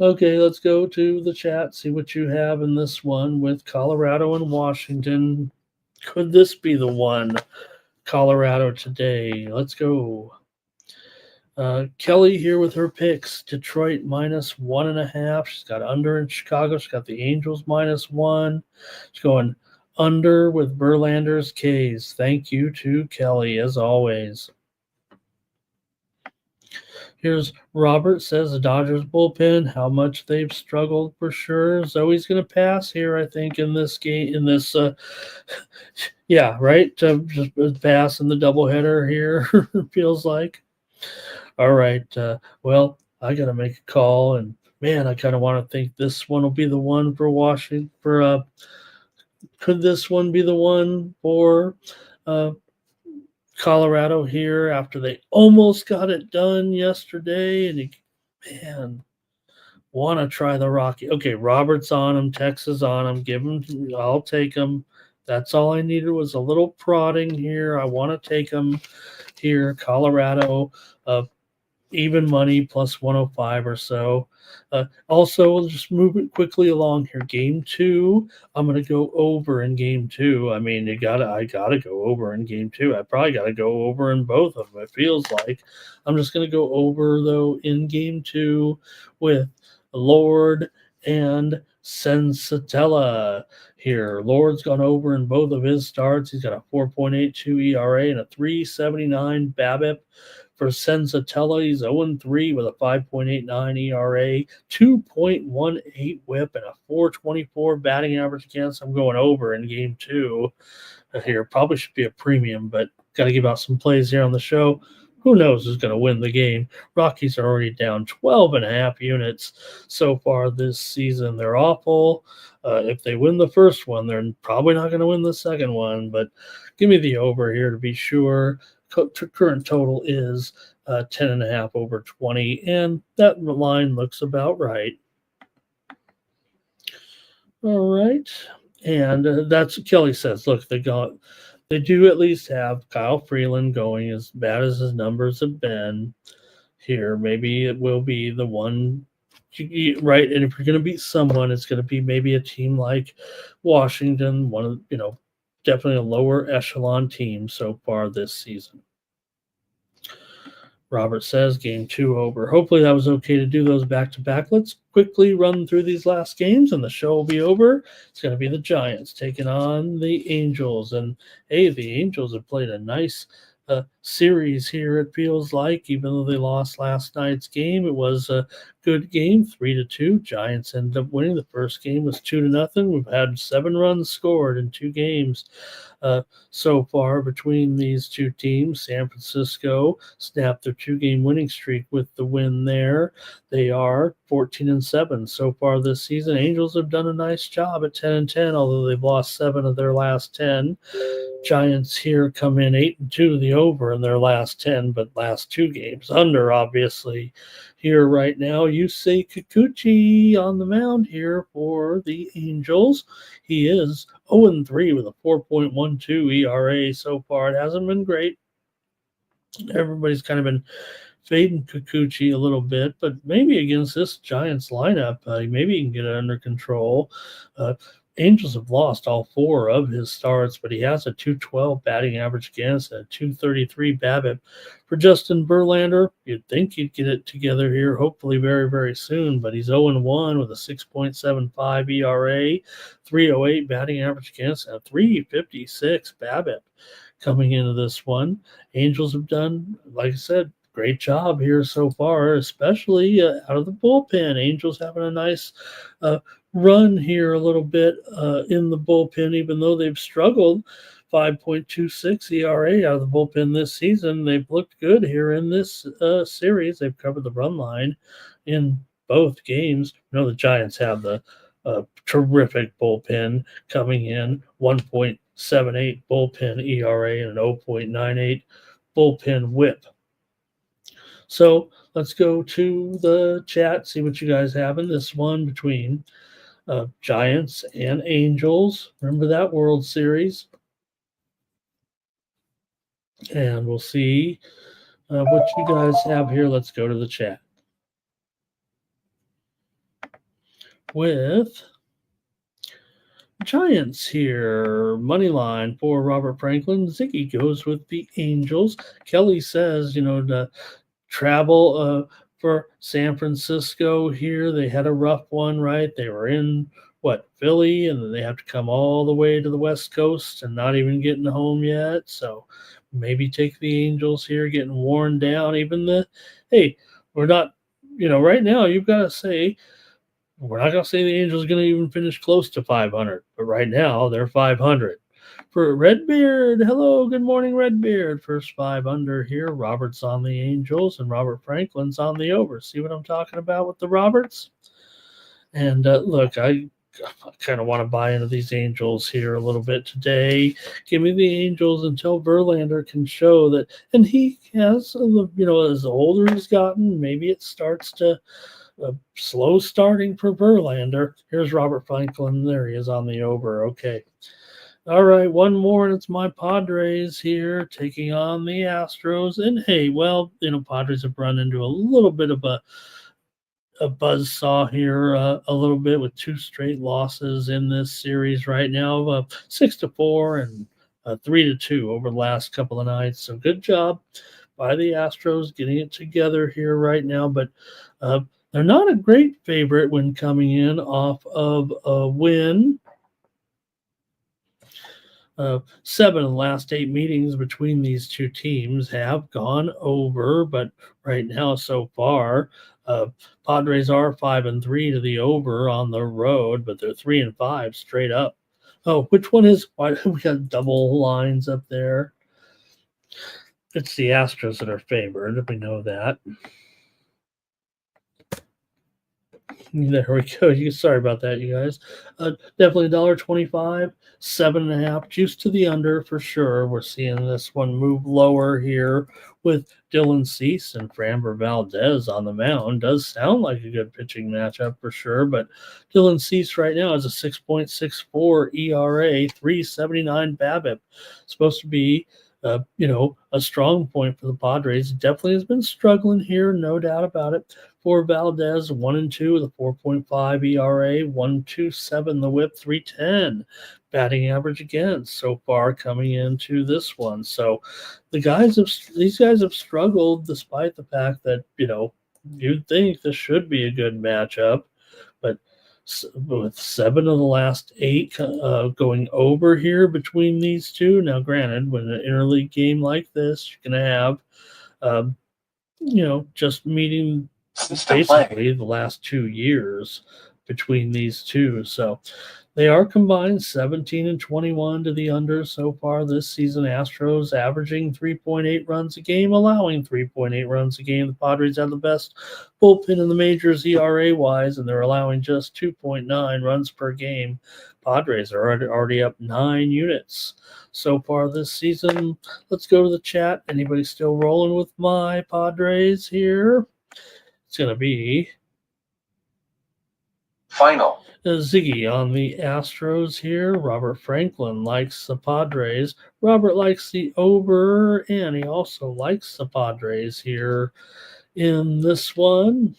Okay, let's go to the chat, see what you have in this one with Colorado and Washington. Could this be the one? Colorado today. Let's go. Kelly here with her picks. Detroit -1.5. She's got under in Chicago. She's got the Angels -1. She's going under with Verlander's K's. Thank you to Kelly, as always. Here's Robert says the Dodgers bullpen, how much they've struggled for sure. Zoe's going to pass here, I think, in this game. In this, yeah, right. Just pass in the doubleheader here. Feels like. All right. Well, I got to make a call, and man, I kind of want to think this one will be the one for Washington. Could this one be the one for Colorado here after they almost got it done yesterday? And man, want to try the Rocky. Okay, Robert's on him, Texas on him. Give him. I'll take him. That's all I needed was a little prodding here. I want to take him here. Colorado. Even money plus 105 or so. Also, we'll just move it quickly along here. Game 2, I'm going to go over in game 2. I mean, I gotta go over in game 2. I probably got to go over in both of them. It feels like I'm just going to go over though in game 2 with Lord and Sensatella here. Lord's gone over in both of his starts. He's got a 4.82 ERA and a 3.79 BABIP. For Sensatella, he's 0-3 with a 5.89 ERA, 2.18 whip, and a 4.24 batting average against. I'm going over in game 2 here. Probably should be a premium, but got to give out some plays here on the show. Who knows who's going to win the game? Rockies are already down 12.5 units so far this season. They're awful. If they win the first one, they're probably not going to win the second one, but give me the over here to be sure. Current total is 10.5 over 20, and that line looks about right. All right, and that's what Kelly says. Look, they do at least have Kyle Freeland going, as bad as his numbers have been here. Maybe it will be the one, right? And if you're going to beat someone, it's going to be maybe a team like Washington, one of definitely a lower echelon team so far this season. Robert says game 2 over. Hopefully that was okay to do those back to back. Let's quickly run through these last games and the show will be over. It's going to be the Giants taking on the Angels. And hey, the Angels have played a nice series here, it feels like, even though they lost last night's game. It was a good game, 3-2. Giants ended up winning. The first game was 2-0. We've had 7 runs scored in 2 games so far between these two teams. San Francisco snapped their 2-game winning streak with the win there. They are 14-7 so far this season. Angels have done a nice job at 10-10, although they've lost 7 of their last 10. Giants here come in 8-2 the over in their last 10, but last 2 games under, obviously. Here right now, Yusei Kikuchi on the mound here for the Angels. He is 0-3 with a 4.12 ERA so far. It hasn't been great. Everybody's kind of been fading Kikuchi a little bit, but maybe against this Giants lineup, maybe he can get it under control. Angels have lost all 4 of his starts, but he has a 212 batting average against and a 233 BABIP. For Justin Verlander, you'd think he'd get it together here, hopefully very, very soon, but he's 0-1 with a 6.75 ERA, 308 batting average against, and a 356 BABIP coming into this one. Angels have done, like I said, great job here so far, especially out of the bullpen. Angels having a nice run here a little bit in the bullpen, even though they've struggled. 5.26 ERA out of the bullpen this season. They've looked good here in this series. They've covered the run line in both games. You know, the Giants have the terrific bullpen coming in, 1.78 bullpen ERA and an 0.98 bullpen whip. So let's go to the chat, see what you guys have in this one between Giants and Angels. Remember that World Series? And we'll see what you guys have here. Let's go to the chat. With Giants here, money line for Robert Franklin. Ziggy goes with the Angels. Kelly says, to travel for San Francisco here. They had a rough one, right? They were in Philly, and then they have to come all the way to the West Coast and not even getting home yet. So maybe take the Angels here, getting worn down. We're not, right now you've got to say, we're not going to say the Angels are going to even finish close to 500, but right now they're 500. For Redbeard, hello, good morning, Redbeard. First 5 under here. Robert's on the Angels, and Robert Franklin's on the over. See what I'm talking about with the Roberts? And look, I kind of want to buy into these Angels here a little bit today. Give me the Angels until Verlander can show that, and he has, as older he's gotten, maybe it starts to slow starting for Verlander. Here's Robert Franklin. There he is on the over. Okay. All right, one more, and it's my Padres here taking on the Astros. And hey, Padres have run into a little bit of a buzzsaw here a little bit with 2 straight losses in this series right now, 6-4 and 3-2 over the last couple of nights. So good job by the Astros getting it together here right now, but they're not a great favorite when coming in off of a win. 7 of the last 8 meetings between these two teams have gone over, but right now so far, Padres are 5-3 to the over on the road, but they're 3-5 straight up. Oh, which one is? Why we got double lines up there? It's the Astros that are favored. We know that. There we go. Sorry about that, you guys. Definitely $1.25, 7.5, juice to the under for sure. We're seeing this one move lower here with Dylan Cease and Framber Valdez on the mound. Does sound like a good pitching matchup for sure, but Dylan Cease right now has a 6.64 ERA, 3.79 BABIP. Supposed to be a strong point for the Padres. Definitely has been struggling here, no doubt about it. For Valdez, 1-2 with a 4.5 ERA, 1.27 the whip, 3.10 batting average again so far coming into this one. So these guys have struggled despite the fact that you'd think this should be a good matchup, but with 7 of the last 8 going over here between these two. Now, granted, when an interleague game like this, you're going to have, just meeting basically the last 2 years between these two. So they are combined 17 and 21 to the under so far this season. Astros averaging 3.8 runs a game, allowing 3.8 runs a game. The Padres have the best bullpen in the majors ERA-wise, and they're allowing just 2.9 runs per game. Padres are already up 9 units so far this season. Let's go to the chat. Anybody still rolling with my Padres here? It's going to be final. Ziggy on the Astros here. Robert Franklin likes the Padres. Robert likes the over, and he also likes the Padres here in this one.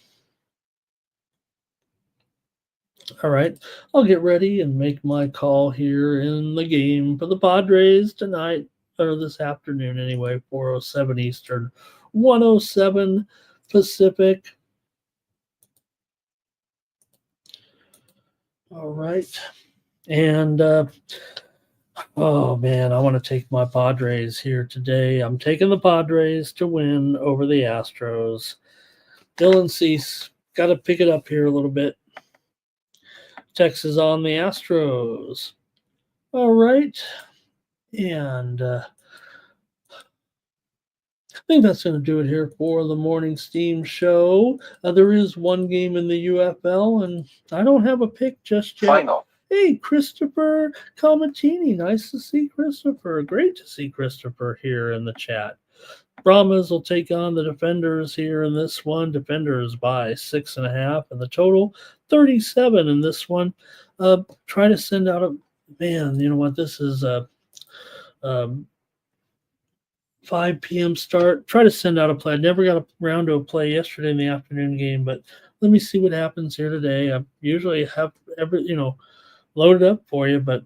All right, I'll get ready and make my call here in the game for the Padres tonight, or this afternoon anyway, 4:07 Eastern, 1:07 Pacific. All right. And Oh, man, I want to take my Padres here today. I'm taking the Padres to win over the Astros. Dylan Cease, got to pick it up here a little bit. Texas on the Astros. All right. And I think that's going to do it here for the Morning Steam Show. There is one game in the UFL, and I don't have a pick just yet. Final. Hey, Christopher Calmatini. Nice to see Christopher. Great to see Christopher here in the chat. Brahmas will take on the Defenders here in this one. Defenders by 6.5, and the total 37 in this one. Try to send out a man. You know what? This is a 5 p.m. start. Try to send out a play. I never got around to a play yesterday in the afternoon game, but let me see what happens here today. I usually have loaded up for you, but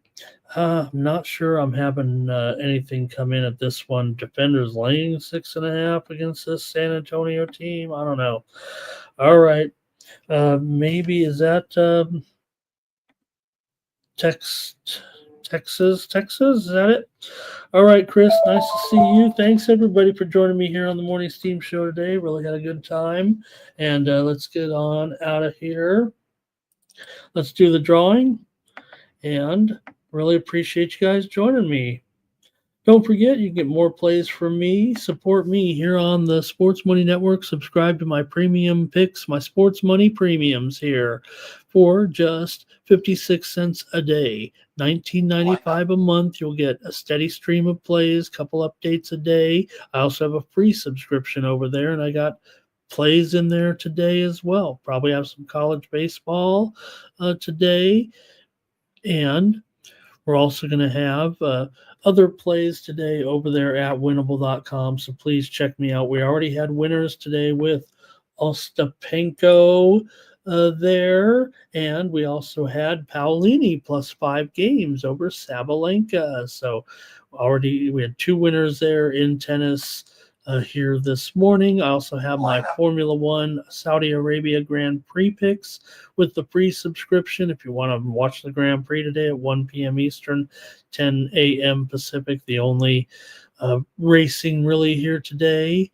I'm not sure I'm having anything come in at this one. Defenders laying 6.5 against this San Antonio team. I don't know. All right. Maybe is that Texas? Is that it? All right, Chris, nice to see you. Thanks, everybody, for joining me here on the Morning Steam Show today. Really had a good time. And let's get on out of here. Let's do the drawing. And really appreciate you guys joining me. Don't forget, you can get more plays from me. Support me here on the Sports Money Network. Subscribe to my premium picks, my Sports Money premiums here for just 56 cents a day, $19.95 a month. You'll get a steady stream of plays, couple updates a day. I also have a free subscription over there, and I got plays in there today as well. Probably have some college baseball today. And we're also going to have other plays today over there at winnable.com. So please check me out. We already had winners today with Ostapenko there. And we also had Paolini plus 5 games over Sabalenka. So we had 2 winners there in tennis here this morning. I also have my Formula One Saudi Arabia Grand Prix picks with the free subscription. If you want to watch the Grand Prix today at 1 p.m. Eastern, 10 a.m. Pacific, the only racing really here today.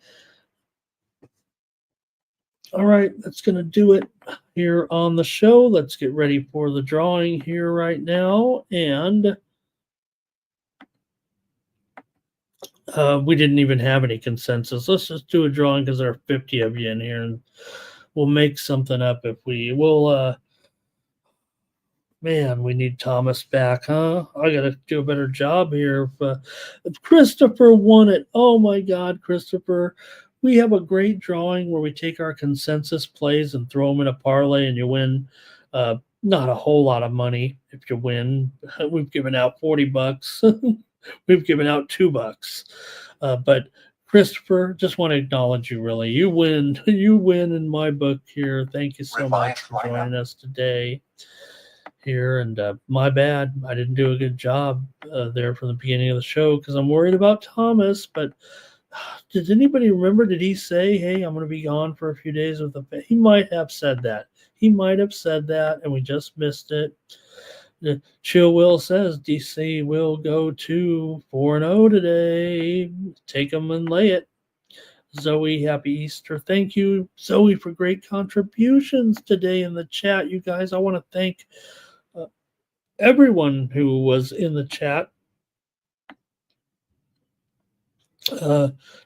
All right, that's going to do it here on the show. Let's get ready for the drawing here right now. And we didn't even have any consensus. Let's just do a drawing because there are 50 of you in here, and we'll make something up if we will. Man, we need Thomas back, huh? I got to do a better job here. If Christopher won it. Oh, my God, Christopher. We have a great drawing where we take our consensus plays and throw them in a parlay, and you win not a whole lot of money if you win. We've given out $40. We've given out $2. But Christopher, just want to acknowledge you. Really, you win. You win in my book here. Thank you so much for joining us today here. And my bad, I didn't do a good job there from the beginning of the show because I'm worried about Thomas. But did anybody remember? Did he say, "Hey, I'm going to be gone for a few days with the"? He might have said that. He might have said that, and we just missed it. Chill Will says DC will go to 4-0 today. Take them and lay it. Zoe, happy Easter. Thank you, Zoe, for great contributions today in the chat. You guys, I want to thank everyone who was in the chat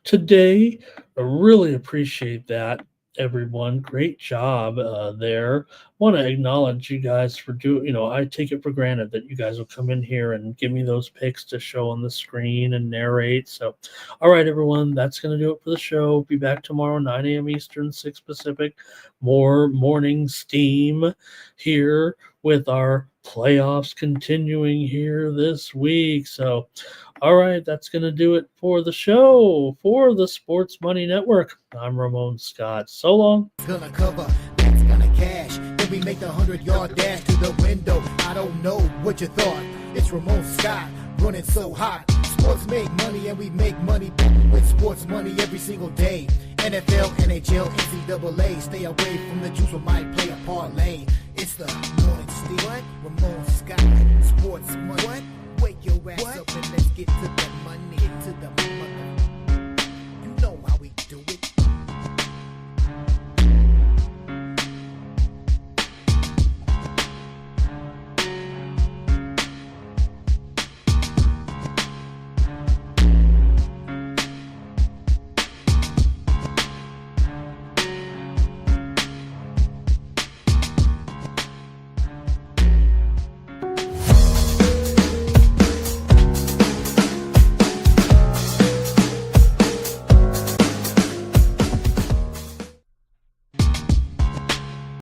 today. I really appreciate that. Everyone, great job there. Want to acknowledge you guys for I take it for granted that you guys will come in here and give me those picks to show on the screen and narrate. So, all right, everyone, that's going to do it for the show. Be back tomorrow, 9 a.m. Eastern, 6 Pacific. More morning steam here with our playoffs continuing here this week. So, all right, that's going to do it for the show for the Sports Money Network. I'm Ramon Scott. So long. It's gonna cover, that's gonna cash. Then we make the 100-yard dash to the window. I don't know what you thought. It's Ramon Scott running so hot. Sports make money and we make money with sports money every single day. NFL, NHL, NCAA. Stay away from the juice, we might play a parlay. It's the morning steal. Ramon Scott, sports money. What? Wake your ass up and let's get to the money. Get to the mother.